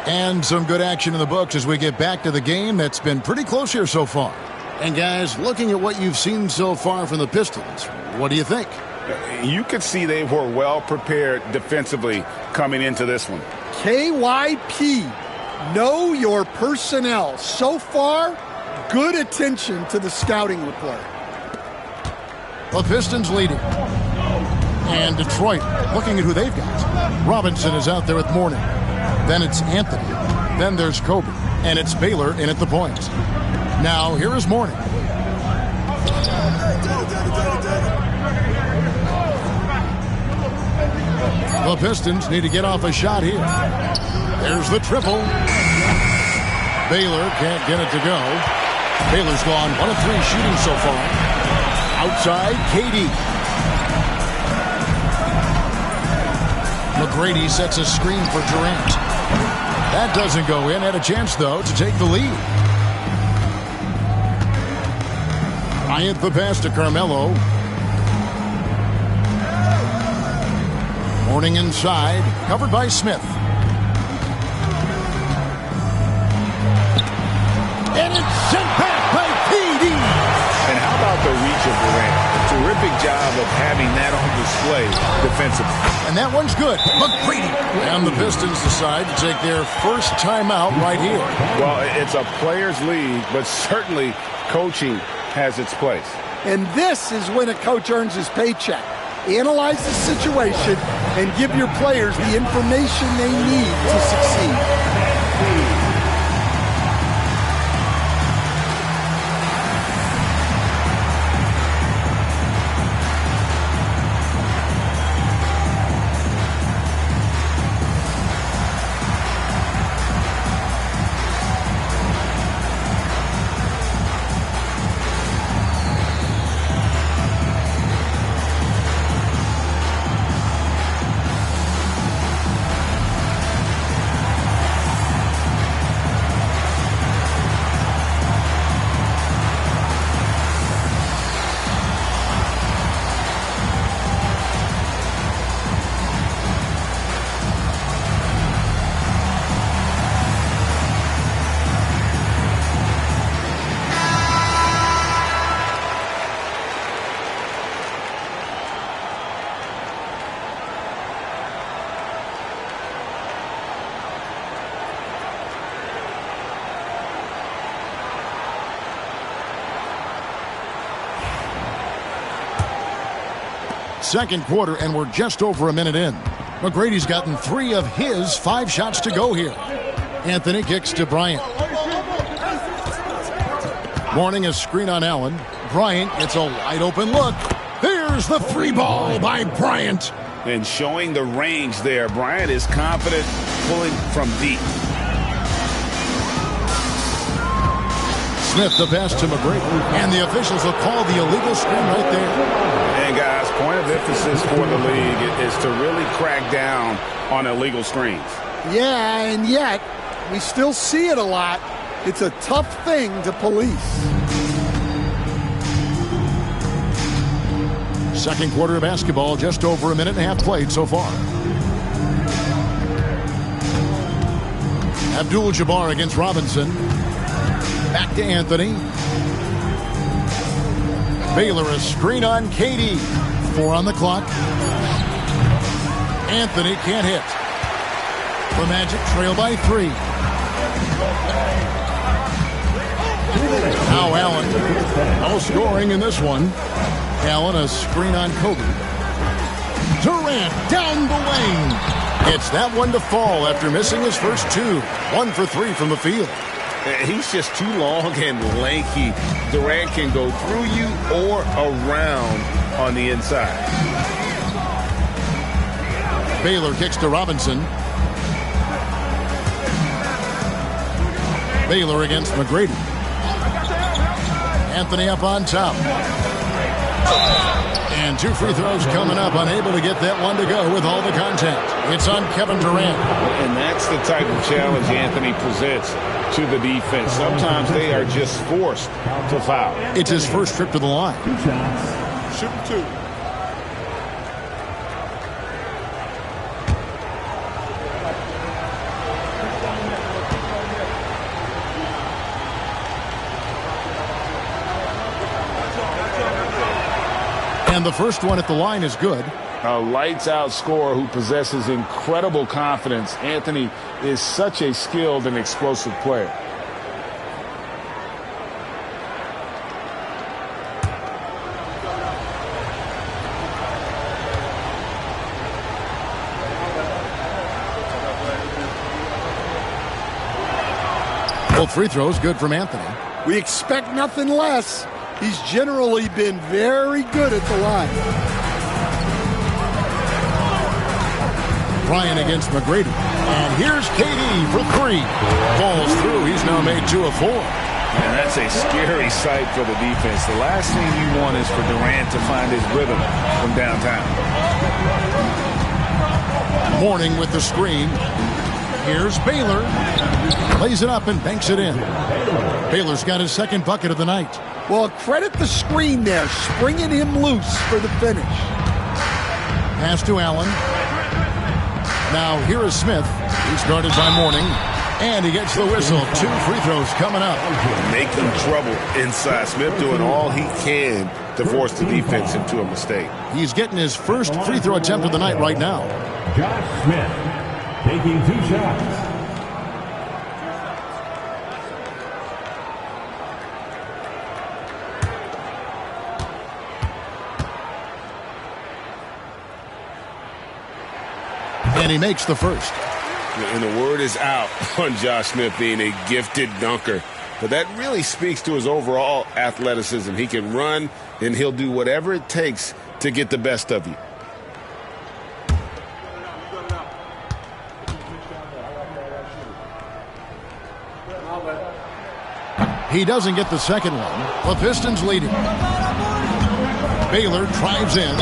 [SPEAKER 1] And some good action in the books as we get back to the game that's been pretty close here so far. And guys, looking at what you've seen so far from the Pistons, what do you think?
[SPEAKER 5] You could see they were well prepared defensively coming into this one.
[SPEAKER 14] KYP, know your personnel. So far, good attention to the scouting report.
[SPEAKER 1] The Pistons leading. And Detroit looking at who they've got. Robinson is out there with Mourning. Then it's Anthony. Then there's Kobe. And it's Baylor in at the point. Now, here is Mourning. The Pistons need to get off a shot here. There's the triple. Baylor can't get it to go. Baylor's gone 1 of 3 shooting so far. Outside, KD. McGrady sets a screen for Durant. That doesn't go in. Had a chance, though, to take the lead. Bryant the pass to Carmelo. Mourning inside, covered by Smith. And it's sent back by KD.
[SPEAKER 5] And how about the reach of Durant?
[SPEAKER 2] terrific job of having that on display defensively.
[SPEAKER 1] And that one's good. McGrady. And the Pistons decide to take their first timeout right here.
[SPEAKER 5] Well, it's a players' league, but certainly coaching has its place.
[SPEAKER 14] And this is when a coach earns his paycheck. Analyze the situation and give your players the information they need to succeed.
[SPEAKER 1] Second quarter, and we're just over a minute in. McGrady's gotten 3 of his 5 shots to go here. Anthony kicks to Bryant. Morning a screen on Allen. Bryant gets a wide open look. Here's the 3 ball by Bryant.
[SPEAKER 2] And showing the range there, Bryant is confident pulling from deep.
[SPEAKER 1] Smith the pass to McGrady. And the officials will call the illegal screen right there.
[SPEAKER 5] And guys, point of emphasis for the league is to really crack down on illegal screens.
[SPEAKER 14] Yeah, and yet we still see it a lot. It's a tough thing to police.
[SPEAKER 1] Second quarter of basketball, just over a minute and a half played so far. Abdul-Jabbar against Robinson. Back to Anthony. Baylor a screen on KD. 4 on the clock. Anthony can't hit. The Magic trail by 3. Now Allen. No scoring in this one. Allen a screen on Kobe. Durant down the lane. Gets that one to fall after missing his first 2. 1 for 3 from the field.
[SPEAKER 2] He's just too long and lanky. Durant can go through you or around on the inside.
[SPEAKER 1] Baylor kicks to Robinson. Baylor against McGrady. Anthony up on top. And 2 free throws coming up. Unable to get that one to go with all the contact. It's on Kevin Durant.
[SPEAKER 2] And that's the type of challenge Anthony presents to the defense. Sometimes they are just forced to foul.
[SPEAKER 1] It's his first trip to the line.
[SPEAKER 15] Shoot 2.
[SPEAKER 1] And the first one at the line is good.
[SPEAKER 2] A lights-out scorer who possesses incredible confidence. Anthony is such a skilled and explosive player.
[SPEAKER 1] Both free throws good from Anthony.
[SPEAKER 14] We expect nothing less. He's generally been very good at the line.
[SPEAKER 1] Bryant against McGrady. And here's KD for 3. Falls through. He's now made 2 of 4.
[SPEAKER 2] And that's a scary sight for the defense. The last thing you want is for Durant to find his rhythm from downtown.
[SPEAKER 1] Mourning with the screen. Here's Baylor. Lays it up and banks it in. Baylor's got his second bucket of the night.
[SPEAKER 14] Well, credit the screen there, springing him loose for the finish.
[SPEAKER 1] Pass to Allen. Now here is Smith. He's guarded by Mourning. And he gets the whistle. 2 free throws coming up.
[SPEAKER 5] Making trouble inside. Smith doing all he can to force the defense into a mistake.
[SPEAKER 1] He's getting his first free throw attempt of the night right now.
[SPEAKER 6] Josh Smith taking 2 shots.
[SPEAKER 1] And he makes the first.
[SPEAKER 5] And the word is out on Josh Smith being a gifted dunker. But that really speaks to his overall athleticism. He can run, and he'll do whatever it takes to get the best of you.
[SPEAKER 1] He doesn't get the second one. The Pistons leading. Baylor drives in.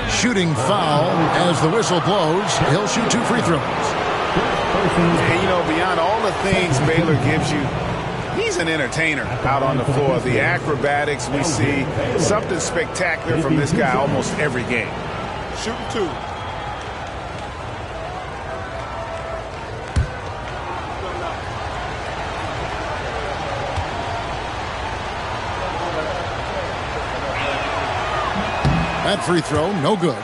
[SPEAKER 1] Shooting foul as the whistle blows. He'll shoot 2 free throws.
[SPEAKER 2] And, you know, beyond all the things Baylor gives you, he's an entertainer out on the floor. The acrobatics we see, something spectacular from this guy almost every game.
[SPEAKER 15] Shooting 2.
[SPEAKER 1] That free throw, no good.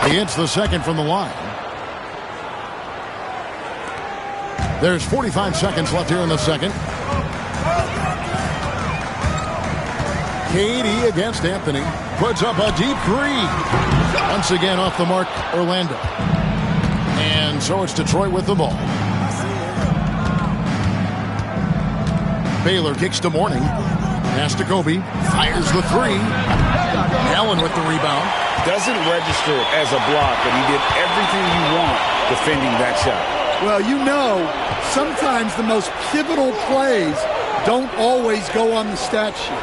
[SPEAKER 1] He hits the second from the line. There's 45 seconds left here in the second. KD against Anthony. Puts up a deep 3. Once again off the mark, Orlando. And so it's Detroit with the ball. Baylor kicks to Mourning. Pass to Kobe. Fires the 3. Allen with the rebound.
[SPEAKER 2] Doesn't register as a block, but he did everything you want defending that shot.
[SPEAKER 14] Well, you know, sometimes the most pivotal plays don't always go on the stat sheet.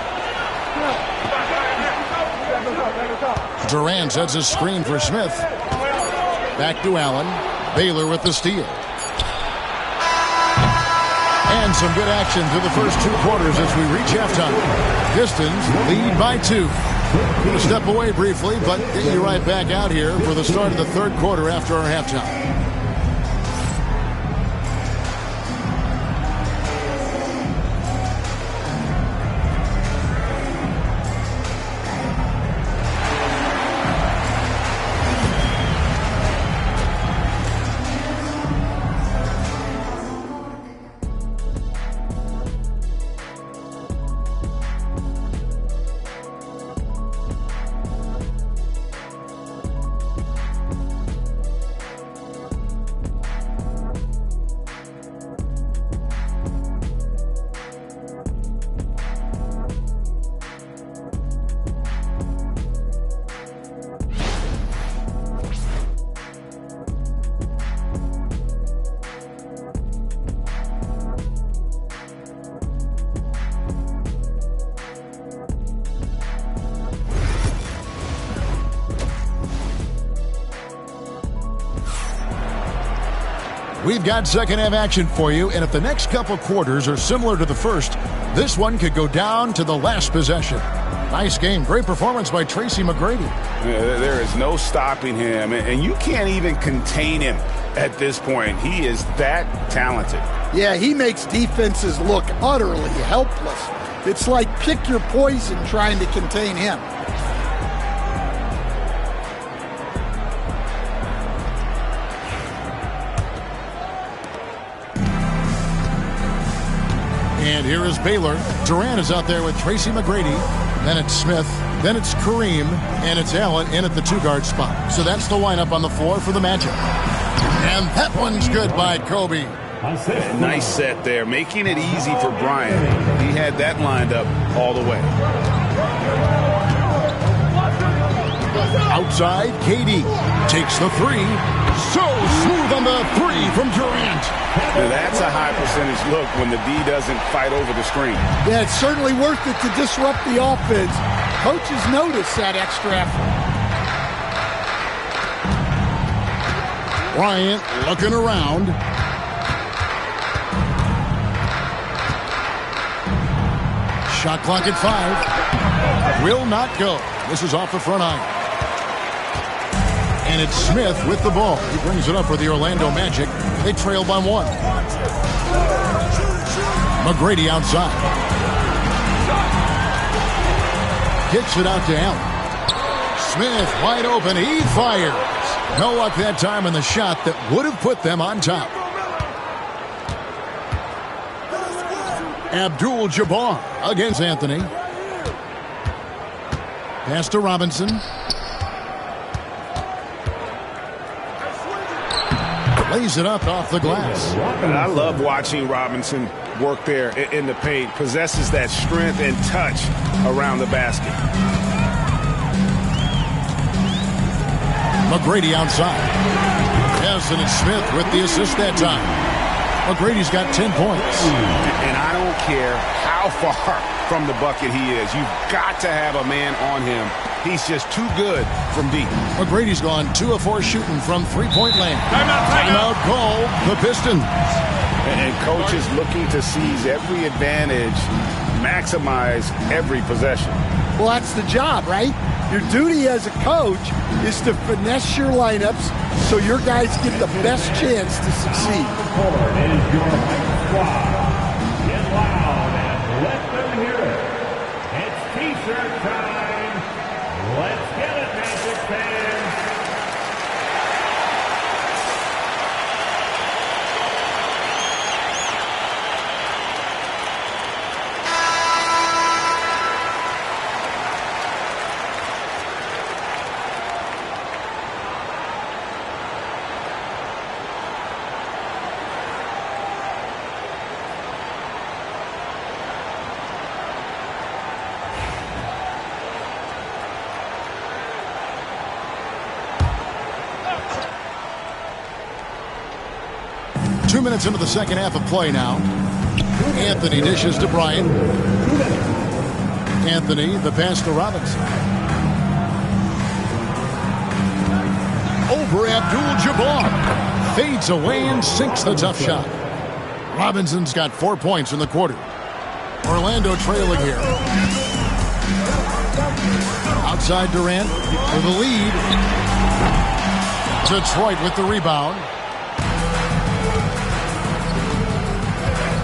[SPEAKER 1] Durant sets a screen for Smith. Back to Allen. Baylor with the steal. And some good action through the first 2 quarters as we reach halftime. Pistons lead by 2. We'll step away briefly, but get you right back out here for the start of the 3rd quarter after our halftime. We've got second half action for you, and if the next couple quarters are similar to the first, this one could go down to the last possession. Nice game. Great performance by Tracy McGrady.
[SPEAKER 2] Yeah, there is no stopping him, and you can't even contain him at this point. He is that talented.
[SPEAKER 14] Yeah, he makes defenses look utterly helpless. It's like pick your poison trying to contain him.
[SPEAKER 1] And here is Baylor. Durant is out there with Tracy McGrady. Then it's Smith. Then it's Kareem. And it's Allen in at the 2-guard spot. So that's the lineup on the floor for the Magic. And that one's good by Kobe.
[SPEAKER 2] Nice set there, making it easy for Bryant. He had that lined up all the way.
[SPEAKER 1] Outside, KD takes the 3. So smooth on the 3 from Durant.
[SPEAKER 2] Now that's a high percentage look when the D doesn't fight over the screen.
[SPEAKER 14] Yeah, it's certainly worth it to disrupt the offense. Coaches notice that extra effort.
[SPEAKER 1] Bryant looking around. Shot clock at 5. Will not go. This is off the front iron. And it's Smith with the ball. He brings it up for the Orlando Magic. They trail by 1. McGrady outside. Kicks it out to Allen. Smith wide open. He fires. No luck that time in the shot that would have put them on top. Abdul-Jabbar against Anthony. Pass to Robinson. Lays it up off the glass.
[SPEAKER 5] And I love watching Robinson work there in the paint. Possesses that strength and touch around the basket.
[SPEAKER 1] McGrady outside. Yes, and it's Smith with the assist that time. McGrady's got 10 points.
[SPEAKER 5] And I don't care how far from the bucket he is. You've got to have a man on him. He's just too good from deep.
[SPEAKER 1] McGrady's gone 2 of 4 shooting from three-point land. Timeout call, the Pistons.
[SPEAKER 5] And coach is looking to seize every advantage, maximize every possession.
[SPEAKER 14] Well, that's the job, right? Your duty as a coach is to finesse your lineups so your guys get the best chance to succeed.
[SPEAKER 6] Get loud and let them hear it. It's T-shirt time. Let's get it, Magic fans.
[SPEAKER 1] Two minutes into the second half of play now. Anthony dishes to Bryant. Anthony, the pass to Robinson. Over Abdul-Jabbar. Fades away and sinks the tough shot. Robinson's got 4 points in the quarter. Orlando trailing here. Outside Durant for the lead. Detroit with the rebound.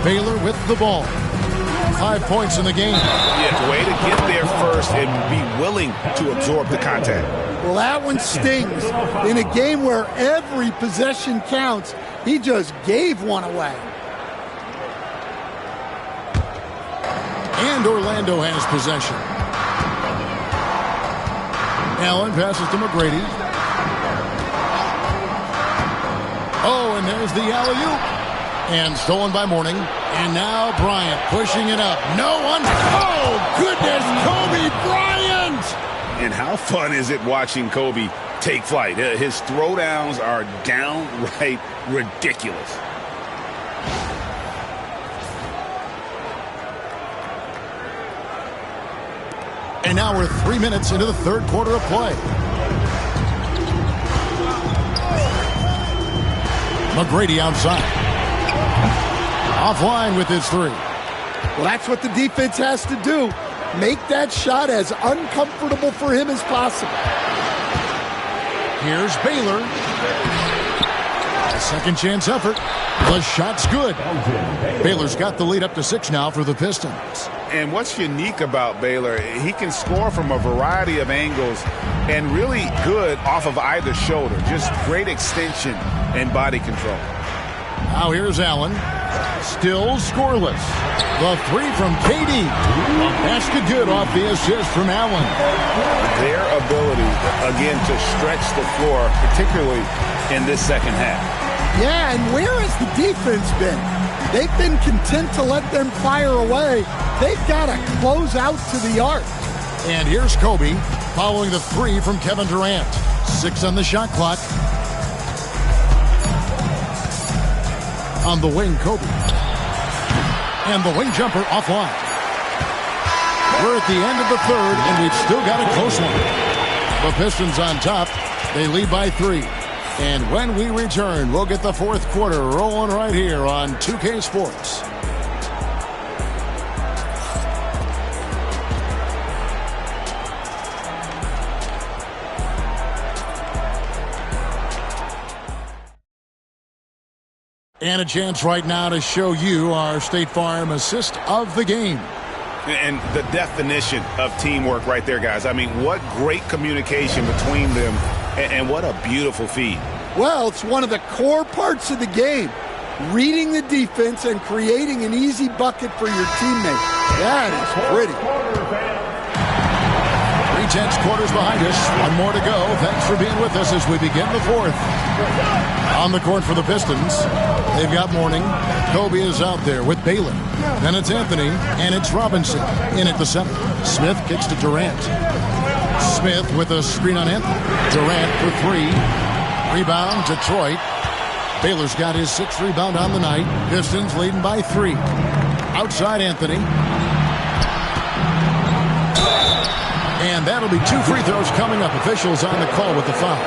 [SPEAKER 1] Baylor with the ball. 5 points in the game.
[SPEAKER 5] Yeah, way to get there first and be willing to absorb the contact.
[SPEAKER 14] Well, that one stings. In a game where every possession counts, he just gave one away.
[SPEAKER 1] And Orlando has possession. Allen passes to McGrady. Oh, and there's the alley-oop. And stolen by Mourning. And now Bryant pushing it up. No one. Oh, goodness, Kobe Bryant!
[SPEAKER 5] And how fun is it watching Kobe take flight? His throwdowns are downright ridiculous.
[SPEAKER 1] And now we're 3 minutes into the third quarter of play. McGrady outside. Offline with his 3.
[SPEAKER 14] Well, that's what the defense has to do. Make that shot as uncomfortable for him as possible.
[SPEAKER 1] Here's Baylor. A second chance effort. The shot's good. Baylor's got the lead up to 6 now for the Pistons.
[SPEAKER 2] And what's unique about Baylor, he can score from a variety of angles and really good off of either shoulder. Just great extension and body control.
[SPEAKER 1] Now here's Allen. Still scoreless. The 3 from KD. Basket good off the assist from Allen.
[SPEAKER 5] Their ability, again, to stretch the floor, particularly in this second half.
[SPEAKER 14] Yeah, and where has the defense been? They've been content to let them fire away. They've got to close out to the arc.
[SPEAKER 1] And here's Kobe following the 3 from Kevin Durant. 6 on the shot clock. On the wing, Kobe. And the wing jumper offline. We're at the end of the third, and we've still got a close one. The Pistons on top. They lead by 3. And when we return, we'll get the fourth quarter rolling right here on 2K Sports. And a chance right now to show you our State Farm assist of the game.
[SPEAKER 5] And the definition of teamwork right there, guys. I mean, what great communication between them, and what a beautiful feed.
[SPEAKER 14] Well, it's one of the core parts of the game. Reading the defense and creating an easy bucket for your teammate. That is pretty.
[SPEAKER 1] 3/10 quarters behind us. One more to go. Thanks for being with us as we begin the fourth. On the court for the Pistons, they've got Mourning. Kobe is out there with Baylor. Then it's Anthony, and it's Robinson in at the center. Smith kicks to Durant. Smith with a screen on Anthony. Durant for three. Rebound, Detroit. Baylor's got his sixth rebound on the night. Pistons leading by 3. Outside Anthony. And that'll be 2 free throws coming up. Officials on the call with the foul.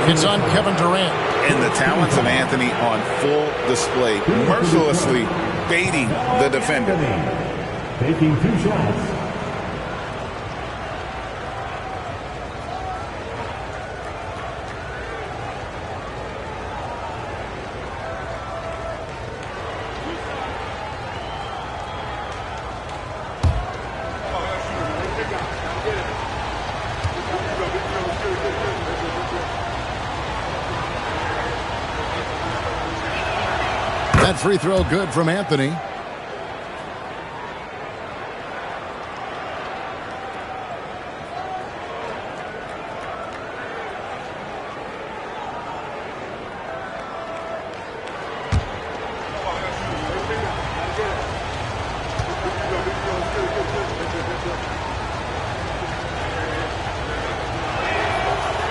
[SPEAKER 1] It's on Kevin Durant.
[SPEAKER 2] And the talents of Anthony on full display, mercilessly baiting the defender.
[SPEAKER 6] Taking 2 shots.
[SPEAKER 1] That free throw good from Anthony.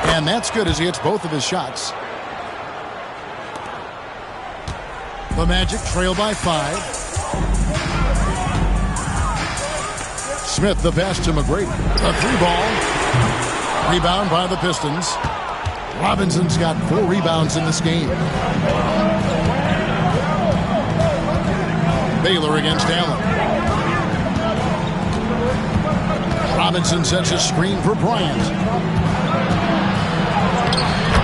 [SPEAKER 1] And that's good as he hits both of his shots. The Magic trail by 5. Smith the pass to McGrady. A 3-ball. Rebound by the Pistons. Robinson's got 4 rebounds in this game. Baylor against Allen. Robinson sets a screen for Bryant.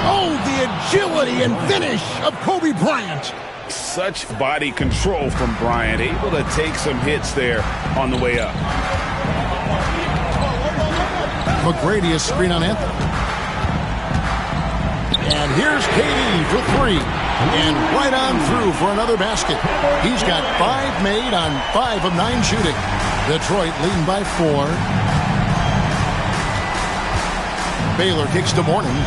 [SPEAKER 1] Oh, the agility and finish of Kobe Bryant.
[SPEAKER 5] Such body control from Bryant, able to take some hits there on the way up.
[SPEAKER 1] McGrady is screen on Anthony. And here's KD for 3. And right on through for another basket. He's got 5 made on 5 of 9 shooting. Detroit leading by 4. Baylor kicks to Mourning.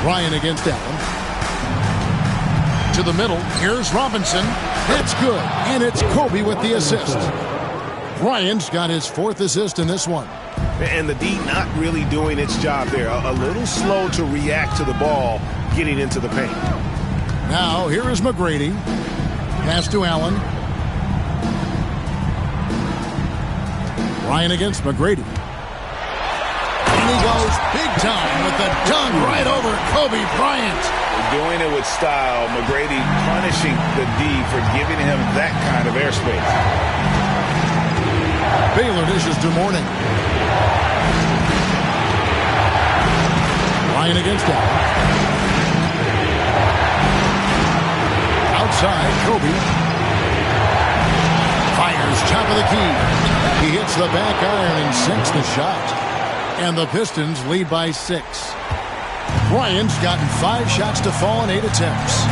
[SPEAKER 1] Ryan against Allen. To the middle. Here's Robinson. That's good. And it's Kobe with the assist. Bryant's got his 4th assist in this one.
[SPEAKER 5] And the D not really doing its job there. A little slow to react to the ball getting into the paint.
[SPEAKER 1] Now, here is McGrady. Pass to Allen. Ryan against McGrady. And he goes big time with the dunk right over Kobe Bryant.
[SPEAKER 5] Doing it with style. McGrady punishing the D for giving him that kind of airspace.
[SPEAKER 1] Baylor dishes to Mourning. Ryan against Allen. Outside, Kobe. Fires top of the key. He hits the back iron and sinks the shot. And the Pistons lead by 6. Bryant's gotten 5 shots to fall in 8 attempts.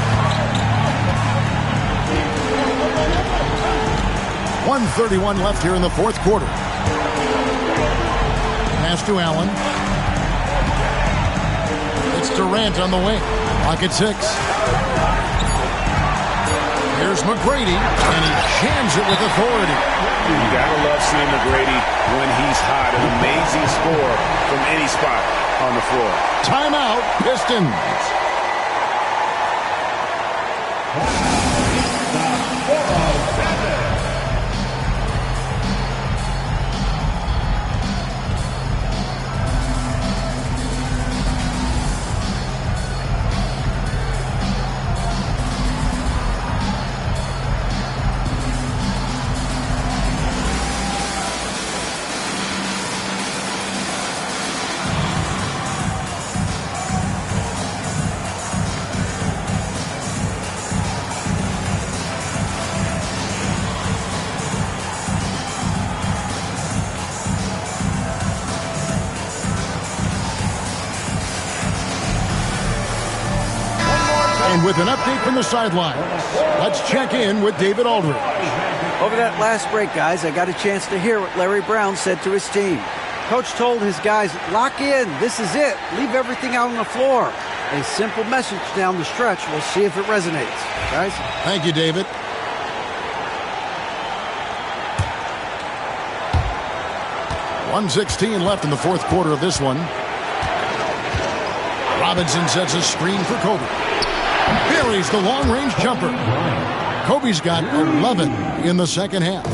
[SPEAKER 1] 1:31 left here in the 4th quarter. Pass to Allen. It's Durant on the wing. Clock at 6. Here's McGrady, and he jams it with authority.
[SPEAKER 5] You gotta love seeing McGrady when he's hot. An amazing score from any spot on the floor.
[SPEAKER 1] Timeout, Pistons. with an update from the sidelines. Let's check in with David Aldridge.
[SPEAKER 4] Over that last break, guys, I got a chance to hear what Larry Brown said to his team. Coach told his guys, lock in, this is it, leave everything out on the floor. A simple message down the stretch. We'll see if it resonates. Guys?
[SPEAKER 1] Thank you, David. .116 left in the fourth quarter of this one. Robinson sets a screen for Kobe. Buries the long-range jumper. Kobe's got 11 in the second half.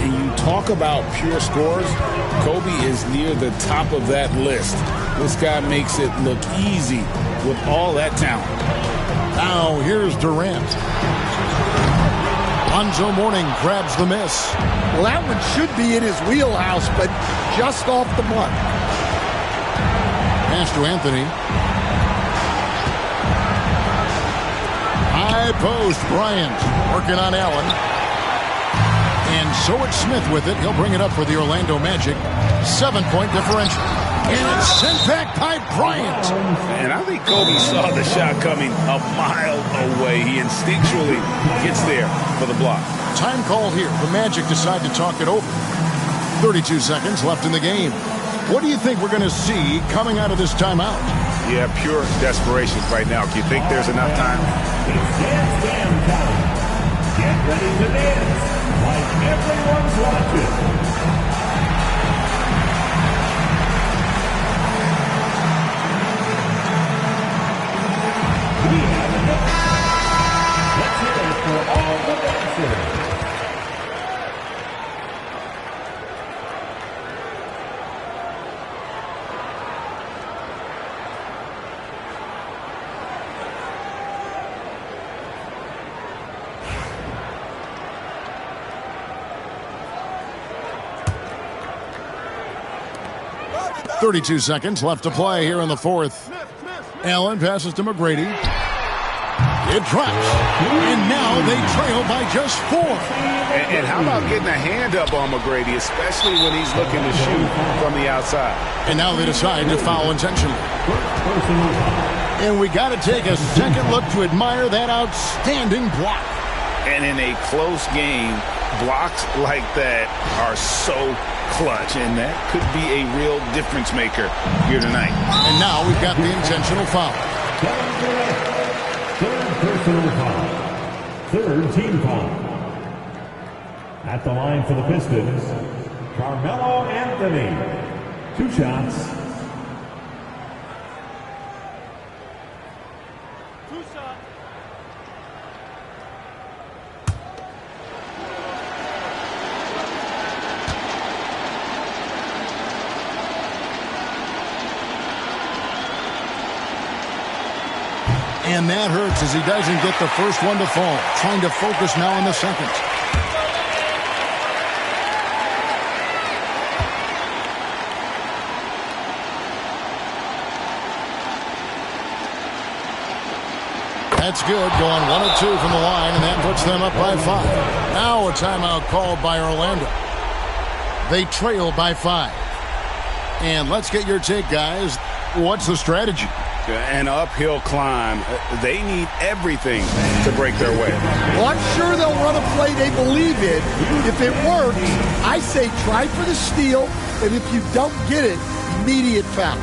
[SPEAKER 5] And you talk about pure scores, Kobe is near the top of that list. This guy makes it look easy with all that talent.
[SPEAKER 1] Now here's Durant. Lonzo Mourning grabs the miss.
[SPEAKER 14] Well, that one should be in his wheelhouse, but just off the mark.
[SPEAKER 1] Pass to Anthony. High post, Bryant working on Allen. And so it's Smith with it. He'll bring it up for the Orlando Magic. 7-point differential. And it's sent back by Bryant.
[SPEAKER 5] And I think Kobe saw the shot coming a mile away. He instinctually gets there for the block.
[SPEAKER 1] Time call here. The Magic decide to talk it over. 32 seconds left in the game. What do you think we're going to see coming out of this timeout?
[SPEAKER 2] Yeah, pure desperation right now. Do you think there's enough time?
[SPEAKER 6] It's dance jam time. Get ready to dance like everyone's watching. Let's hear it for all the dancers.
[SPEAKER 1] .32 seconds left to play here in the fourth. Allen passes to McGrady. It drops. And now they trail by just 4.
[SPEAKER 2] And how about getting a hand up on McGrady, especially when he's looking to shoot from the outside?
[SPEAKER 1] And now they decide to foul intentionally. And we got to take a second look to admire that outstanding block.
[SPEAKER 2] And in a close game, blocks like that are so clutch, and that could be a real difference maker here tonight.
[SPEAKER 1] And now we've got the intentional foul.
[SPEAKER 6] Third personal foul. Third team foul. At the line for the Pistons, Carmelo Anthony. 2 shots.
[SPEAKER 11] 2 shots.
[SPEAKER 1] And that hurts as he doesn't get the first one to fall. Trying to focus now on the second. That's good. Going 1 of 2 from the line, and that puts them up by 5. Now a timeout called by Orlando. They trail by 5. And let's get your take, guys. What's the strategy?
[SPEAKER 2] An uphill climb. They need everything to break their way.
[SPEAKER 14] Well, I'm sure they'll run a play they believe in. If it works, I say try for the steal, and if you don't get it, immediate foul.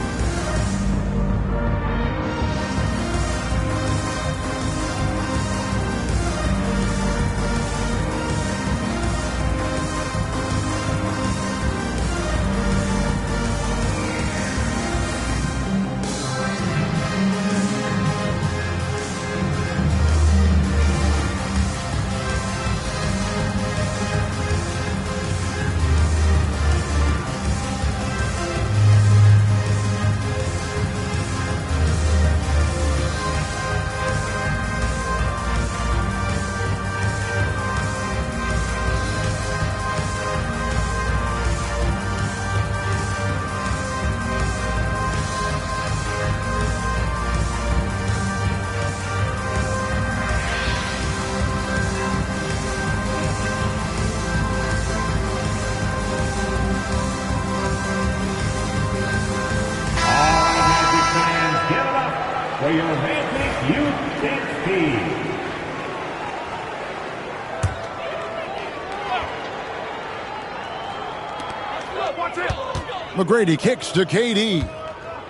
[SPEAKER 1] McGrady kicks to KD.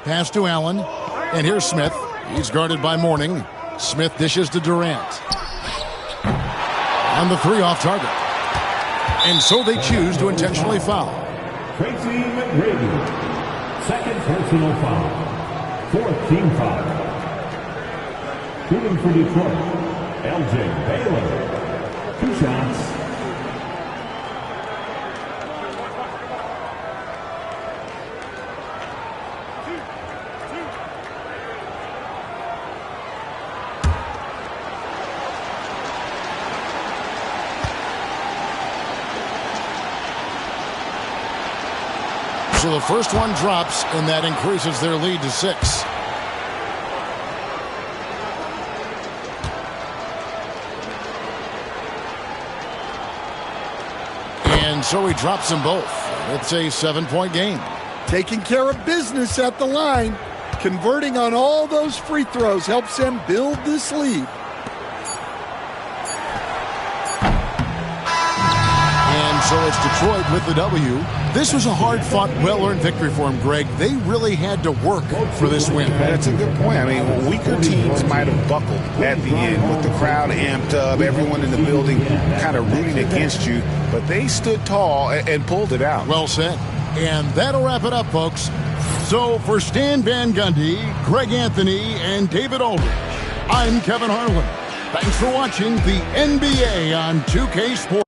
[SPEAKER 1] Pass to Allen. And here's Smith. He's guarded by Mourning. Smith dishes to Durant. On the three off target. And so they choose to intentionally foul.
[SPEAKER 6] Tracy McGrady. Second personal foul. Fourth team foul. Shooting for Detroit, LJ Baylor. 2 shots.
[SPEAKER 1] So the first one drops, and that increases their lead to 6. And so he drops them both. It's a 7-point game.
[SPEAKER 14] Taking care of business at the line, converting on all those free throws helps them build this lead.
[SPEAKER 1] And so it's Detroit with the W. This was a hard-fought, well-earned victory for them, Greg. They really had to work for this win.
[SPEAKER 2] That's a good point. I mean, weaker teams might have buckled at the end with the crowd amped up, everyone in the building kind of rooting against you, but they stood tall and pulled it out.
[SPEAKER 1] Well said. And that'll wrap it up, folks. So for Stan Van Gundy, Greg Anthony, and David Aldridge, I'm Kevin Harlan. Thanks for watching the NBA on 2K Sports.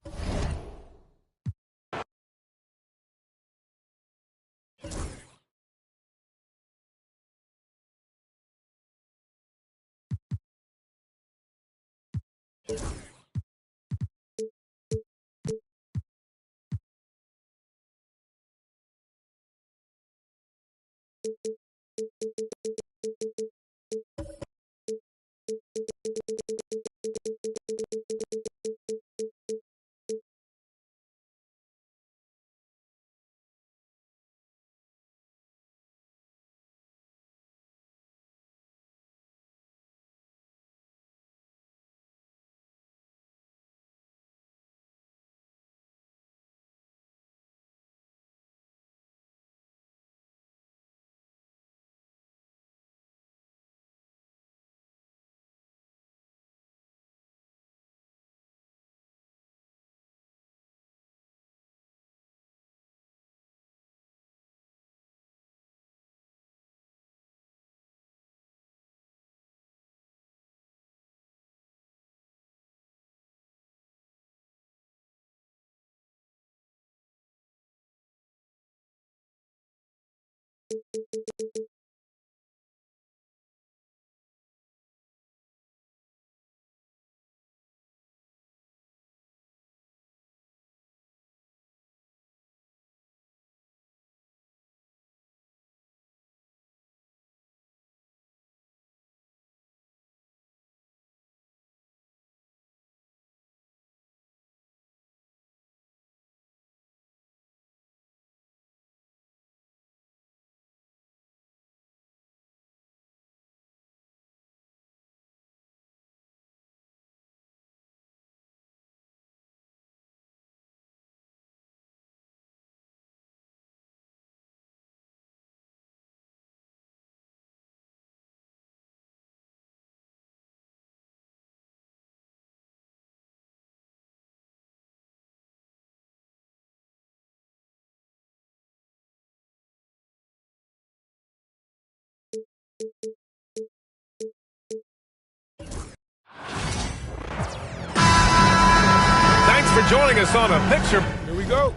[SPEAKER 7] Thanks for joining us on A Picture.
[SPEAKER 15] Here we go.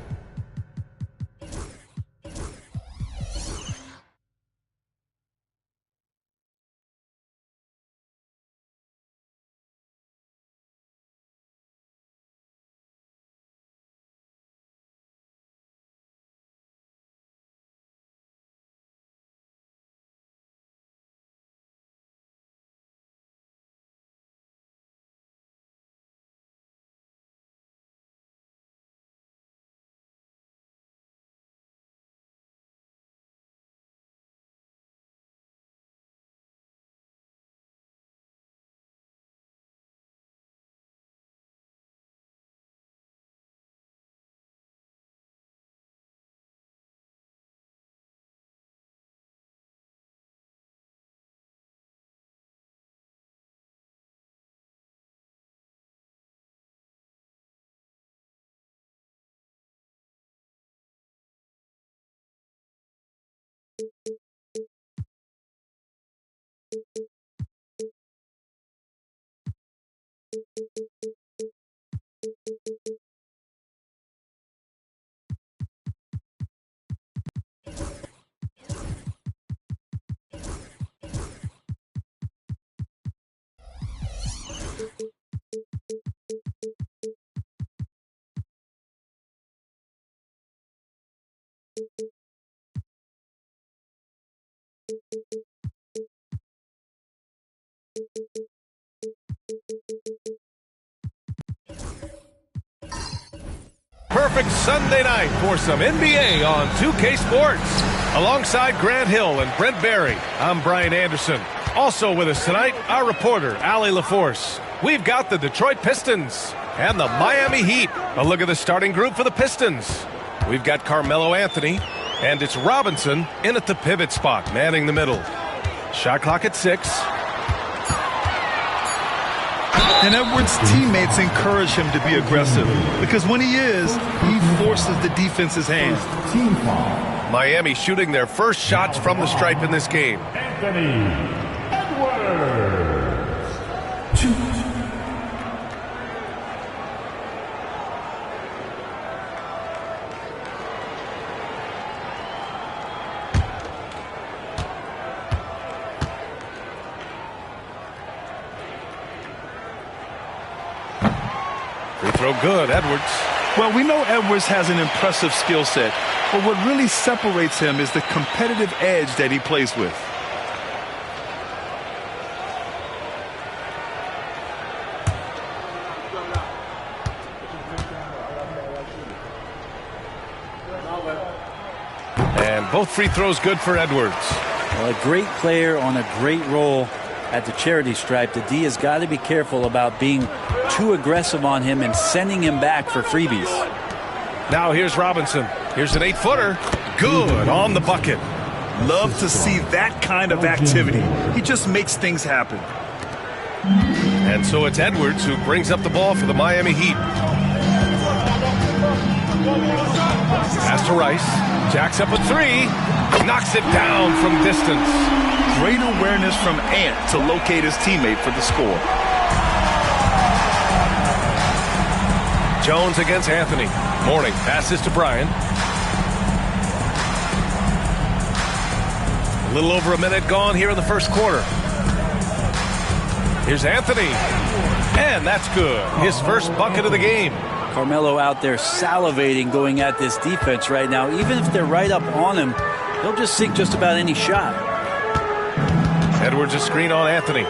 [SPEAKER 7] Perfect Sunday night for some NBA on 2K Sports. Alongside Grant Hill and Brent Barry, I'm Brian Anderson. Also with us tonight, our reporter, Allie LaForce. We've got the Detroit Pistons and the Miami Heat. A look at the starting group for the Pistons. We've got Carmelo Anthony, and it's Robinson in at the pivot spot, manning the middle. Shot clock at 6.
[SPEAKER 8] And Edwards' teammates encourage him to be aggressive because when he is, he forces the defense's hand.
[SPEAKER 7] Miami shooting their first shots from the stripe in this game.
[SPEAKER 6] Anthony Edwards. Shoot.
[SPEAKER 7] Free throw good, Edwards.
[SPEAKER 8] Well, we know Edwards has an impressive skill set, but what really separates him is the competitive edge that he plays with.
[SPEAKER 7] And both free throws good for Edwards.
[SPEAKER 3] Well, a great player on a great role at the charity stripe. The D has got to be careful about being too aggressive on him and sending him back for freebies.
[SPEAKER 7] Now here's Robinson. Here's an 8-footer. Good on the bucket.
[SPEAKER 8] Love to see that kind of activity. He just makes things happen.
[SPEAKER 7] And so it's Edwards who brings up the ball for the Miami Heat. Pass to Rice. Jacks up a 3. Knocks it down from distance.
[SPEAKER 8] Great awareness from Ant to locate his teammate for the score.
[SPEAKER 7] Jones against Anthony. Morning passes to Bryant. A little over a minute gone here in the first quarter. Here's Anthony. And that's good. His first bucket of the game.
[SPEAKER 3] Carmelo out there salivating going at this defense right now. Even if they're right up on him, he'll just sink just about any shot.
[SPEAKER 7] Edwards a screen on Anthony.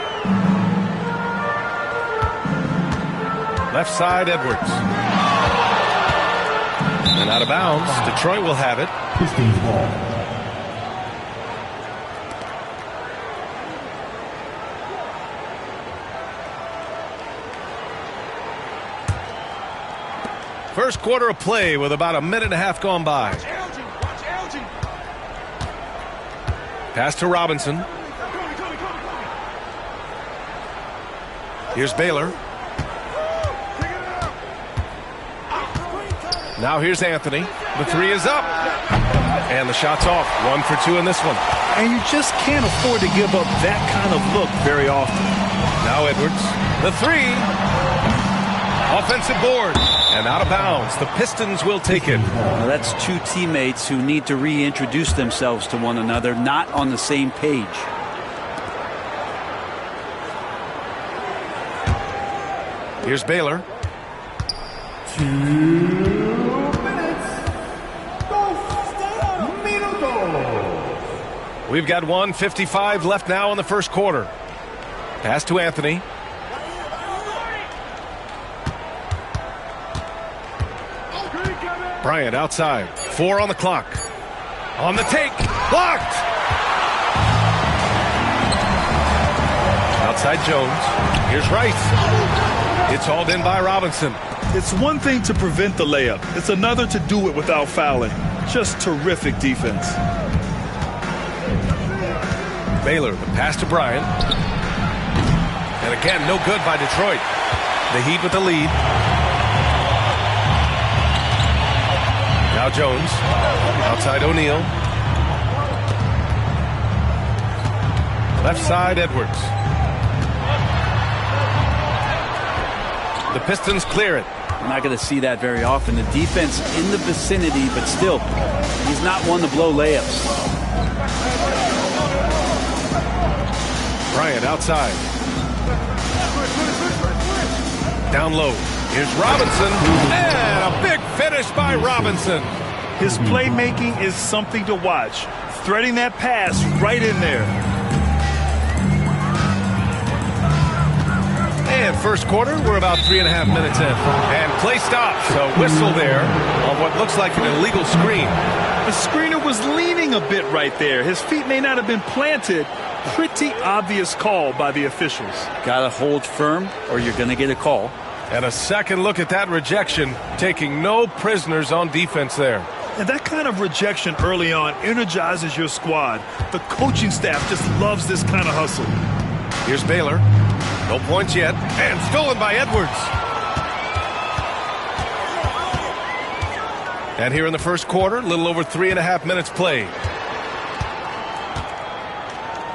[SPEAKER 7] Left side, Edwards. And out of bounds. Detroit will have it.
[SPEAKER 6] Pistons ball.
[SPEAKER 7] First quarter of play with about a minute and a half gone by. Pass to Robinson. Here's Baylor. Now here's Anthony. The 3 is up. And the shot's off. 1 for 2 in this one.
[SPEAKER 8] And you just can't afford to give up that kind of look very often.
[SPEAKER 7] Now Edwards. The 3. Offensive board. And out of bounds. The Pistons will take it.
[SPEAKER 3] Now that's two teammates who need to reintroduce themselves to one another, not on the same page.
[SPEAKER 7] Here's Baylor.
[SPEAKER 6] 2 minutes.
[SPEAKER 7] We've got 1:55 left now in the first quarter. Pass to Anthony. Bryant outside. 4 on the clock. On the take. Blocked. Outside Jones. Here's Rice. It's hauled in by Robinson.
[SPEAKER 8] It's one thing to prevent the layup. It's another to do it without fouling. Just terrific defense.
[SPEAKER 7] Baylor, the pass to Bryant. And again, no good by Detroit. The Heat with the lead. Now Jones. Outside O'Neal. Left side, Edwards. The Pistons clear it.
[SPEAKER 3] We're not going to see that very often. The defense in the vicinity, but still, he's not one to blow layups.
[SPEAKER 7] Bryant outside. Down low. Here's Robinson. And a big finish by Robinson.
[SPEAKER 8] His playmaking is something to watch. Threading that pass right in there.
[SPEAKER 7] And first quarter, we're about 3.5 minutes in. And play stops. A whistle there on what looks like an illegal screen.
[SPEAKER 8] The screener was leaning a bit right there. His feet may not have been planted. Pretty obvious call by the officials.
[SPEAKER 3] Got to hold firm or you're going to get a call.
[SPEAKER 7] And a second look at that rejection, taking no prisoners on defense there.
[SPEAKER 8] And that kind of rejection early on energizes your squad. The coaching staff just loves this kind of hustle.
[SPEAKER 7] Here's Baylor. No points yet. And stolen by Edwards. And here in the first quarter, a little over 3.5 minutes played.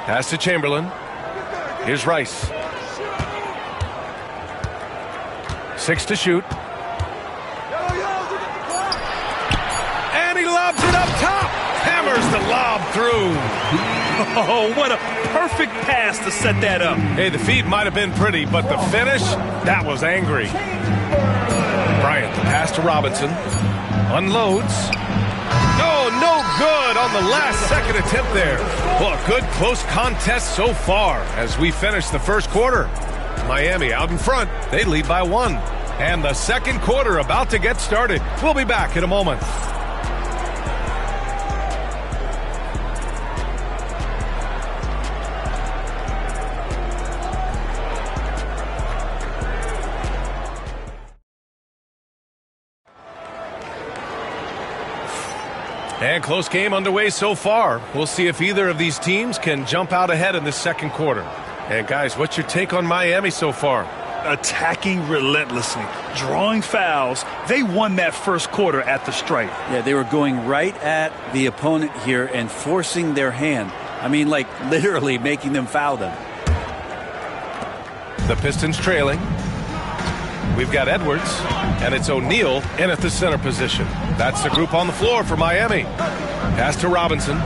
[SPEAKER 7] Pass to Chamberlain. Here's Rice. 6 to shoot. And he lobs it up top. Hammers the lob through.
[SPEAKER 8] Oh, what a perfect pass to set that up.
[SPEAKER 7] Hey, the feed might have been pretty, but the finish, that was angry. Bryant, the pass to Robinson. Unloads. Oh, no good on the last second attempt there. Well, a good close contest so far as we finish the first quarter. Miami out in front. They lead by 1. And the second quarter about to get started. We'll be back in a moment. And close game underway so far. We'll see if either of these teams can jump out ahead in the second quarter. And guys, what's your take on Miami so far?
[SPEAKER 8] Attacking relentlessly, drawing fouls. They won that first quarter at the stripe.
[SPEAKER 3] Yeah, they were going right at the opponent here and forcing their hand. I mean, like literally making them foul them.
[SPEAKER 7] The Pistons trailing. We've got Edwards, and it's O'Neal in at the center position. That's the group on the floor for Miami. Pass to Robinson.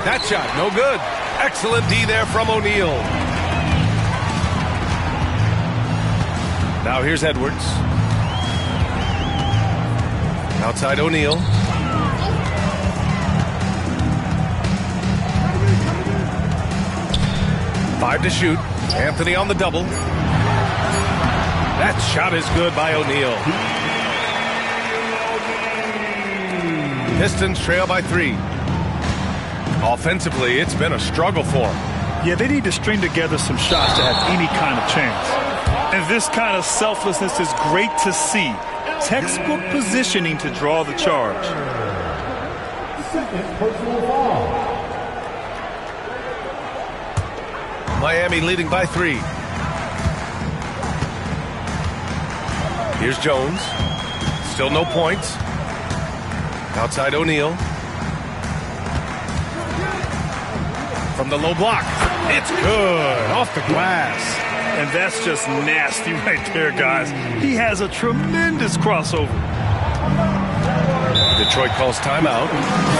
[SPEAKER 7] That shot, no good. Excellent D there from O'Neal. Now here's Edwards. Outside O'Neal. Five to shoot. Anthony on the double. That shot is good by O'Neal. Pistons trail by 3. Offensively, it's been a struggle for them.
[SPEAKER 8] Yeah, they need to string together some shots to have any kind of chance. And this kind of selflessness is great to see. Textbook positioning to draw the charge.
[SPEAKER 7] Miami leading by 3. Here's Jones. Still no points. Outside O'Neal. From the low block. It's good. Off the glass.
[SPEAKER 8] And that's just nasty right there, guys. He has a tremendous crossover.
[SPEAKER 7] Detroit calls timeout.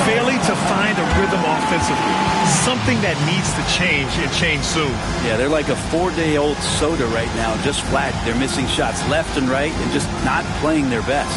[SPEAKER 8] Failing to find a rhythm offensively. Something that needs to change and change soon.
[SPEAKER 3] Yeah, they're like a 4-day-old soda right now, just flat. They're missing shots left and right and just not playing their best.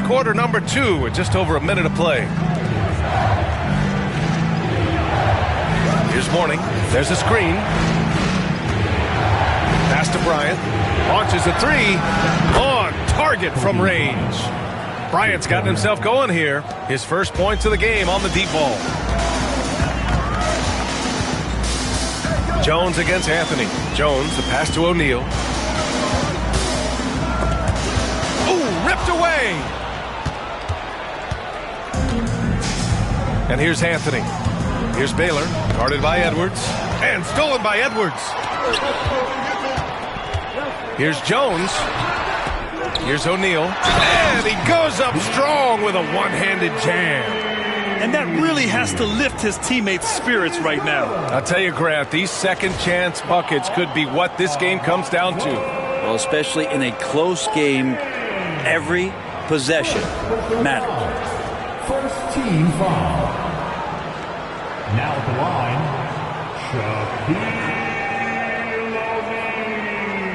[SPEAKER 7] Quarter number 2 with just over a minute to play. Here's Mourning. There's a screen. Pass to Bryant. Launches a 3. On target from range. Bryant's gotten himself going here. His first points of the game on the deep ball. Jones against Anthony. Jones, the pass to O'Neal. Oh, ripped away. And here's Anthony. Here's Baylor, guarded by Edwards, and stolen by Edwards. Here's Jones. Here's O'Neal, and he goes up strong with a one-handed jam.
[SPEAKER 8] And that really has to lift his teammates' spirits right now.
[SPEAKER 7] I'll tell you, Grant, these second-chance buckets could be what this game comes down to.
[SPEAKER 3] Well, especially in a close game, every possession matters.
[SPEAKER 6] First team foul. Now at the line, Shaquille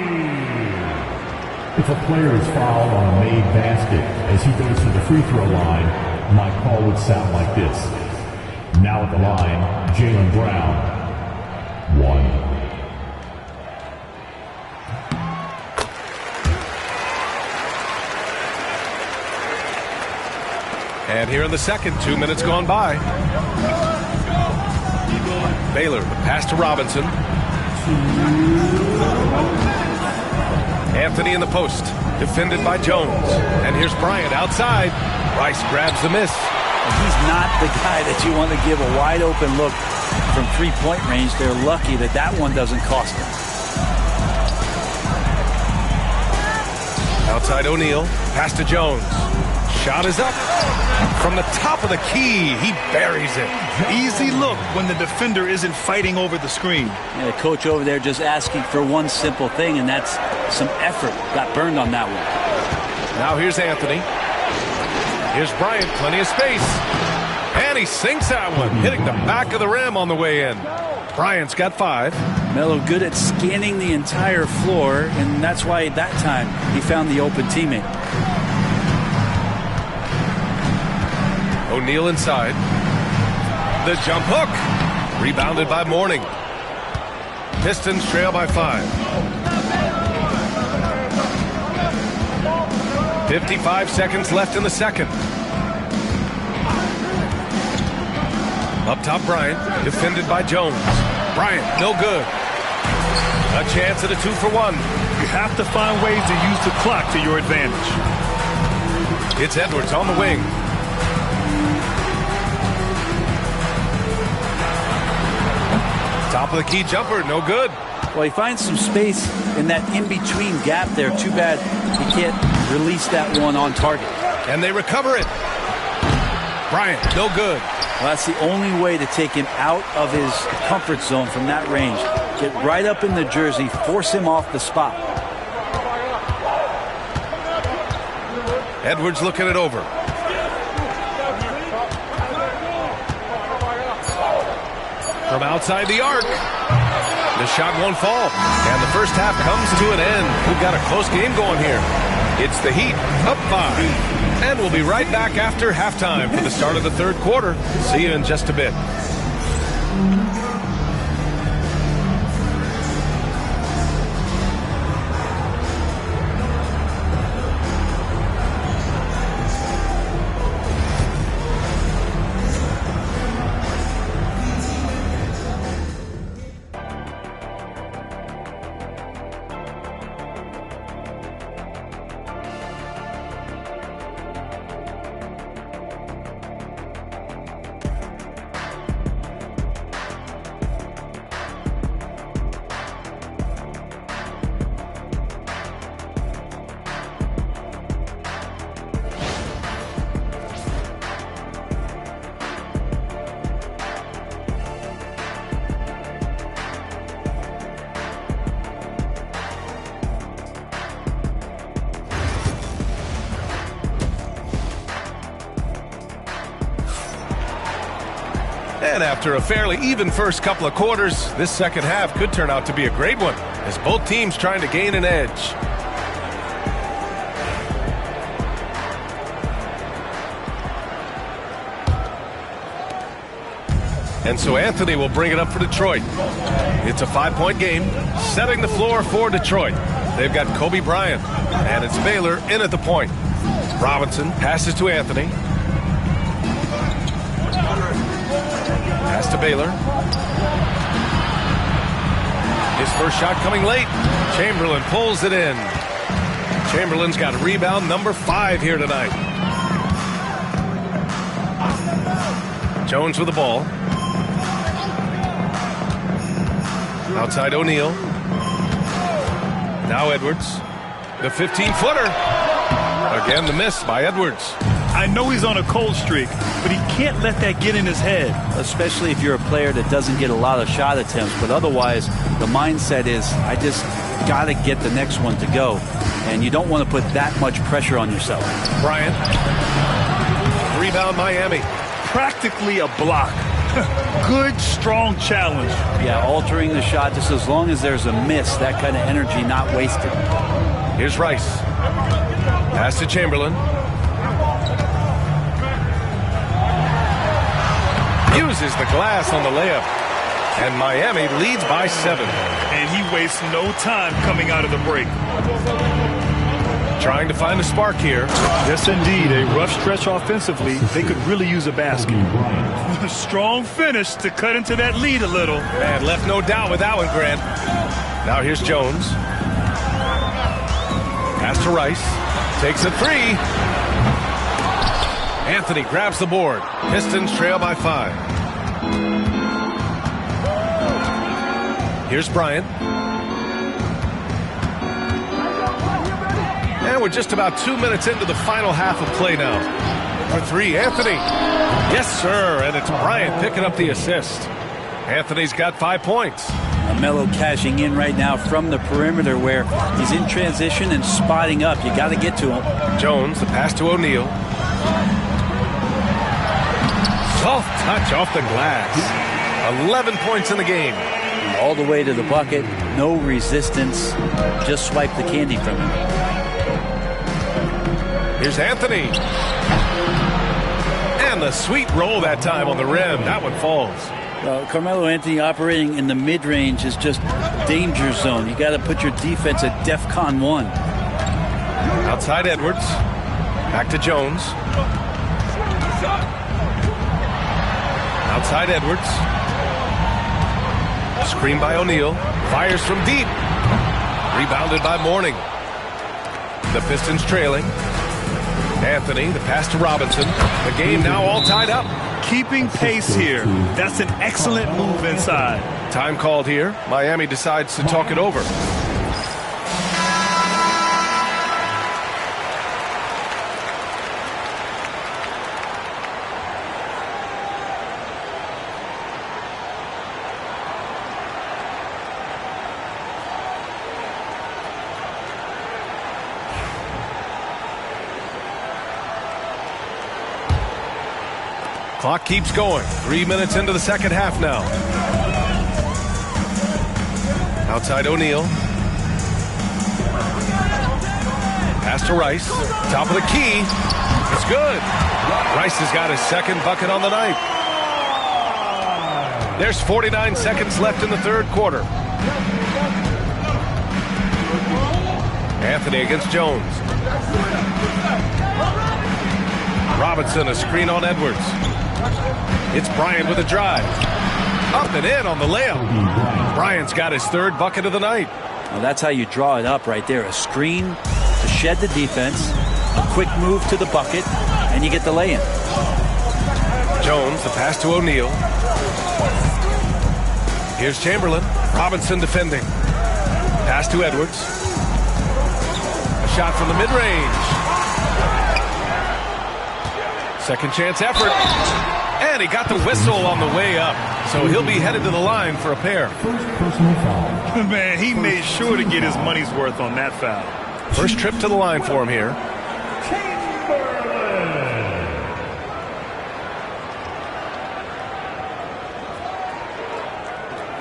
[SPEAKER 6] O'Neal. If a player is fouled on a made basket as he goes to the free throw line, my call would sound like this. Now at the line, Jaylen Brown. 1.
[SPEAKER 7] And here in the second, 2 minutes gone by. Baylor, the pass to Robinson. Anthony in the post, defended by Jones. And here's Bryant outside. Rice grabs the miss.
[SPEAKER 3] He's not the guy that you want to give a wide open look from three-point range. They're lucky that that one doesn't cost them.
[SPEAKER 7] Outside O'Neal, pass to Jones. Shot is up. From the top of the key, he buries it.
[SPEAKER 8] Easy look when the defender isn't fighting over the screen.
[SPEAKER 3] Yeah, the coach over there just asking for one simple thing, and that's some effort. Got burned on that one.
[SPEAKER 7] Now here's Anthony. Here's Bryant, plenty of space. And he sinks that one, hitting the back of the rim on the way in. Bryant's got 5.
[SPEAKER 3] Melo good at scanning the entire floor, and that's why that time he found the open teammate.
[SPEAKER 7] O'Neal inside. The jump hook. Rebounded by Mourning. Pistons trail by 5. 55 seconds left in the second. Up top, Bryant, defended by Jones. Bryant, no good. A chance at a 2-for-1.
[SPEAKER 8] You have to find ways to use the clock to your advantage.
[SPEAKER 7] It's Edwards on the wing. Top of the key jumper, no good.
[SPEAKER 3] Well, he finds some space in that in-between gap there. Too bad he can't release that one on target.
[SPEAKER 7] And they recover it. Bryant, no good.
[SPEAKER 3] Well, that's the only way to take him out of his comfort zone from that range. Get right up in the jersey, force him off the spot.
[SPEAKER 7] Edwards looking it over. From outside the arc. The shot won't fall. And the first half comes to an end. We've got a close game going here. It's the Heat up 5. And we'll be right back after halftime for the start of the third quarter. See you in just a bit. And after a fairly even first couple of quarters, this second half could turn out to be a great one as both teams trying to gain an edge. And so Anthony will bring it up for Detroit. It's a 5-point game, setting the floor for Detroit. They've got Kobe Bryant, and it's Baylor in at the point. Robinson passes to Anthony. Pass to Baylor. His first shot coming late. Chamberlain pulls it in. Chamberlain's got rebound number 5 here tonight. Jones with the ball. Outside O'Neal. Now Edwards. The 15-footer. Again, the miss by Edwards.
[SPEAKER 8] I know he's on a cold streak, but he can't let that get in his head.
[SPEAKER 3] Especially if you're a player that doesn't get a lot of shot attempts. But otherwise, the mindset is, I just got to get the next one to go. And you don't want to put that much pressure on yourself.
[SPEAKER 7] Bryant. Rebound Miami.
[SPEAKER 8] Practically a block. Good, strong challenge.
[SPEAKER 3] Yeah, altering the shot just as long as there's a miss, that kind of energy not wasted.
[SPEAKER 7] Here's Rice. Pass to Chamberlain. Uses the glass on the layup. And Miami leads by 7.
[SPEAKER 8] And he wastes no time coming out of the break.
[SPEAKER 7] Trying to find a spark here.
[SPEAKER 8] Yes, indeed. A rough stretch offensively. They could really use a basket. Strong finish to cut into that lead a little.
[SPEAKER 7] Man, left no doubt with that one, Grant. Now here's Jones. Pass to Rice. Takes a 3. Anthony grabs the board. Pistons trail by 5. Here's Bryant. And we're just about 2 minutes into the final half of play now. For 3, Anthony. Yes, sir. And it's Bryant picking up the assist. Anthony's got 5 points.
[SPEAKER 3] Melo cashing in right now from the perimeter where he's in transition and spotting up. You got to get to him.
[SPEAKER 7] Jones, the pass to O'Neal. Soft touch off the glass. 11 points in the game.
[SPEAKER 3] All the way to the bucket. No resistance. Just swipe the candy from him.
[SPEAKER 7] Here's Anthony. And the sweet roll that time on the rim. That one falls.
[SPEAKER 3] Carmelo Anthony operating in the mid-range is just danger zone. You got to put your defense at DEFCON 1.
[SPEAKER 7] Outside Edwards. Back to Jones. Outside Edwards. Screen by O'Neal. Fires from deep. Rebounded by Mourning. The Pistons trailing. Anthony, the pass to Robinson. The game now all tied up.
[SPEAKER 8] Keeping pace here. That's an excellent move inside.
[SPEAKER 7] Time called here. Miami decides to talk it over. Clock keeps going. 3 minutes into the second half now. Outside O'Neal. Pass to Rice. Top of the key. It's good. Rice has got his second bucket on the night. There's 49 seconds left in the third quarter. Anthony against Jones. Robinson, a screen on Edwards. It's Bryant with a drive. Up and in on the layup. Bryant's got his third bucket of the night.
[SPEAKER 3] Well, that's how you draw it up right there. A screen to shed the defense, a quick move to the bucket, and you get the lay-in.
[SPEAKER 7] Jones, the pass to O'Neal. Here's Chamberlain. Robinson defending. Pass to Edwards. A shot from the mid-range. Second chance effort. And he got the whistle on the way up. So he'll be headed to the line for a pair.
[SPEAKER 8] Man, he made sure to get his money's worth on that foul.
[SPEAKER 7] First trip to the line for him here.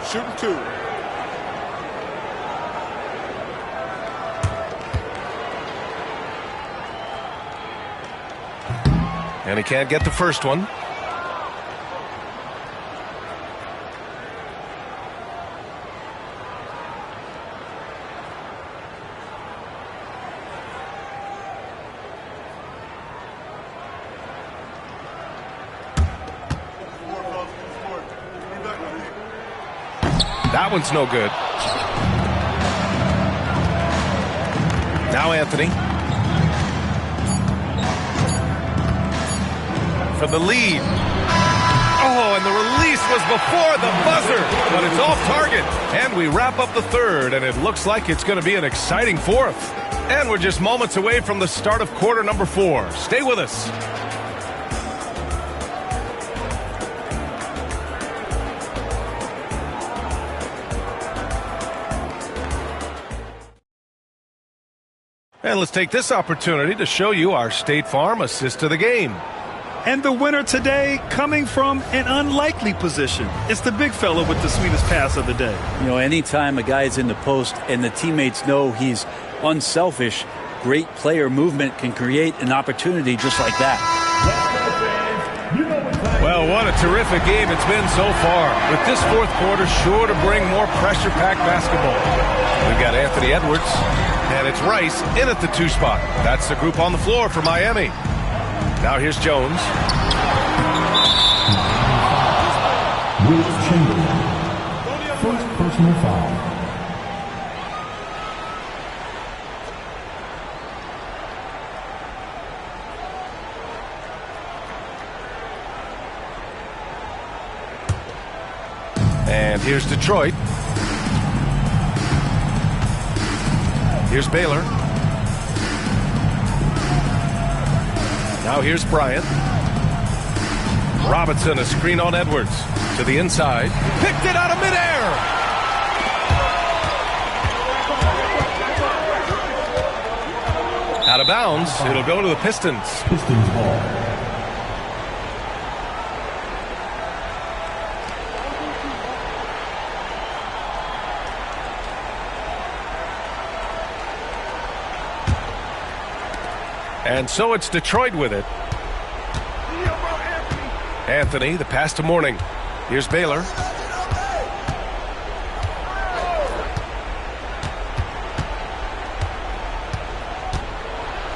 [SPEAKER 15] Shooting 2.
[SPEAKER 7] And he can't get the first one. That one's no good. Now Anthony. For the lead. Oh, and the release was before the buzzer, but it's off target. And we wrap up the third, and it looks like it's going to be an exciting fourth. And we're just moments away from the start of quarter number 4. Stay with us. And let's take this opportunity to show you our State Farm assist to the game.
[SPEAKER 8] And the winner today coming from an unlikely position. It's the big fella with the sweetest pass of the day.
[SPEAKER 3] You know, anytime a guy is in the post and the teammates know he's unselfish, great player movement can create an opportunity just like that.
[SPEAKER 7] Well, what a terrific game it's been so far. With this fourth quarter sure to bring more pressure-packed basketball. We've got Anthony Edwards, and it's Rice in at the 2 spot. That's the group on the floor for Miami. Now here's Jones.
[SPEAKER 6] Will Chamberlain. First personal foul.
[SPEAKER 7] And here's Detroit. Here's Baylor. Now here's Bryant. Robinson, a screen on Edwards. To the inside. Picked it out of midair. Out of bounds. It'll go to the Pistons.
[SPEAKER 6] Pistons ball.
[SPEAKER 7] And so it's Detroit with it. Anthony, the pass to Mourning. Here's Baylor.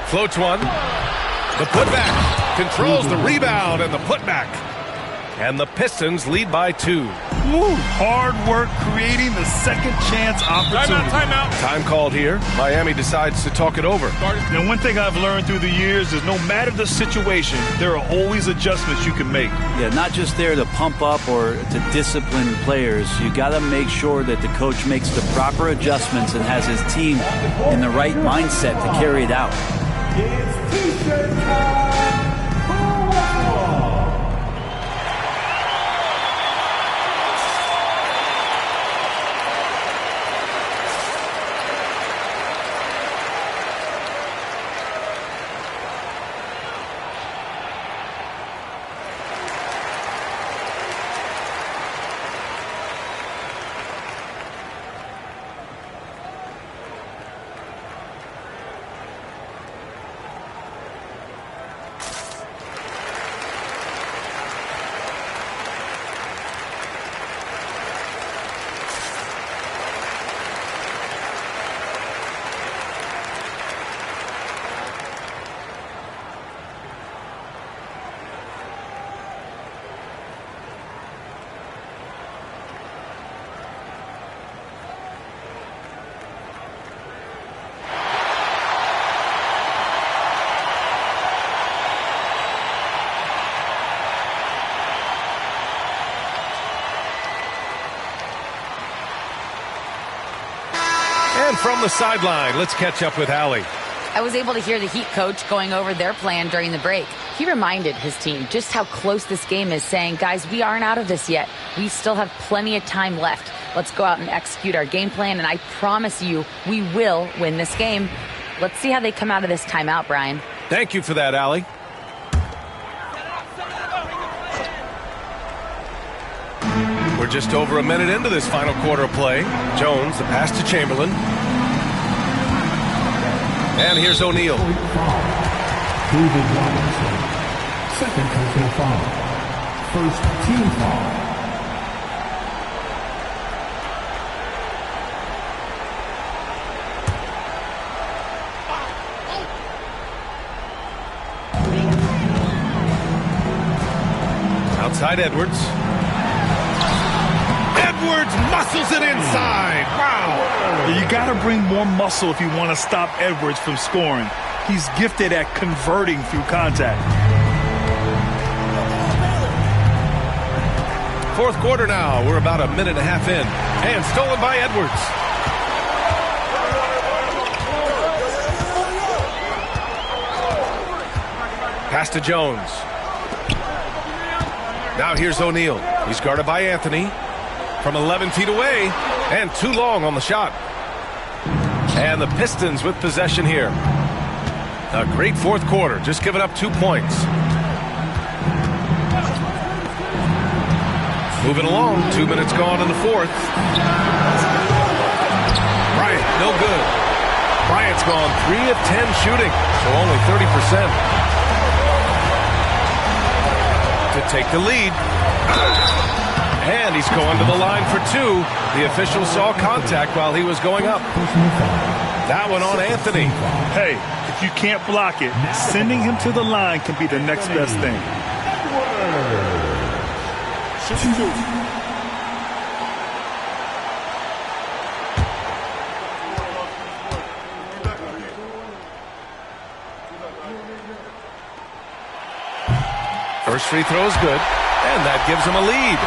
[SPEAKER 7] Floats one. The putback. Controls the rebound and the putback. And the Pistons lead by 2.
[SPEAKER 8] Woo, hard work creating the second chance opportunity.
[SPEAKER 7] Timeout. Time called here. Miami decides to talk it over.
[SPEAKER 8] Now, one thing I've learned through the years is no matter the situation, there are always adjustments you can make.
[SPEAKER 3] Yeah, not just there to pump up or to discipline players. You got to make sure that the coach makes the proper adjustments and has his team in the right mindset to carry it out.
[SPEAKER 6] It's T-shirt time for Westbrook.
[SPEAKER 7] And from the sideline, let's catch up with Allie.
[SPEAKER 10] I was able to hear the Heat coach going over their plan during the break. He reminded his team just how close this game is, saying, guys, we aren't out of this yet. We still have plenty of time left. Let's go out and execute our game plan, and I promise you we will win this game. Let's see how they come out of this timeout, Brian.
[SPEAKER 7] Thank you for that, Allie. We're just over a minute into this final quarter of play. Jones, the pass to Chamberlain. And here's O'Neal.
[SPEAKER 6] David Robinson. Second personal foul. First team foul.
[SPEAKER 7] Outside Edwards. Edwards muscles it inside. Wow.
[SPEAKER 8] You got to bring more muscle if you want to stop Edwards from scoring. He's gifted at converting through contact.
[SPEAKER 7] Fourth quarter now. We're about a minute and a half in. And stolen by Edwards. Pass to Jones. Now here's O'Neal. He's guarded by Anthony. From 11 feet away. And too long on the shot. And the Pistons with possession here. A great fourth quarter. Just giving up 2 points. Moving along. 2 minutes gone in the fourth. Bryant, no good. Bryant's gone 3 of 10 shooting. So only 30%. To take the lead. And he's going to the line for 2. The official saw contact while he was going up. That one on Anthony.
[SPEAKER 8] Hey, if you can't block it, sending him to the line can be the next best thing.
[SPEAKER 7] First free throw is good, and that gives him a lead.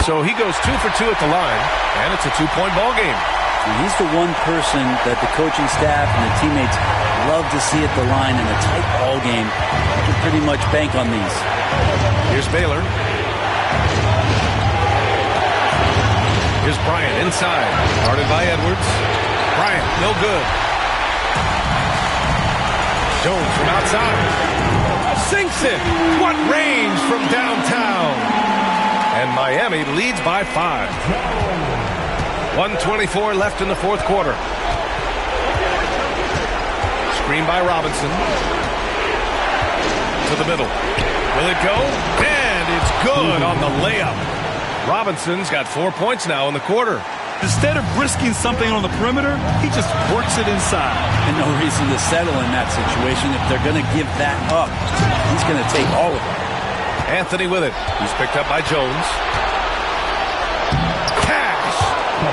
[SPEAKER 7] So he goes 2 for 2 at the line, and it's a 2-point ball game.
[SPEAKER 3] And he's the one person that the coaching staff and the teammates love to see at the line in a tight ball game. You can pretty much bank on these.
[SPEAKER 7] Here's Baylor. Here's Bryant inside. Guarded by Edwards. Bryant, no good. Jones from outside. Sinks it. What range from downtown. And Miami leads by 5. 1:24 left in the fourth quarter. Screen by Robinson. To the middle. Will it go? And it's good on the layup. Robinson's got 4 points now in the quarter.
[SPEAKER 8] Instead of risking something on the perimeter, he just works it inside.
[SPEAKER 3] And no reason to settle in that situation. If they're going to give that up, he's going to take all of it.
[SPEAKER 7] Anthony with it. He's picked up by Jones. Cash!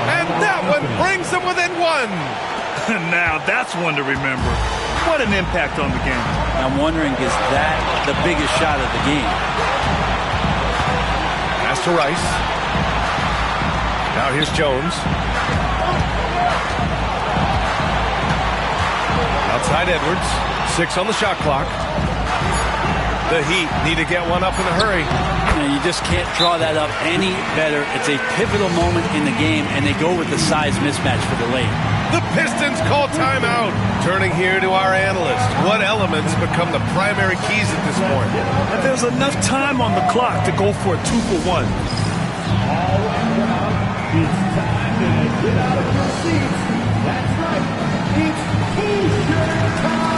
[SPEAKER 7] And that one brings them within 1.
[SPEAKER 8] Now that's one to remember. What an impact on the game.
[SPEAKER 3] I'm wondering, is that the biggest shot of the game?
[SPEAKER 7] Pass to Rice. Now here's Jones. Outside Edwards. 6 on the shot clock. The Heat need to get one up in a hurry.
[SPEAKER 3] You just can't draw that up any better. It's a pivotal moment in the game, and they go with the size mismatch for the lane.
[SPEAKER 7] The Pistons call timeout. Turning here to our analyst. What elements become the primary keys at this point?
[SPEAKER 8] And there's enough time on the clock to go for a 2-for-1.
[SPEAKER 6] It's time to get out of your seats. That's right. It's T-shirt time.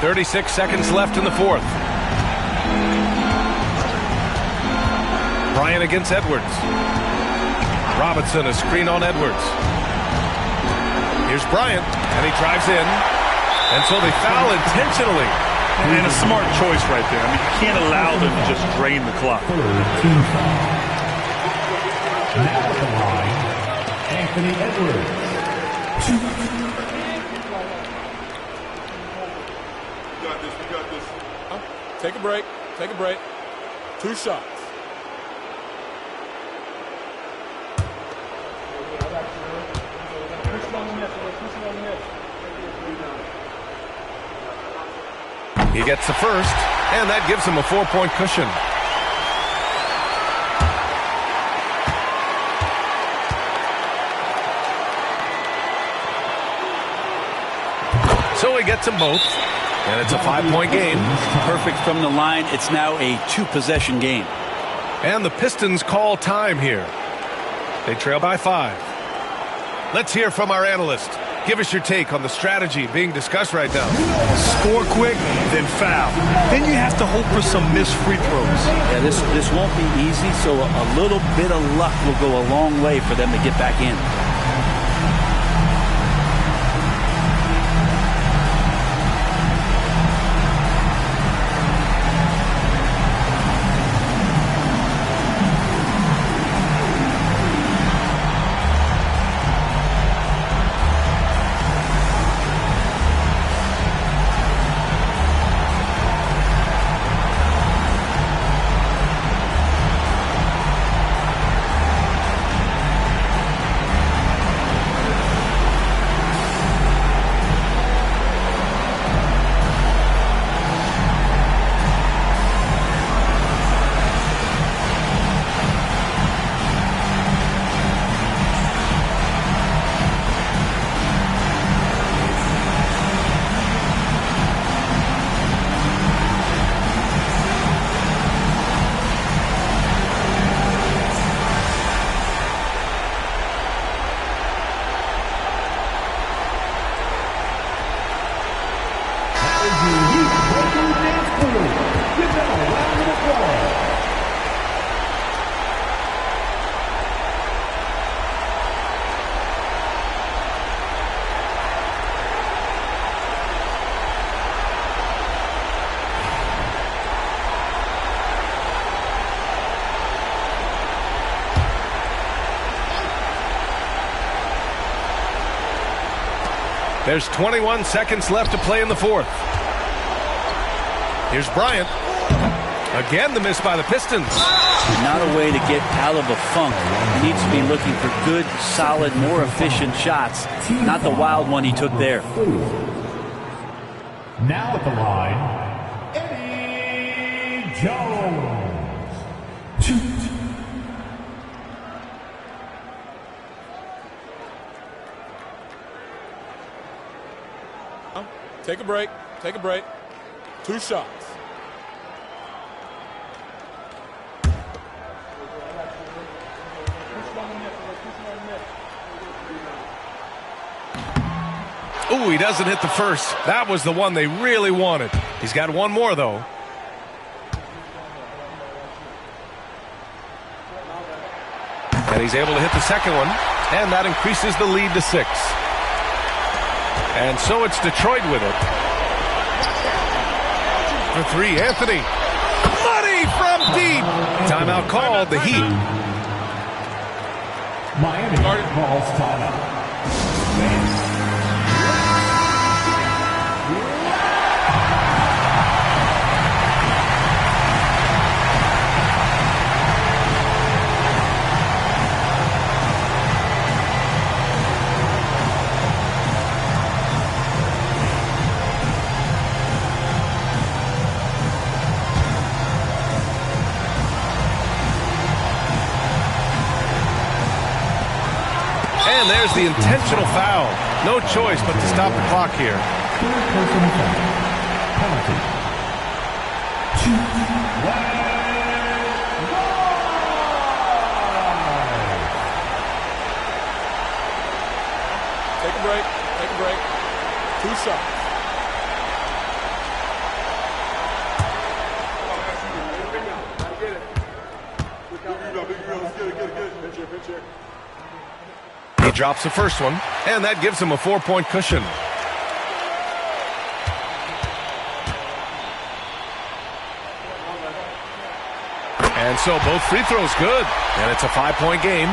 [SPEAKER 7] 36 seconds left in the fourth. Bryant against Edwards. Robinson, a screen on Edwards. Here's Bryant, and he drives in. And so they foul intentionally.
[SPEAKER 8] And a smart choice right there. I mean, you can't allow them to just drain the clock.
[SPEAKER 6] Anthony Edwards.
[SPEAKER 15] We got this. Take a break. Take a break. 2 shots.
[SPEAKER 7] He gets the first, and that gives him a 4-point cushion. So he gets them both, and it's a 5-point game.
[SPEAKER 3] Perfect from the line. It's now a 2-possession game.
[SPEAKER 7] And the Pistons call time here. They trail by 5. Let's hear from our analyst. Give us your take on the strategy being discussed right now.
[SPEAKER 8] Score quick, then foul. Then you have to hope for some missed free throws.
[SPEAKER 3] Yeah, this won't be easy, so a little bit of luck will go a long way for them to get back in.
[SPEAKER 7] There's 21 seconds left to play in the fourth. Here's Bryant. Again, the miss by the Pistons.
[SPEAKER 3] Not a way to get out of a funk. He needs to be looking for good, solid, more efficient shots, not the wild one he took there.
[SPEAKER 6] Now at the line, Eddie Jones. Shoot.
[SPEAKER 15] Take a break. Take a break. 2 shots.
[SPEAKER 7] Ooh, he doesn't hit the first. That was the one they really wanted. He's got one more, though. And he's able to hit the second one, and that increases the lead to 6. And so it's Detroit with it. For 3, Anthony. Money from deep. Timeout called, the Heat.
[SPEAKER 6] Miami calls timeout.
[SPEAKER 7] And there's the intentional foul. No choice but to stop the clock here.
[SPEAKER 6] Penalty.
[SPEAKER 15] Take a break. Take a break. 2 shots.
[SPEAKER 7] He drops the first one, and that gives him a 4-point cushion. And so both free throws good, and it's a 5-point game.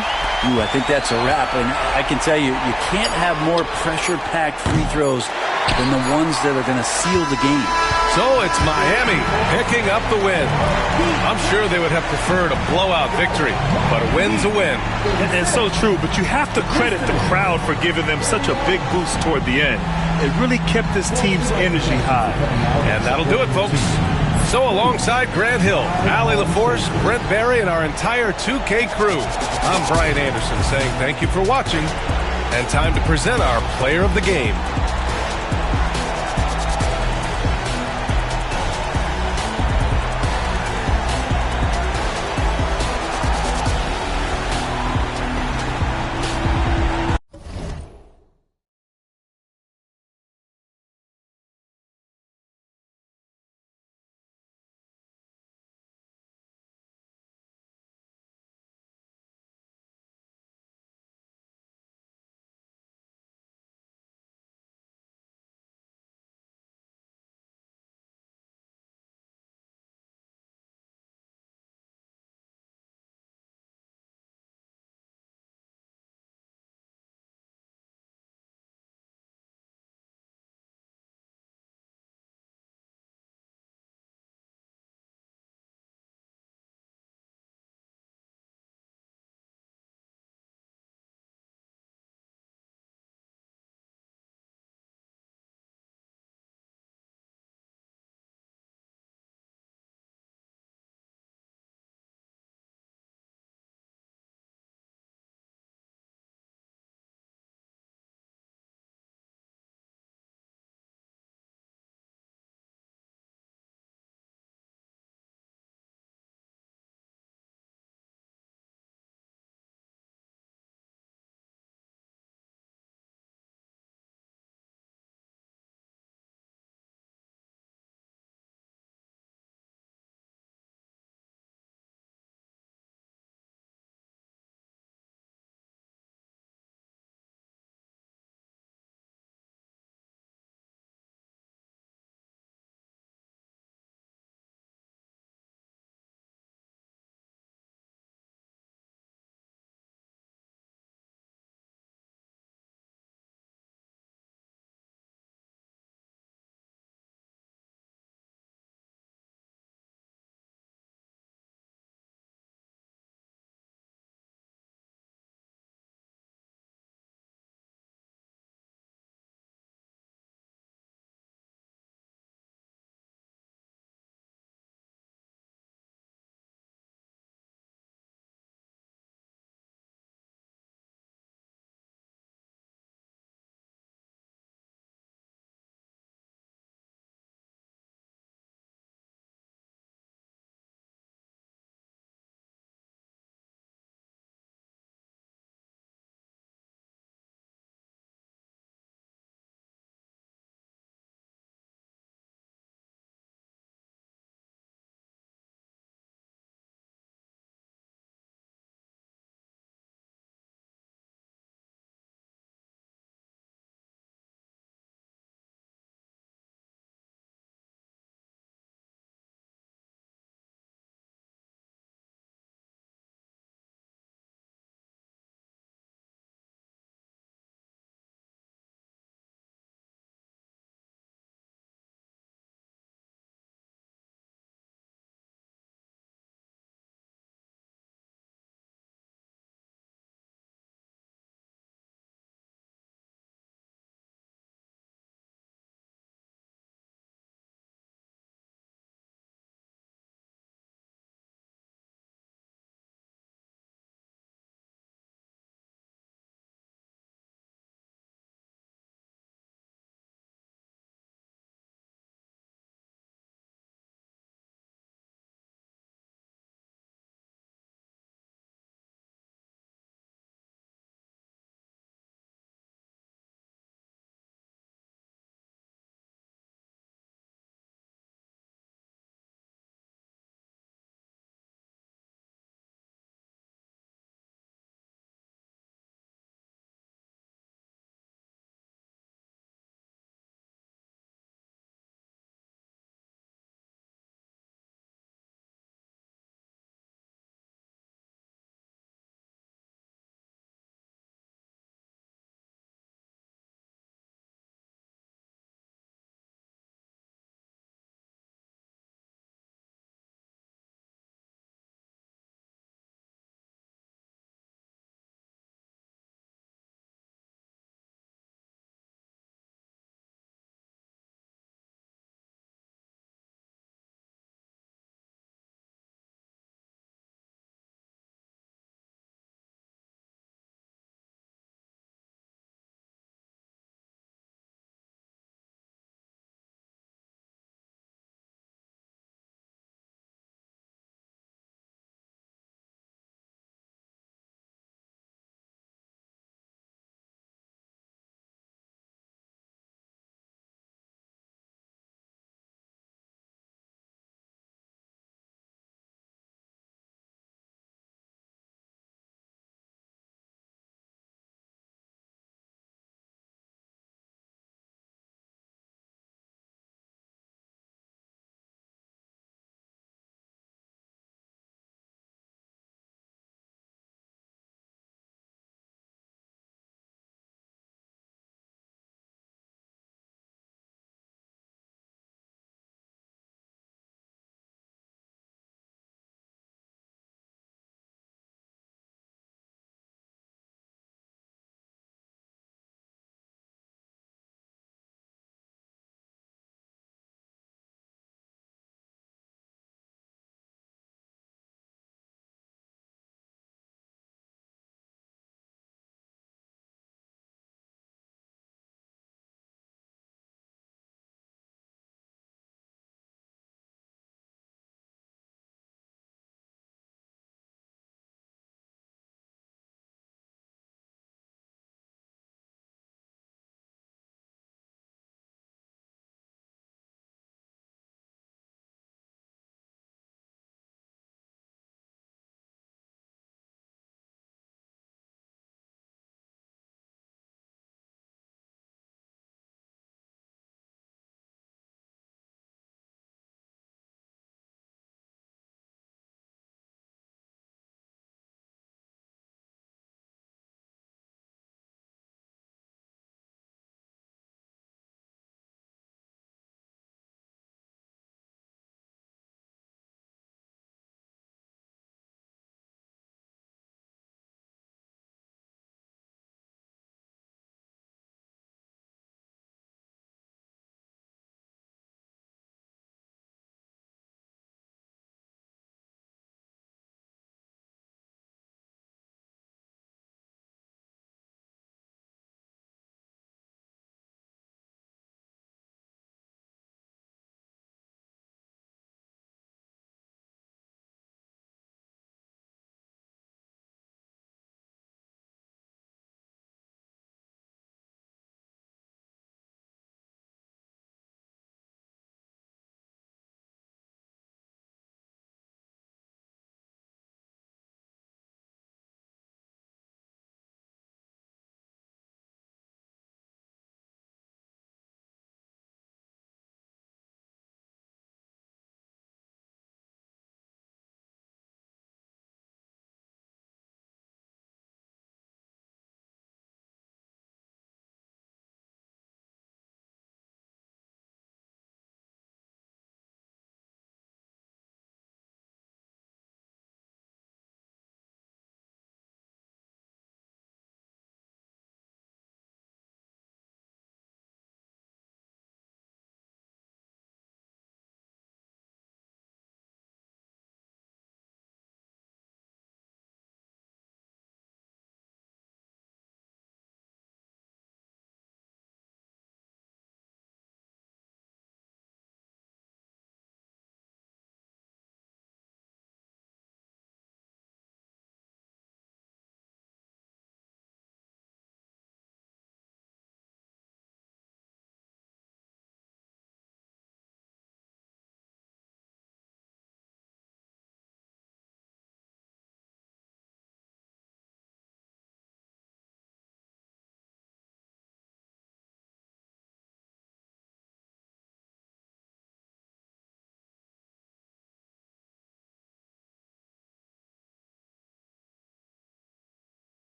[SPEAKER 3] Ooh, I think that's a wrap, and I can tell you, you can't have more pressure-packed free throws than the ones that are going to seal the game.
[SPEAKER 7] So it's Miami picking up the win. I'm sure they would have preferred a blowout victory, but a win's a win.
[SPEAKER 8] And so true, but you have to credit the crowd for giving them such a big boost toward the end. It really kept this team's energy high.
[SPEAKER 7] And that'll do it, folks. So alongside Grant Hill, Allie LaForce, Brent Barry, and our entire 2K crew, I'm Brian Anderson saying thank you for watching, and time to present our player of the game.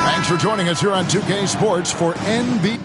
[SPEAKER 1] Thanks for joining us here on 2K Sports for NBA.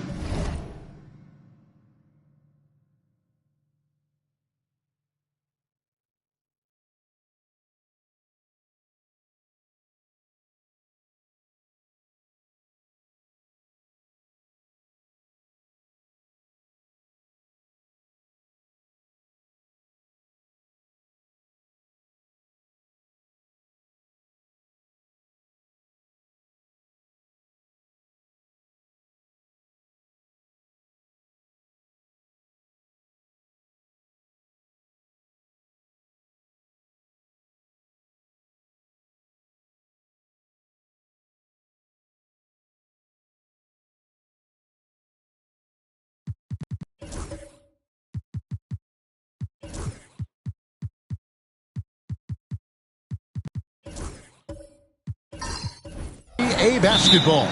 [SPEAKER 1] NBA basketball.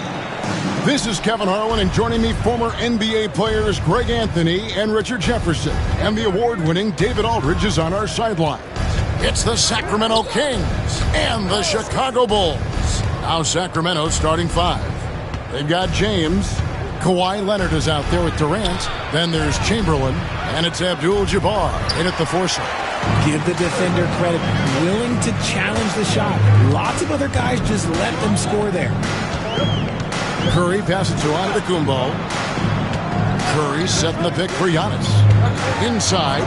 [SPEAKER 1] This is Kevin Harlan, and joining me, former NBA players Greg Anthony and Richard Jefferson. And the award-winning David Aldridge is on our sideline. It's the Sacramento Kings and the Chicago Bulls. Now Sacramento starting 5. They've got James. Kawhi Leonard is out there with Durant. Then there's Chamberlain. And it's Abdul-Jabbar in at the foursome.
[SPEAKER 9] Give the defender credit. Willing to challenge the shot. Lots of other guys just let them score there.
[SPEAKER 1] Curry passes to Antetokounmpo. Curry setting the pick for Giannis. Inside.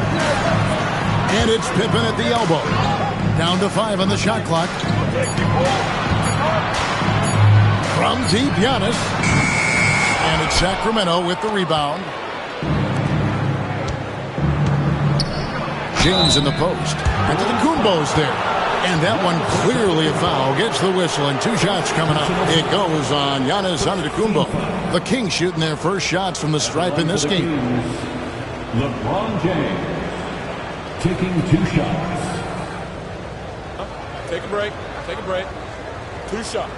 [SPEAKER 1] And it's Pippen at the elbow. Down to 5 on the shot clock. From deep, Giannis. And it's Sacramento with the rebound. James in the post. Antetokounmpo's there. And that one clearly a foul. Gets the whistle and 2 shots coming up. It goes on Giannis Antetokounmpo. The Kings shooting their first shots from the stripe in this game.
[SPEAKER 6] LeBron James taking 2 shots.
[SPEAKER 15] Take a break. Take a break. 2 shots.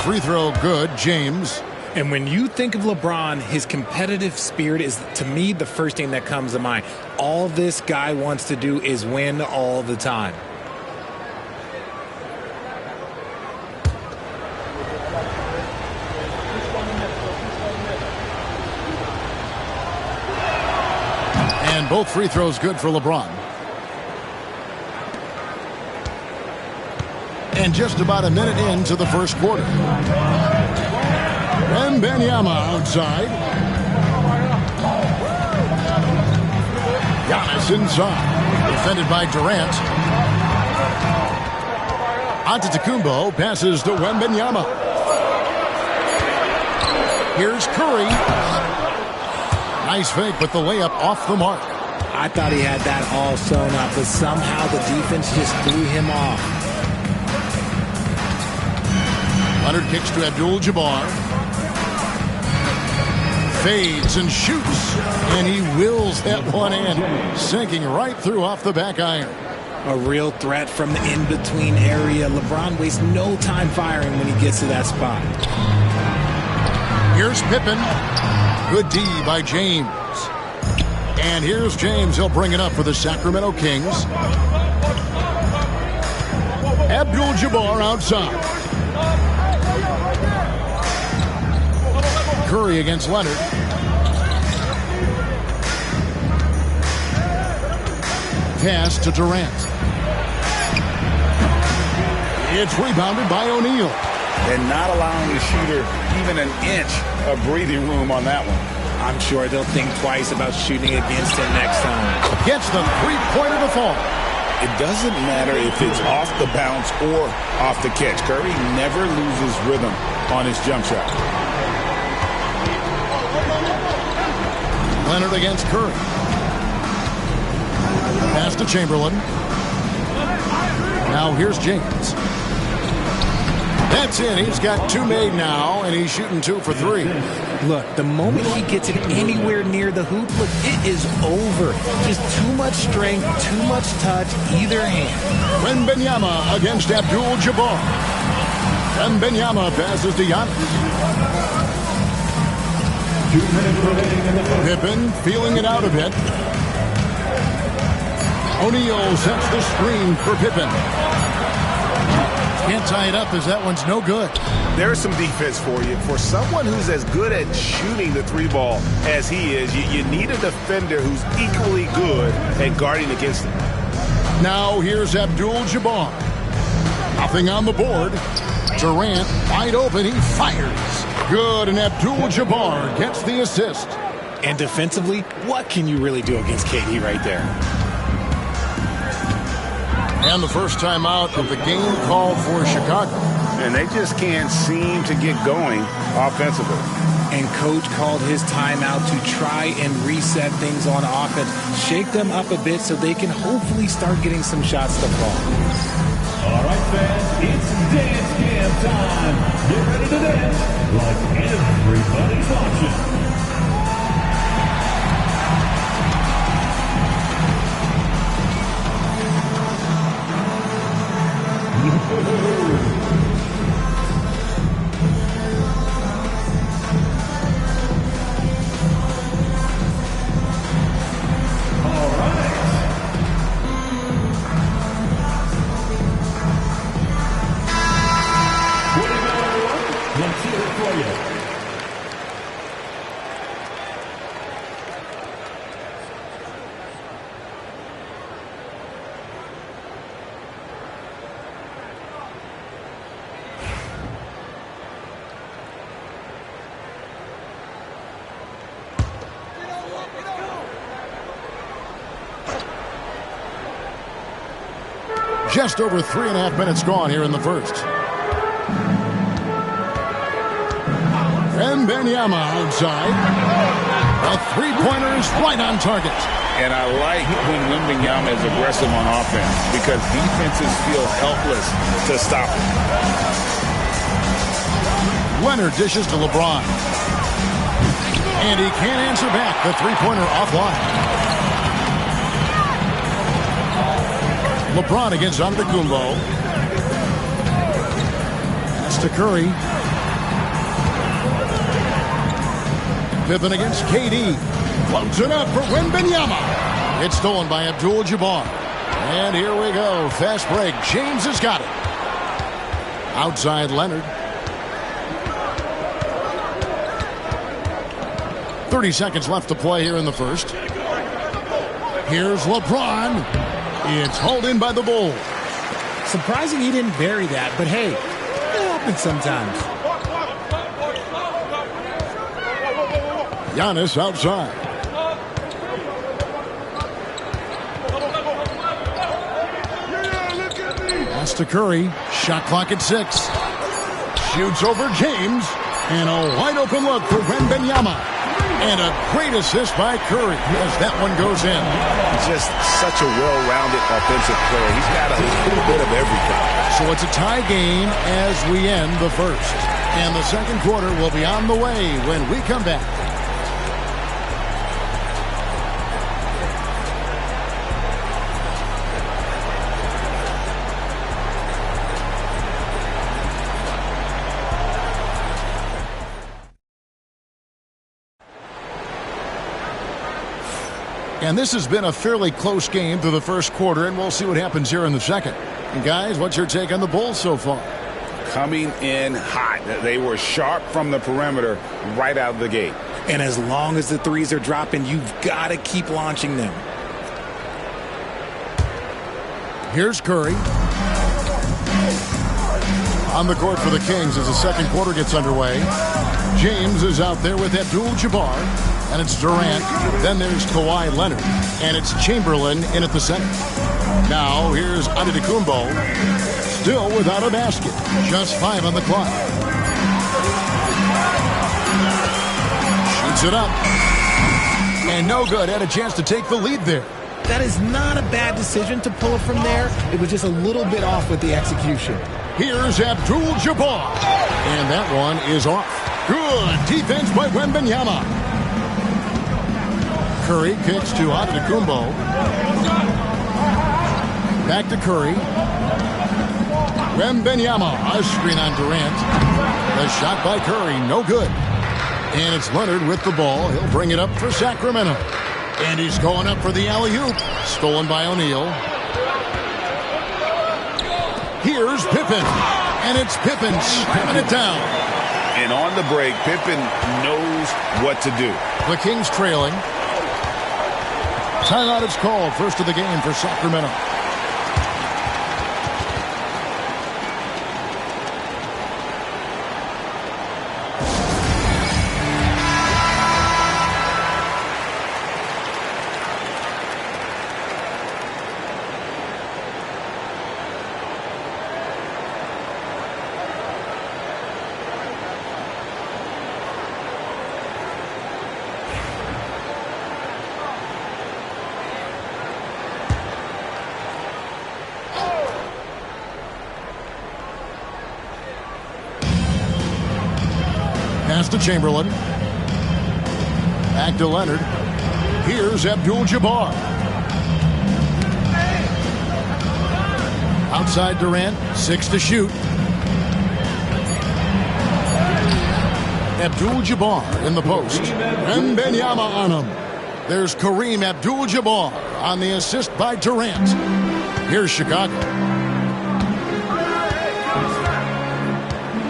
[SPEAKER 1] Free throw good, James.
[SPEAKER 9] And when you think of LeBron, his competitive spirit is, to me, the first thing that comes to mind. All this guy wants to do is win all the time.
[SPEAKER 1] And both free throws good for LeBron. And just about a minute into the first quarter. Wembanyama outside. Giannis inside. Defended by Durant. Antetokounmpo passes to Wembanyama. Here's Curry. Nice fake, but the layup off the mark.
[SPEAKER 9] I thought he had that all sewn up, but somehow the defense just threw him off.
[SPEAKER 1] Leonard kicks to Abdul-Jabbar. Fades and shoots. And he wills that one in. Sinking right through off the back iron.
[SPEAKER 9] A real threat from the in-between area. LeBron wastes no time firing when he gets to that spot.
[SPEAKER 1] Here's Pippen. Good D by James. And here's James. He'll bring it up for the Sacramento Kings. Abdul-Jabbar outside. Curry against Leonard. Pass to Durant. It's rebounded by O'Neal.
[SPEAKER 2] And not allowing the shooter even an inch of breathing room on that one.
[SPEAKER 9] I'm sure they'll think twice about shooting against him next time.
[SPEAKER 1] Gets the three-pointer to fall.
[SPEAKER 2] It doesn't matter if it's off the bounce or off the catch. Curry never loses rhythm on his jump shot.
[SPEAKER 1] Leonard against Curry. Pass to Chamberlain. Now here's James. That's in. He's got 2 made now, and he's shooting 2 for 3.
[SPEAKER 9] Look, the moment he gets it anywhere near the hoop, look, it is over. Just too much strength, too much touch, either hand.
[SPEAKER 1] Wembanyama against Abdul-Jabbar. Wembanyama passes to Giannis.
[SPEAKER 6] 2 minutes remaining in the first.
[SPEAKER 1] Pippen feeling it out a bit. O'Neal sets the screen for Pippen. Can't tie it up as that one's no good.
[SPEAKER 5] There's some defense for you. For someone who's as good at shooting the 3 ball as he is, you need a defender who's equally good at guarding against him.
[SPEAKER 1] Now here's Abdul-Jabbar. Nothing on the board. Durant wide open. He fires. Good, and Abdul-Jabbar gets the assist.
[SPEAKER 9] And defensively, what can you really do against KD right there?
[SPEAKER 1] And the first time out of the game called for Chicago.
[SPEAKER 5] And they just can't seem to get going offensively.
[SPEAKER 9] And coach called his timeout to try and reset things on offense, shake them up a bit so they can hopefully start getting some shots to fall.
[SPEAKER 6] All right, fans, it's dance cam time. Get ready to dance like everybody's watching.
[SPEAKER 1] Just over 3.5 minutes gone here in the first. Wembanyama outside. A three-pointer is right on target.
[SPEAKER 2] And I like when Wembanyama is aggressive on offense because defenses feel helpless to stop him.
[SPEAKER 1] Leonard dishes to LeBron. And he can't answer back. The three-pointer offline. LeBron against Antetokounmpo. Pass to Curry. Pippen against KD. Floats it up for Wembanyama. It's stolen by Abdul-Jabbar. And here we go. Fast break. James has got it. Outside Leonard. 30 seconds left to play here in the first. Here's LeBron. It's hauled in by the Bulls.
[SPEAKER 9] Surprising he didn't bury that, but hey, it happens sometimes.
[SPEAKER 1] Giannis outside. Pass to Curry. Shot clock at 6. Shoots over James. And a wide open look for Wembanyama. And a great assist by Curry as that one goes in.
[SPEAKER 2] Just such a well-rounded offensive player. He's got a little bit of everything.
[SPEAKER 1] So it's a tie game as we end the first. And the second quarter will be on the way when we come back. And this has been a fairly close game through the first quarter, and we'll see what happens here in the second. And guys, what's your take on the Bulls so far?
[SPEAKER 2] Coming in hot. They were sharp from the perimeter right out of the gate.
[SPEAKER 9] And as long as the threes are dropping, you've got to keep launching them.
[SPEAKER 1] Here's Curry. On the court for the Kings as the second quarter gets underway. James is out there with Abdul-Jabbar. And it's Durant. Then there's Kawhi Leonard. And it's Chamberlain in at the center. Now here's Antetokounmpo. Still without a basket. Just 5 on the clock. Shoots it up. And no good. Had a chance to take the lead there.
[SPEAKER 9] That is not a bad decision to pull it from there. It was just a little bit off with the execution.
[SPEAKER 1] Here's Abdul-Jabbar. And that one is off. Good defense by Wembanyama. Curry kicks to Antetokounmpo. Back to Curry. Wembanyama. A screen on Durant. The shot by Curry. No good. And it's Leonard with the ball. He'll bring it up for Sacramento. And he's going up for the alley-oop. Stolen by O'Neal. Here's Pippen. And it's Pippen stripping it down.
[SPEAKER 2] And on the break, Pippen knows what to do.
[SPEAKER 1] The Kings trailing. Timeout is called. First of the game for Sacramento. Pass to Chamberlain. Back to Leonard. Here's Abdul-Jabbar. Outside Durant. 6 to shoot. Abdul-Jabbar in the post. Wembanyama on him. There's Kareem Abdul-Jabbar on the assist by Durant. Here's Chicago.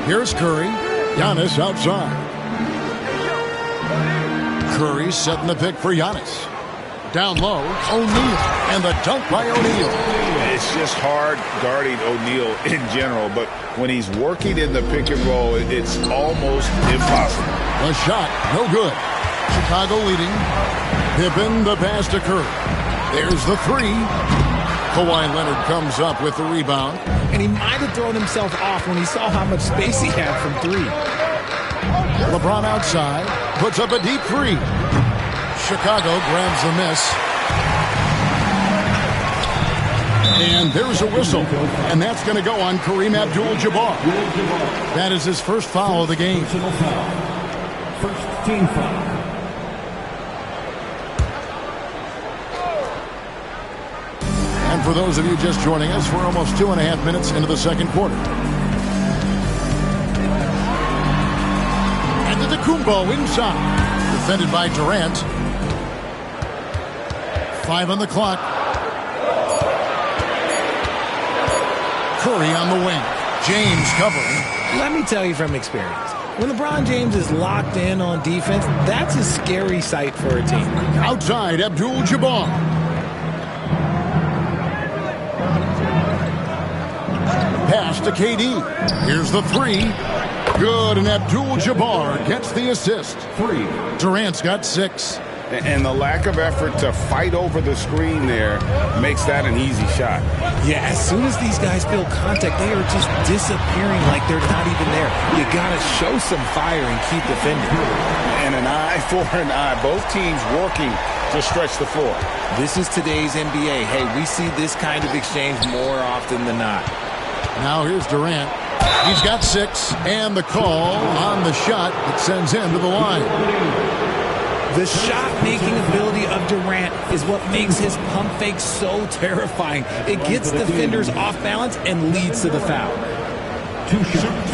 [SPEAKER 1] Here's Curry. Giannis outside. Curry setting the pick for Giannis. Down low, O'Neal. And the dunk by O'Neal.
[SPEAKER 2] It's just hard guarding O'Neal in general, but when he's working in the pick and roll, it's almost impossible.
[SPEAKER 1] The shot, no good. Chicago leading. Pippen, the pass to Curry. There's the three. Kawhi Leonard comes up with the rebound.
[SPEAKER 9] And he might have thrown himself off when he saw how much space he had from three.
[SPEAKER 1] LeBron outside, puts up a deep three. Chicago grabs the miss. And there's a whistle. And that's going to go on Kareem Abdul-Jabbar. That is his first foul of the game.
[SPEAKER 6] First team foul.
[SPEAKER 1] And for those of you just joining us, we're almost 2.5 minutes into the second quarter. Antetokounmpo inside. Defended by Durant. 5 on the clock. Curry on the wing. James covering.
[SPEAKER 9] Let me tell you from experience, when LeBron James is locked in on defense, that's a scary sight for a team.
[SPEAKER 1] Outside, Abdul-Jabbar. Pass to KD. Here's the three. Good, and Abdul-Jabbar gets the assist.
[SPEAKER 6] 3.
[SPEAKER 1] Durant's got 6.
[SPEAKER 2] And the lack of effort to fight over the screen there makes that an easy shot.
[SPEAKER 9] Yeah, as soon as these guys feel contact, they are just disappearing like they're not even there. You got to show some fire and keep defending.
[SPEAKER 2] And an eye for an eye. Both teams working to stretch the floor.
[SPEAKER 9] This is today's NBA. Hey, we see this kind of exchange more often than not.
[SPEAKER 1] Now here's Durant. He's got 6, and the call on the shot that sends him to the line.
[SPEAKER 9] The shot-making ability of Durant is what makes his pump fake so terrifying. It gets defenders off balance and leads to the foul.
[SPEAKER 6] 2 shots.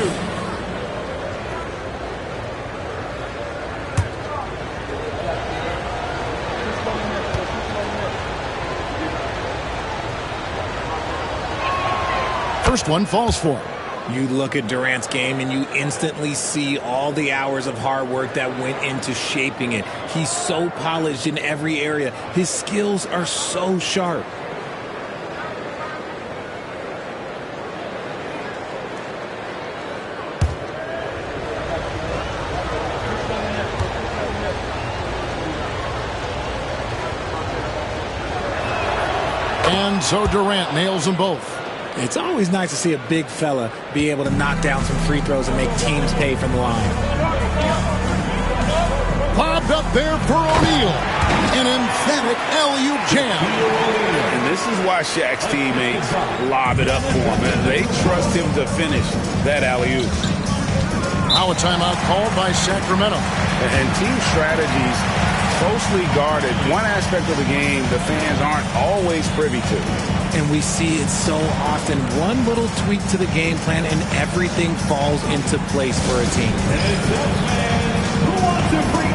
[SPEAKER 1] First one falls for him.
[SPEAKER 9] You look at Durant's game and you instantly see all the hours of hard work that went into shaping it. He's so polished in every area. His skills are so sharp.
[SPEAKER 1] And so Durant nails them both.
[SPEAKER 9] It's always nice to see a big fella be able to knock down some free throws and make teams pay from the line.
[SPEAKER 1] Lobbed up there for O'Neal. An emphatic alley-oop jam.
[SPEAKER 2] And this is why Shaq's teammates lob it up for him. And they trust him to finish that alley-oop.
[SPEAKER 1] Now a timeout called by Sacramento.
[SPEAKER 2] And team strategies closely guarded. One aspect of the game the fans aren't always privy to.
[SPEAKER 9] And we see it so often. One little tweak to the game plan and everything falls into place for a team.
[SPEAKER 6] Who wants to bring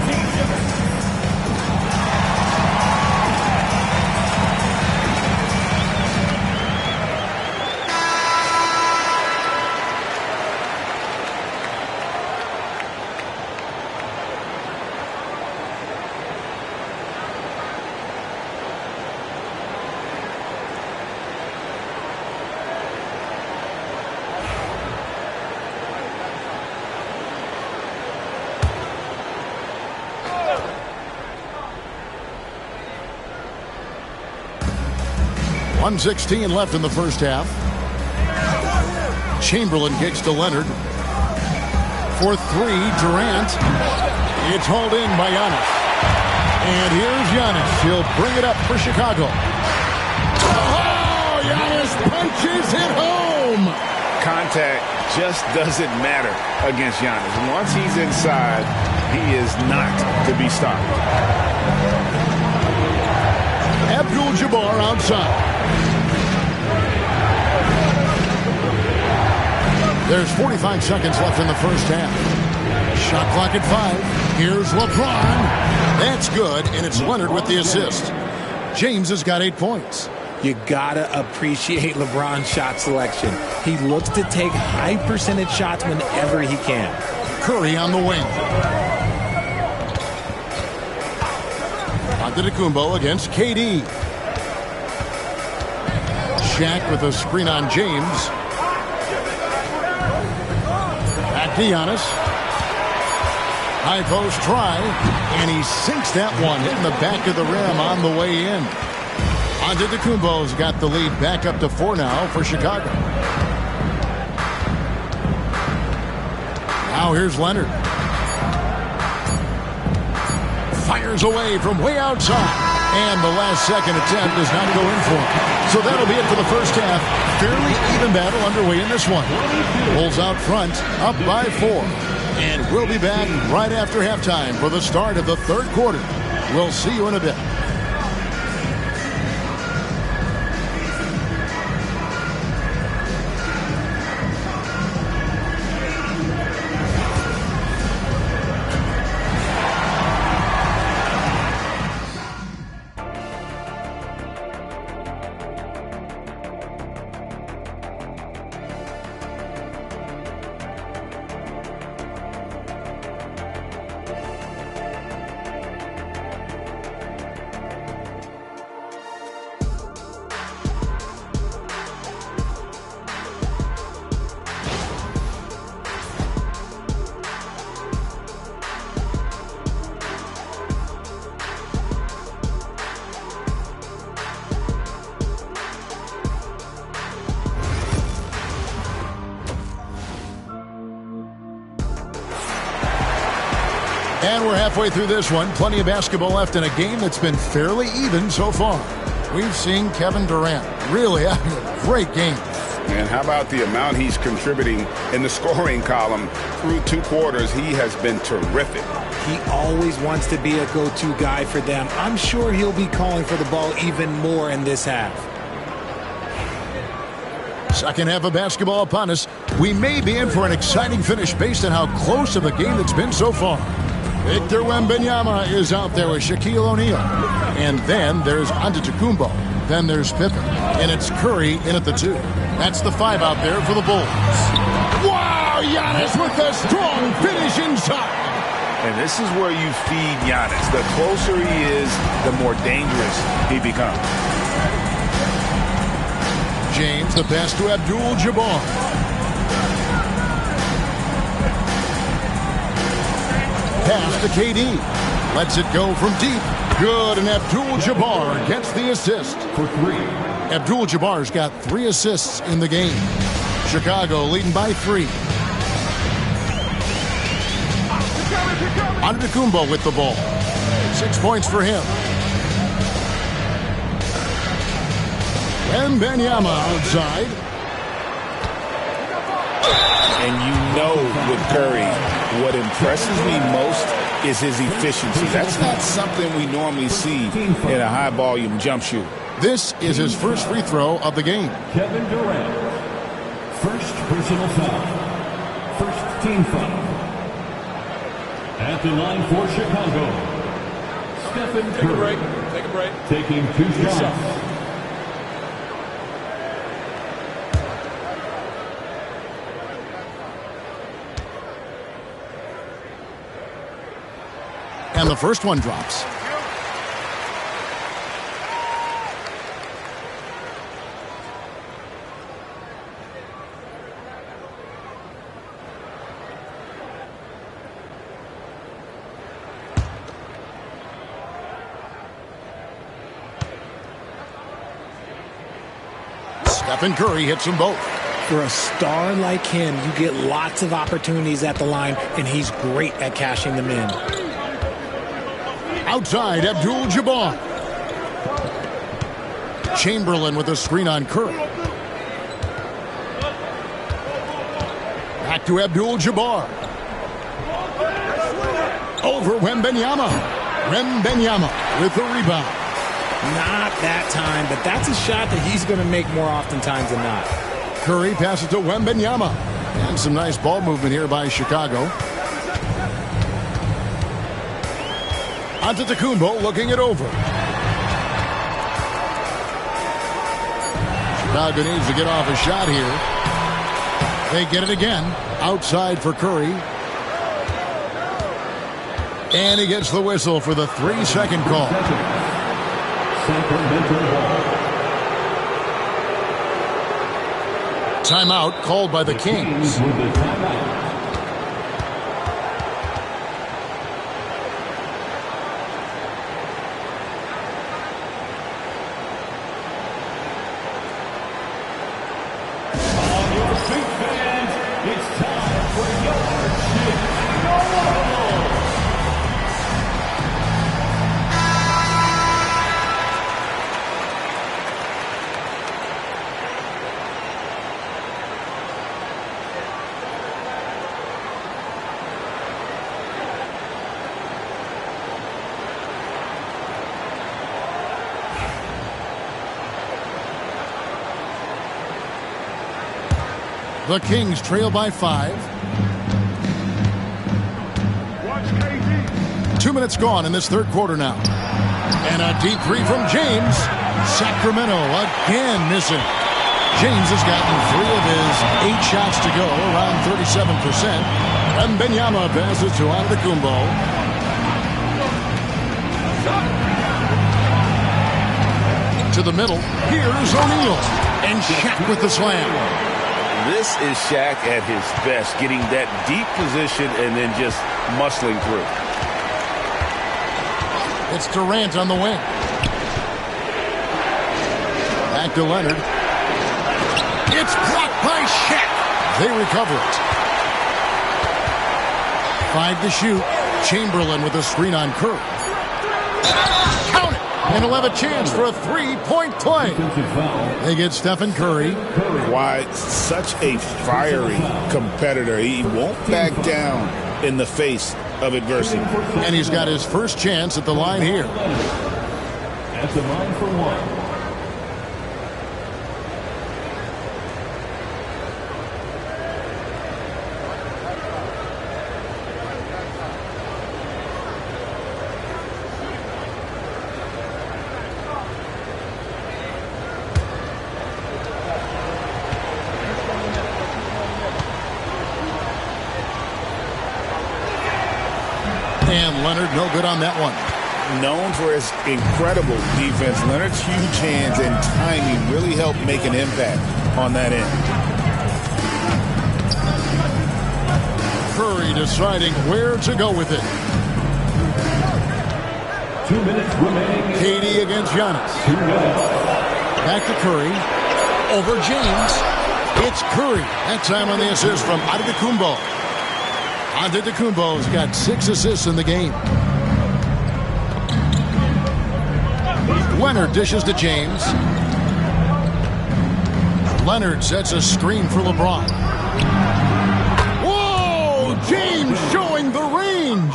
[SPEAKER 1] .116 left in the first half. Chamberlain kicks to Leonard. For 3, Durant. It's hauled in by Giannis. And here's Giannis. He'll bring it up for Chicago. Oh, Giannis punches it home.
[SPEAKER 2] Contact just doesn't matter against Giannis. Once he's inside, he is not to be stopped.
[SPEAKER 1] Abdul-Jabbar outside. There's 45 seconds left in the first half. Shot clock at 5. Here's LeBron. That's good, and it's Leonard with the assist. James has got 8 points.
[SPEAKER 9] You gotta appreciate LeBron's shot selection. He looks to take high percentage shots whenever he can.
[SPEAKER 1] Curry on the wing. Antetokounmpo against KD. Shaq with a screen on James. Back to Giannis. High post try, and he sinks that one, hitting the back of the rim on the way in. Antetokounmpo's got the lead back up to 4 now for Chicago. Now here's Leonard. Fires away from way outside. And the last second attempt does not go in for him. So that'll be it for the first half. Fairly even battle underway in this one. Bulls out front, up by 4. And we'll be back right after halftime for the start of the third quarter. We'll see you in a bit. And we're halfway through this one. Plenty of basketball left in a game that's been fairly even so far. We've seen Kevin Durant really having a great game.
[SPEAKER 5] And how about the amount he's contributing in the scoring column through 2 quarters? He has been terrific.
[SPEAKER 9] He always wants to be a go-to guy for them. I'm sure he'll be calling for the ball even more in this half.
[SPEAKER 1] Second half of basketball upon us. We may be in for an exciting finish based on how close of a game it's been so far. Victor Wembanyama is out there with Shaquille O'Neal. And then there's Antetokounmpo. Then there's Pippen. And it's Curry in at the 2. That's the 5 out there for the Bulls. Wow, Giannis with a strong finish inside.
[SPEAKER 2] And this is where you feed Giannis. The closer he is, the more dangerous he becomes.
[SPEAKER 1] James, the pass to Abdul-Jabbar. Pass to KD. Lets it go from deep. Good, and Abdul-Jabbar gets the assist.
[SPEAKER 6] For 3.
[SPEAKER 1] Abdul-Jabbar's got 3 assists in the game. Chicago leading by 3. Antetokounmpo with the ball. 6 points for him. Wembanyama outside.
[SPEAKER 2] And you know with Curry, what impresses me most is his efficiency. That's not something we normally see in a high-volume jump shoot.
[SPEAKER 1] This is his first free throw of the game.
[SPEAKER 6] Kevin Durant. First personal foul. First team foul. At the line for Chicago, Stephen Curry.
[SPEAKER 15] Take a break.
[SPEAKER 6] Taking 2 shots.
[SPEAKER 1] And the first one drops. Stephen Curry hits them both.
[SPEAKER 9] For a star like him, you get lots of opportunities at the line, and he's great at cashing them in.
[SPEAKER 1] Outside, Abdul-Jabbar. Chamberlain with a screen on Curry. Back to Abdul-Jabbar. Over Wembanyama. Wembanyama with the rebound.
[SPEAKER 9] Not that time, but that's a shot that he's going to make more oftentimes than not.
[SPEAKER 1] Curry passes to Wembanyama. And some nice ball movement here by Chicago. Antetokounmpo looking it over. Chicago needs to get off a shot here. They get it again. Outside for Curry. And he gets the whistle for the 3-second call. Timeout called by the Kings. The Kings trail by 5. 2 minutes gone in this third quarter now. And a deep three from James. Sacramento again missing. James has gotten 3 of his 8 shots to go, around 37%. And Wembanyama passes to Antetokounmpo. To the middle. Here's O'Neal. And Shaq with the slam.
[SPEAKER 5] This is Shaq at his best, getting that deep position and then just muscling through.
[SPEAKER 1] It's Durant on the wing. Back to Leonard. It's blocked by Shaq. They recover it. 5 to shoot. Chamberlain with a screen on Curry. Count it. And he'll have a chance for a 3-point play. They get Stephen Curry.
[SPEAKER 2] Why, such a fiery competitor. He won't back down in the face of adversity.
[SPEAKER 1] And he's got his first chance at the line here.
[SPEAKER 6] At the line for one.
[SPEAKER 1] And Leonard, no good on that one.
[SPEAKER 2] Known for his incredible defense, Leonard's huge hands and timing really helped make an impact on that end.
[SPEAKER 1] Curry deciding where to go with it.
[SPEAKER 6] 2 minutes remaining.
[SPEAKER 1] KD against Giannis.
[SPEAKER 6] 2 minutes.
[SPEAKER 1] Back to Curry. Over James. It's Curry. That time on the assist from Antetokounmpo. Antetokounmpo's got 6 assists in the game. Leonard dishes to James. Leonard sets a screen for LeBron. Whoa! James showing the range.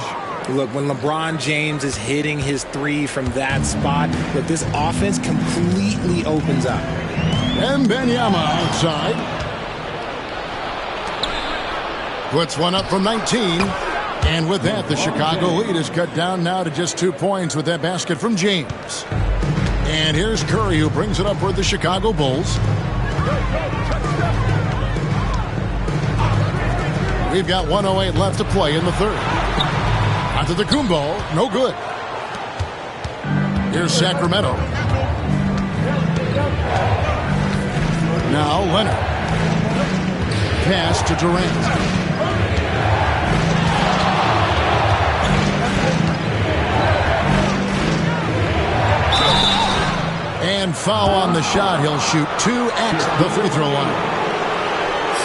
[SPEAKER 9] Look, when LeBron James is hitting his 3 from that spot, look, this offense completely opens up.
[SPEAKER 1] And Wembanyama outside. Puts one up from 19. And with that, the Chicago lead is cut down now to just 2 points with that basket from James. And here's Curry, who brings it up for the Chicago Bulls. We've got 1:08 left to play in the third. Antetokounmpo, no good. Here's Sacramento. Now Leonard. Pass to Durant. And foul on the shot. He'll shoot 2 at the free throw line.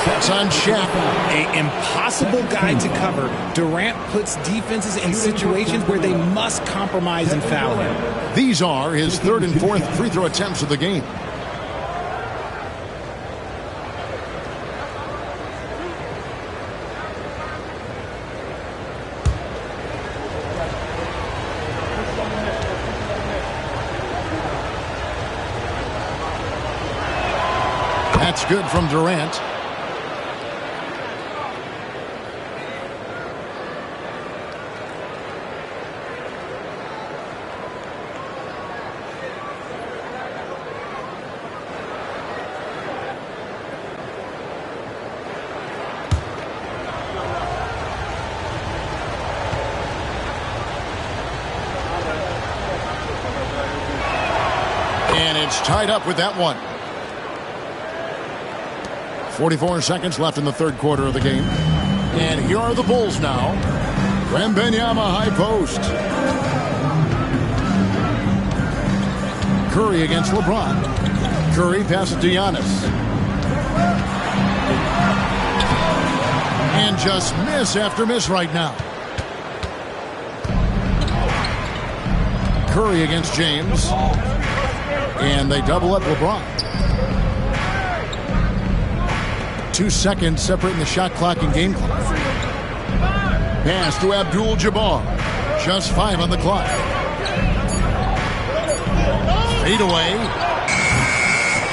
[SPEAKER 1] That's on Shaq.
[SPEAKER 9] An impossible guy to cover. Durant puts defenses in situations where they must compromise and foul him.
[SPEAKER 1] These are his 3rd and 4th free throw attempts of the game. That's good from Durant. And it's tied up with that one. 44 seconds left in the third quarter of the game. And here are the Bulls now. Wembanyama high post. Curry against LeBron. Curry passes to Giannis. And just miss after miss right now. Curry against James. And they double up LeBron. 2 seconds separating the shot clock and game clock. Pass to Abdul-Jabbar. Just 5 on the clock. Fade away.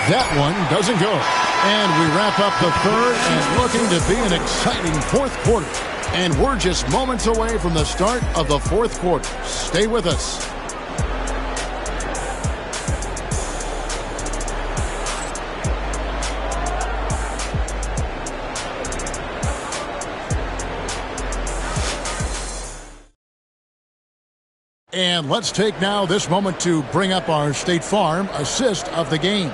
[SPEAKER 1] That one doesn't go. And we wrap up the third and looking to be an exciting fourth quarter. And we're just moments away from the start of the fourth quarter. Stay with us. And let's take now this moment to bring up our State Farm assist of the game.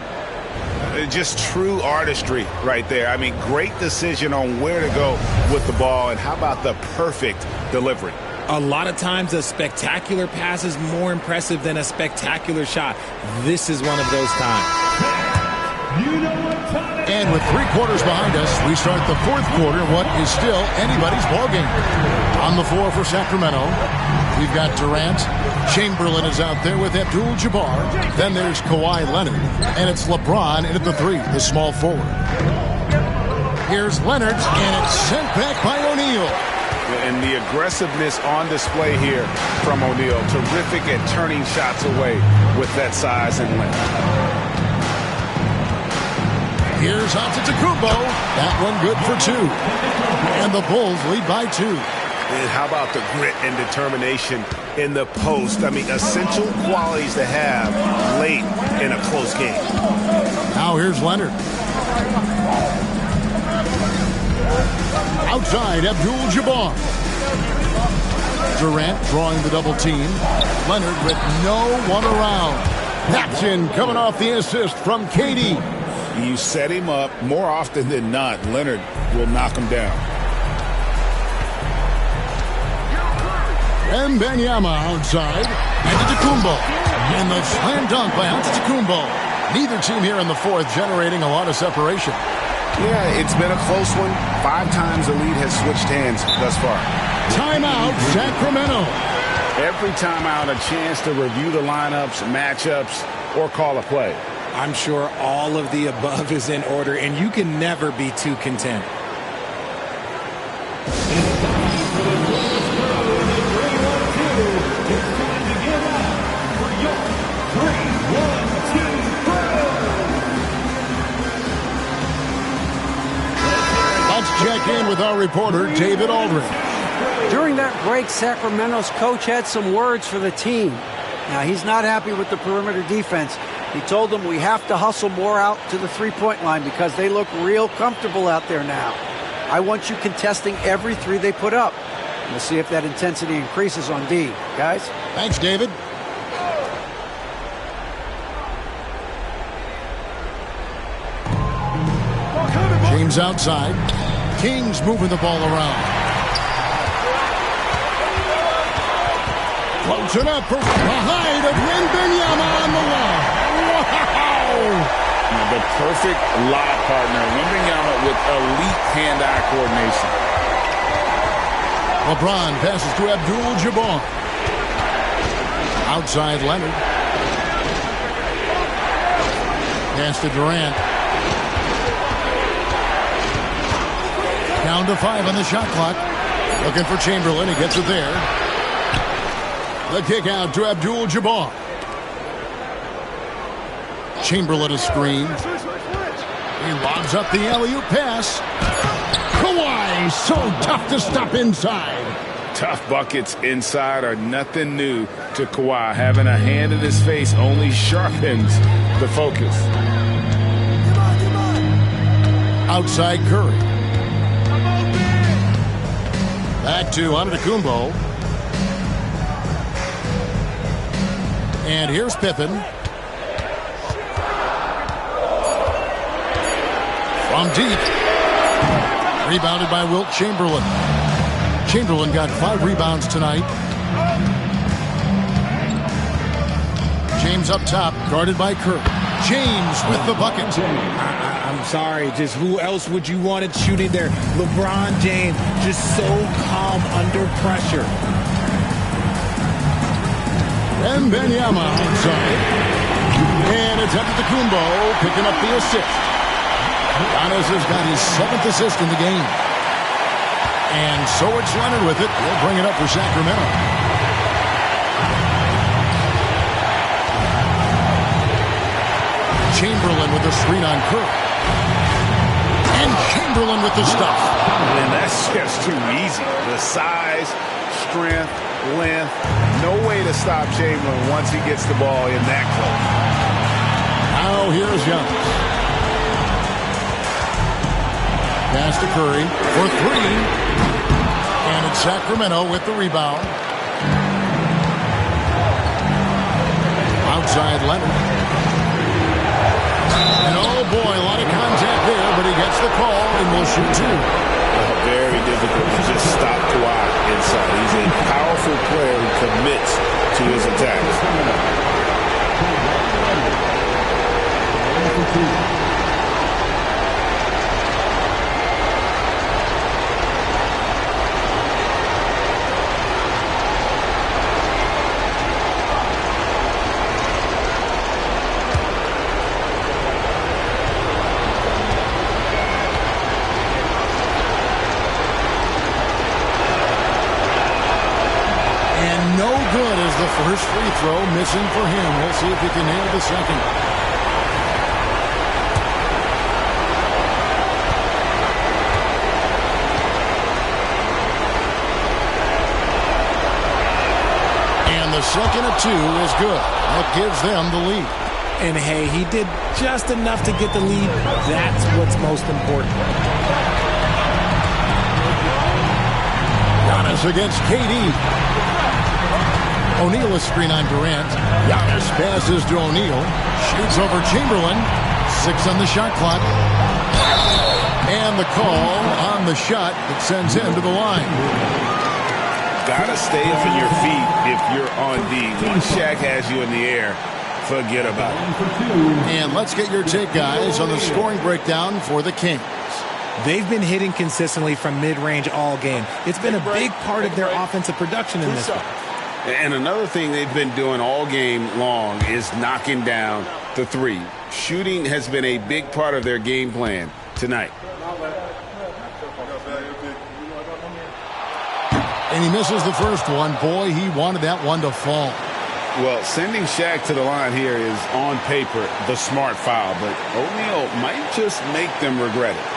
[SPEAKER 2] Just true artistry right there. I mean, great decision on where to go with the ball, and how about the perfect delivery?
[SPEAKER 9] A lot of times a spectacular pass is more impressive than a spectacular shot. This is one of those times.
[SPEAKER 1] And with 3 quarters behind us, we start the fourth quarter in what is still anybody's ballgame. On the floor for Sacramento, we've got Durant. Chamberlain is out there with Abdul-Jabbar. Then there's Kawhi Leonard. And it's LeBron in at the 3, the small forward. Here's Leonard, and it's sent back by O'Neal.
[SPEAKER 2] And the aggressiveness on display here from O'Neal. Terrific at turning shots away with that size and length.
[SPEAKER 1] Here's Antetokounmpo. That one good for 2. And the Bulls lead by 2.
[SPEAKER 5] And how about the grit and determination in the post? I mean, essential qualities to have late in a close game.
[SPEAKER 1] Now here's Leonard. Outside, Abdul-Jabbar. Durant drawing the double team. Leonard with no one around. That's in, coming off the assist from KD.
[SPEAKER 2] You set him up more often than not. Leonard will knock him down.
[SPEAKER 1] And Wembanyama outside. Antetokounmpo. And the slam dunk by Antetokounmpo. Neither team here in the fourth generating a lot of separation.
[SPEAKER 2] Yeah, it's been a close one. 5 times the lead has switched hands thus far.
[SPEAKER 1] Timeout, Sacramento.
[SPEAKER 2] Every timeout, a chance to review the lineups, matchups, or call a play.
[SPEAKER 9] I'm sure all of the above is in order, and you can never be too content.
[SPEAKER 1] Let's check in with our reporter, David Aldridge.
[SPEAKER 4] During that break, Sacramento's coach had some words for the team. Now, he's not happy with the perimeter defense. He told them we have to hustle more out to the three-point line because they look real comfortable out there now. I want you contesting every 3 they put up. We'll see if that intensity increases on D. Guys?
[SPEAKER 1] Thanks, David. James outside. Kings moving the ball around. Floats it up for the height of Wembanyama on the line. Wow!
[SPEAKER 2] The perfect lob partner. Wembanyama with elite hand-eye coordination.
[SPEAKER 1] LeBron passes to Abdul-Jabbar. Outside Leonard. Pass to Durant. Down to 5 on the shot clock. Looking for Chamberlain. He gets it there. The kick out to Abdul-Jabbar. Chamberlain a screen. He lobs up the alley-oop pass. Kawhi, so tough to stop inside.
[SPEAKER 2] Tough buckets inside are nothing new to Kawhi. Having a hand in his face only sharpens the focus.
[SPEAKER 1] Outside Curry. Back to Antetokounmpo. And here's Pippen. From deep. Rebounded by Wilt Chamberlain. Chamberlain got 5 rebounds tonight. James up top, guarded by Curry. James with the bucket.
[SPEAKER 9] I'm sorry, just who else would you want it shooting there? LeBron James, just so calm under pressure.
[SPEAKER 1] And Wembanyama outside. And it's Antetokounmpo picking up the assist. Giannis has got his 7th assist in the game. And so it's Leonard with it. He'll bring it up for Sacramento. Chamberlain with the screen on Curry. And Chamberlain with the stuff.
[SPEAKER 2] And that's just too easy. The size, strength, length, no way to stop Chamberlain once he gets the ball in that close.
[SPEAKER 1] Now here's Giannis. Pass to Curry for three. And it's Sacramento with the rebound. Outside Leonard. And oh boy, a lot of contact there, but he gets the call and will shoot two.
[SPEAKER 5] Very difficult to just stop Kawhi inside. He's a powerful player who commits to his attacks.
[SPEAKER 1] The first free throw missing for him. We'll see if he can nail the second. And the second of two is good. That gives them the lead.
[SPEAKER 9] And hey, he did just enough to get the lead. That's what's most important.
[SPEAKER 1] Giannis against KD. O'Neal is screen on Durant. Giannis passes to O'Neal. Shoots over Chamberlain. 6 on the shot clock. And the call on the shot that sends him to the line.
[SPEAKER 5] Gotta stay on your feet if you're on D. Once Shaq has you in the air, forget about it.
[SPEAKER 1] And let's get your take, guys, on the scoring breakdown for the Kings.
[SPEAKER 9] They've been hitting consistently from mid-range all game. It's been a big part of their offensive production in this one.
[SPEAKER 5] And another thing they've been doing all game long is knocking down the three. Shooting has been a big part of their game plan tonight.
[SPEAKER 1] And he misses the first one. Boy, he wanted that one to fall.
[SPEAKER 5] Well, sending Shaq to the line here is on paper the smart foul, but O'Neal might just make them regret it.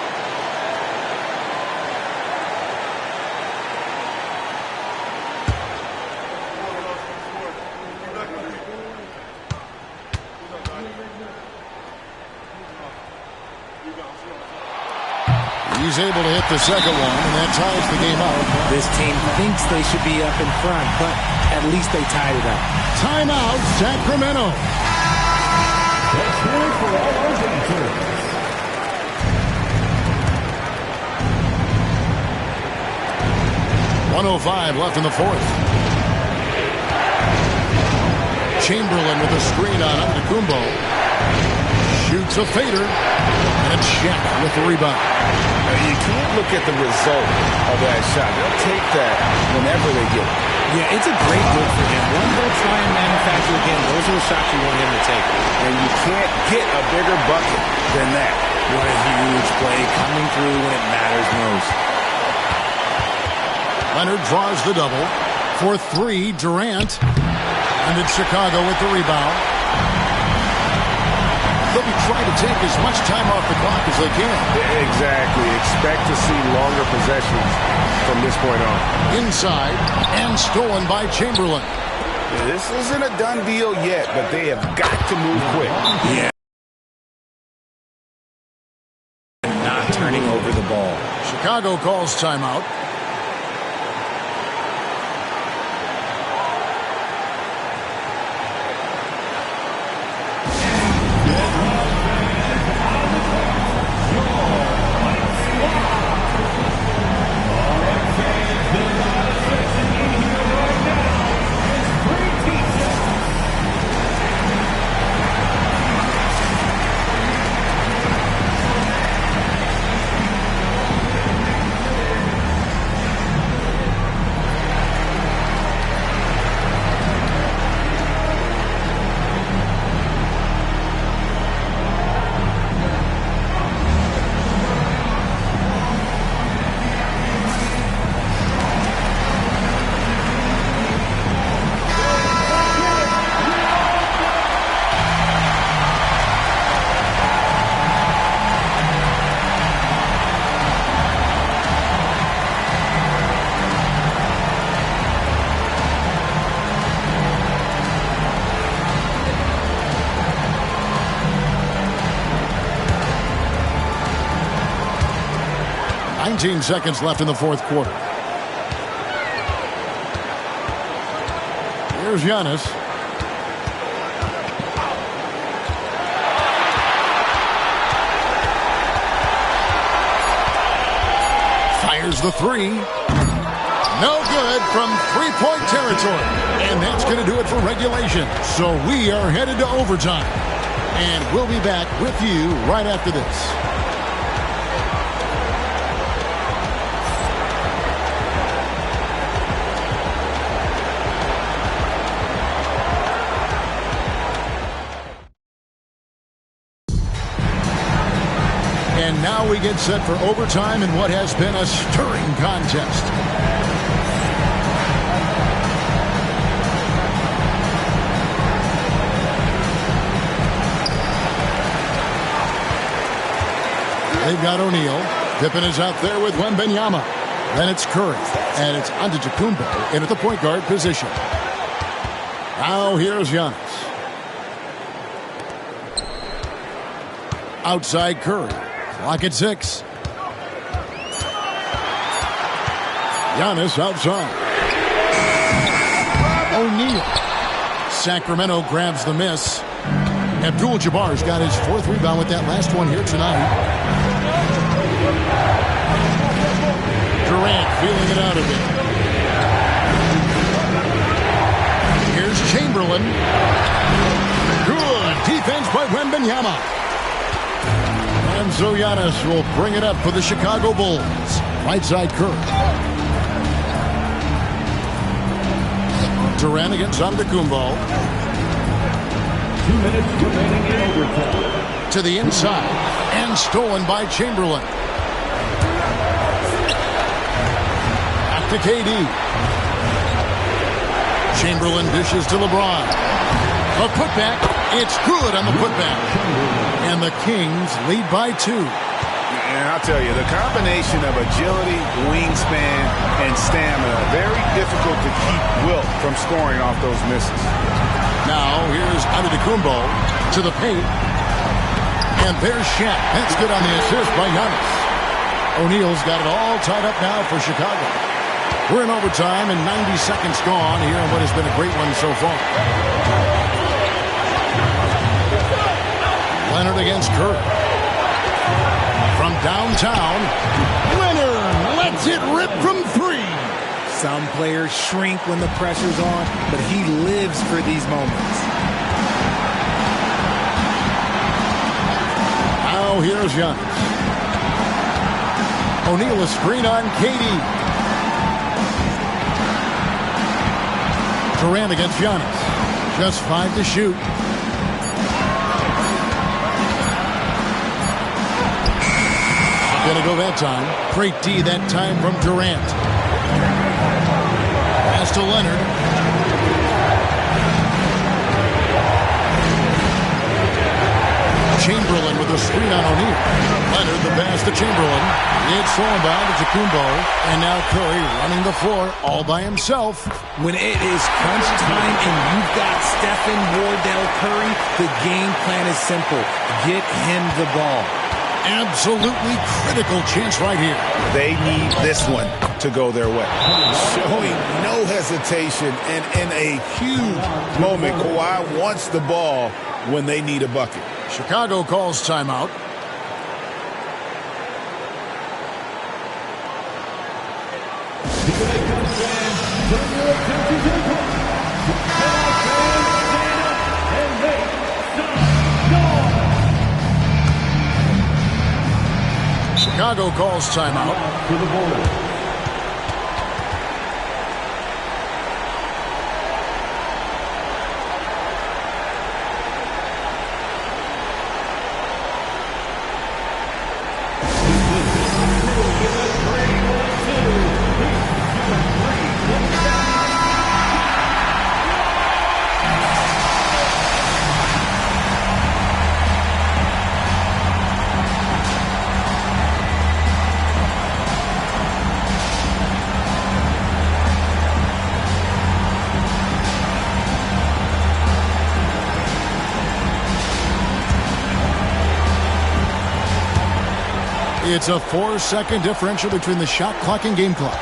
[SPEAKER 1] He's able to hit the second one, and that ties the game up.
[SPEAKER 9] This team thinks they should be up in front, but at least they tied it up.
[SPEAKER 1] Timeout, Sacramento. 1:05 left in the fourth. Chamberlain with a screen on Antetokounmpo. Shoots a fader. And Shaq with the rebound.
[SPEAKER 5] You can't look at the result of that shot. They'll take that whenever they get it.
[SPEAKER 9] Yeah, it's a great look for him. One, they'll try and manufacture again. Those are the shots you want him to take.
[SPEAKER 5] And you can't get a bigger bucket than that.
[SPEAKER 9] What a huge play coming through when it matters most.
[SPEAKER 1] Leonard draws the double. For three, Durant. And it's Chicago with the rebound. They'll be trying to take as much time off the clock as they can.
[SPEAKER 5] Exactly. Expect to see longer possessions from this point on.
[SPEAKER 1] Inside and stolen by Chamberlain.
[SPEAKER 5] This isn't a done deal yet, but they have got to move quick.
[SPEAKER 9] Yeah. Not turning over the ball.
[SPEAKER 1] Chicago calls timeout. 17 seconds left in the fourth quarter. Here's Giannis. Fires the three. No good from three-point territory. And that's going to do it for regulation. So we are headed to overtime. And we'll be back with you right after this. And now we get set for overtime in what has been a stirring contest. They've got O'Neal. Pippen is out there with Wembanyama. Then it's Curry. And it's Antetokounmpo in at the point guard position. Now here's Giannis. Outside Curry. Clock at 6. Giannis outside. O'Neal. Sacramento grabs the miss. Abdul-Jabbar's got his fourth rebound with that last one here tonight. Durant feeling it out a bit. Here's Chamberlain. Good defense by Wembanyama. And so Giannis will bring it up for the Chicago Bulls. Right side Curry. Durant against Antetokounmpo.
[SPEAKER 6] 2 minutes remaining in overtime.
[SPEAKER 1] To the inside. And stolen by Chamberlain. Back to KD. Chamberlain dishes to LeBron. A putback. It's good on the putback. And the Kings lead by 2.
[SPEAKER 2] And I'll tell you, the combination of agility, wingspan, and stamina, very difficult to keep Wilt from scoring off those misses.
[SPEAKER 1] Now, here's Antetokounmpo to the paint. And there's Shaq. That's good on the assist by Giannis. O'Neal's got it all tied up now for Chicago. We're in overtime and 90 seconds gone here in what has been a great one so far. Leonard against Curry. From downtown, Leonard lets it rip from 3.
[SPEAKER 9] Some players shrink when the pressure's on, but he lives for these moments.
[SPEAKER 1] Now here's Giannis. O'Neal a screen on KD. Durant against Giannis. Just 5 to shoot. Gonna go that time. Great D that time from Durant. Pass to Leonard. Chamberlain with a screen on O'Neal. Leonard the pass to Chamberlain. It's thrown by to Antetokounmpo. And now Curry running the floor all by himself.
[SPEAKER 9] When it is crunch time and you've got Stephen Wardell Curry, the game plan is simple. Get him the ball.
[SPEAKER 1] Absolutely critical chance right here.
[SPEAKER 2] They need this one to go their way. Showing no hesitation and in a huge moment, Kawhi wants the ball when they need a bucket.
[SPEAKER 1] Chicago calls timeout. Chicago calls timeout.
[SPEAKER 6] For the Bulls.
[SPEAKER 1] It's a 4-second differential between the shot clock and game clock.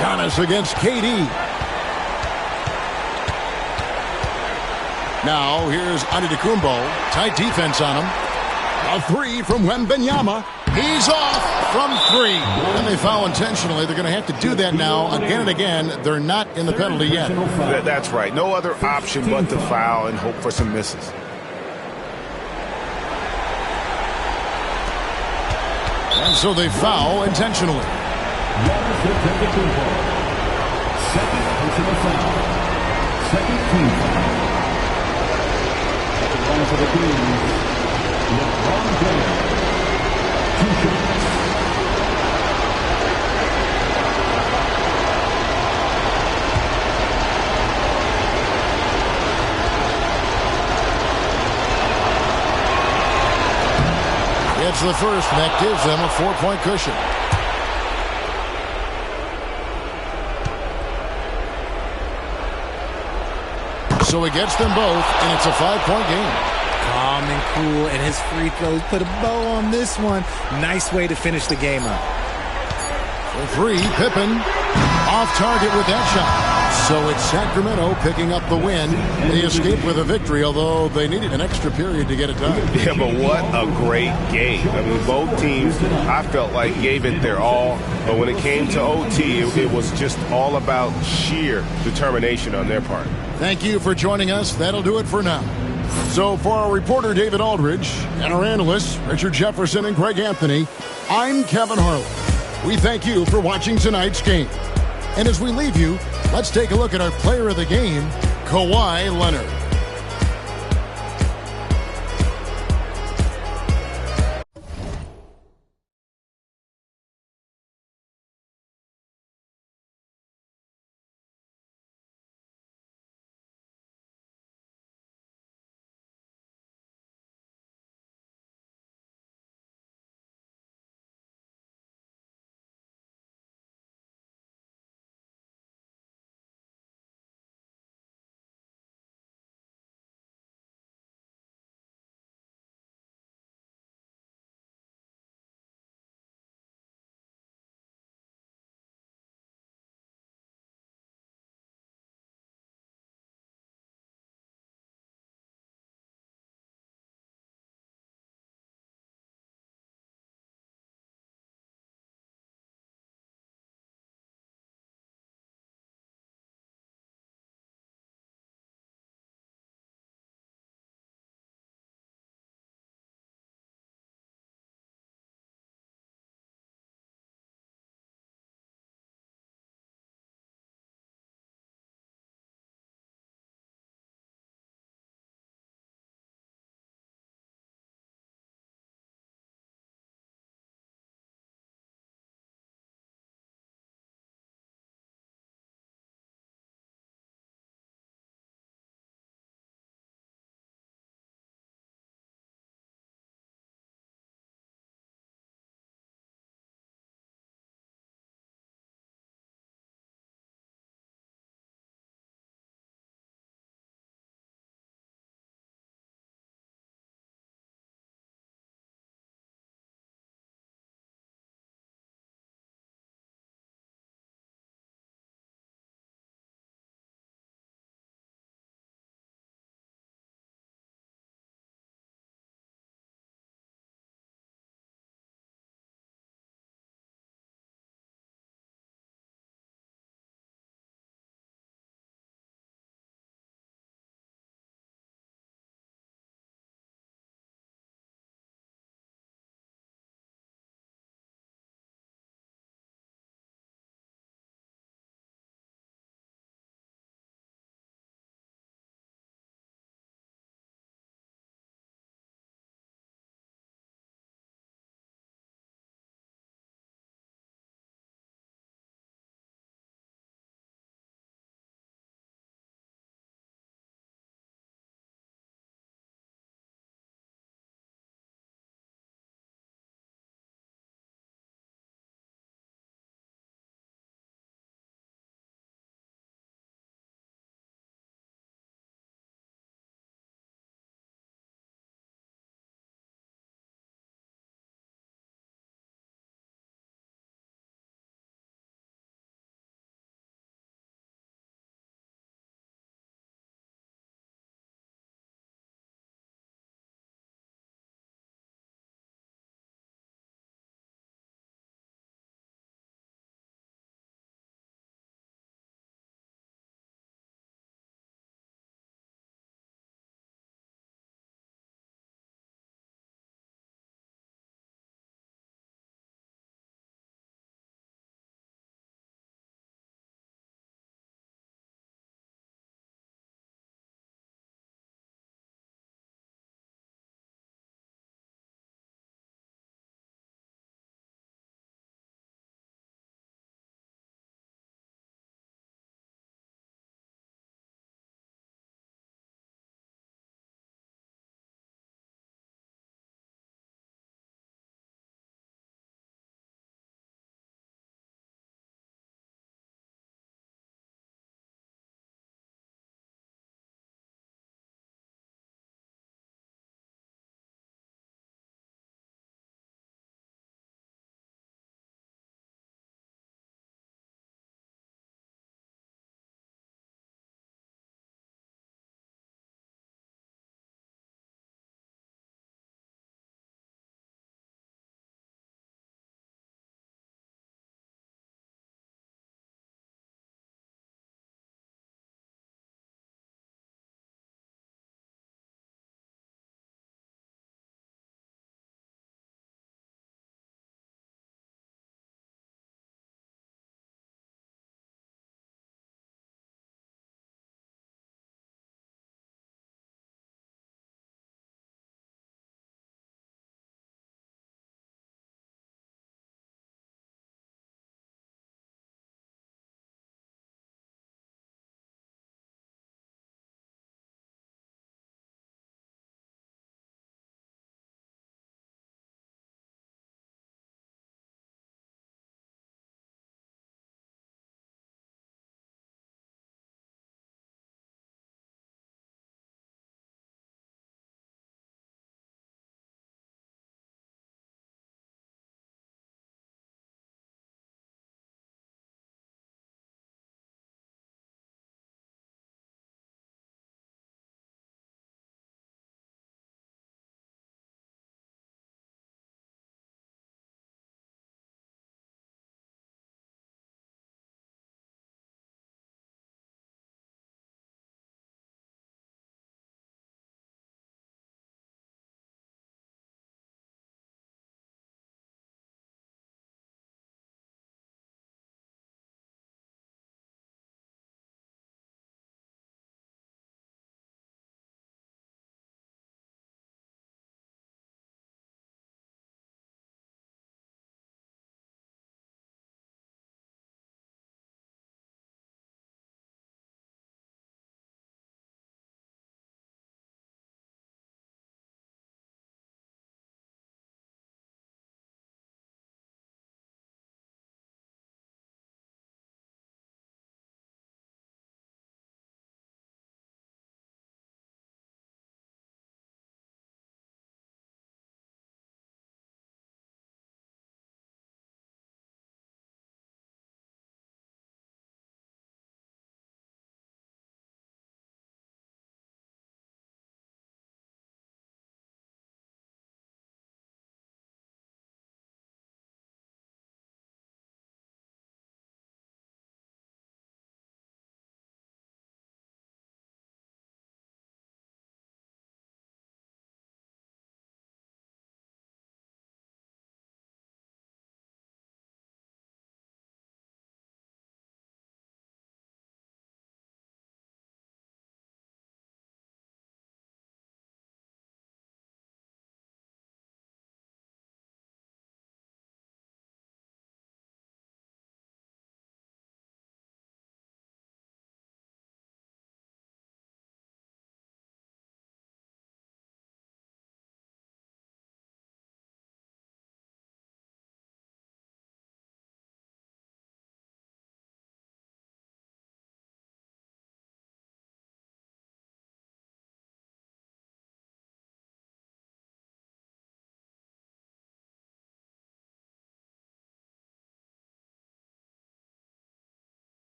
[SPEAKER 1] Giannis against KD. Now here's Antetokounmpo. Tight defense on him. A three from Wembanyama. He's off from three. And they foul intentionally. They're going to have to do that now again and again. They're not in the penalty yet.
[SPEAKER 5] That's right. No other option but to foul and hope for some misses.
[SPEAKER 1] And so they foul intentionally.
[SPEAKER 6] Second personal foul. Second team foul. At the line for the Kings, LeBron James. 2 shots.
[SPEAKER 1] It's the first, and that gives them a 4-point cushion. So he gets them both, and it's a 5-point game.
[SPEAKER 9] Calm and cool, and his free throws put a bow on this one. Nice way to finish the game up.
[SPEAKER 1] For three, Pippen off target with that shot. So it's Sacramento picking up the win. They escaped with a victory, although they needed an extra period to get it done.
[SPEAKER 5] Yeah, but what a great game. I mean, both teams, I felt like, gave it their all. But when it came to OT, it was just all about sheer determination on their part.
[SPEAKER 1] Thank you for joining us. That'll do it for now. So for our reporter, David Aldridge, and our analysts, Richard Jefferson and Greg Anthony, I'm Kevin Harlan. We thank you for watching tonight's game. And as we leave you, let's take a look at our player of the game, Kawhi Leonard.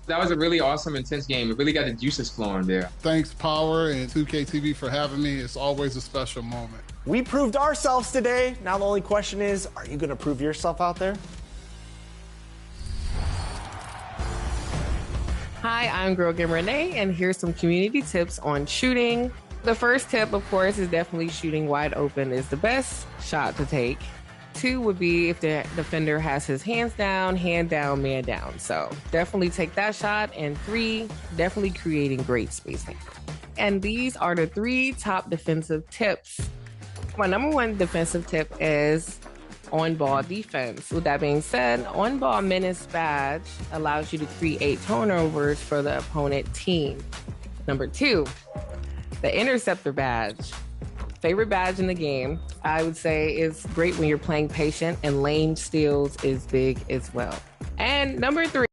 [SPEAKER 16] That was a really awesome, intense game. It really got the juices flowing there.
[SPEAKER 17] Thanks, Power and 2K TV, for having me. It's always a special moment.
[SPEAKER 18] We proved ourselves today. Now the only question is, are you going to prove yourself out there?
[SPEAKER 19] Hi, I'm Girl Game Renee, and here's some community tips on shooting. The first tip, of course, is definitely shooting wide open is the best shot to take. 2 would be if the defender has his hands down, hand down, man down. So definitely take that shot. And 3, definitely creating great spacing. And these are the 3 top defensive tips. My number 1 defensive tip is on-ball defense. With that being said, on-ball menace badge allows you to create turnovers for the opponent team. Number 2, the interceptor badge. Favorite badge in the game, I would say, is great when you're playing patient, and lane steals is big as well. And number 3,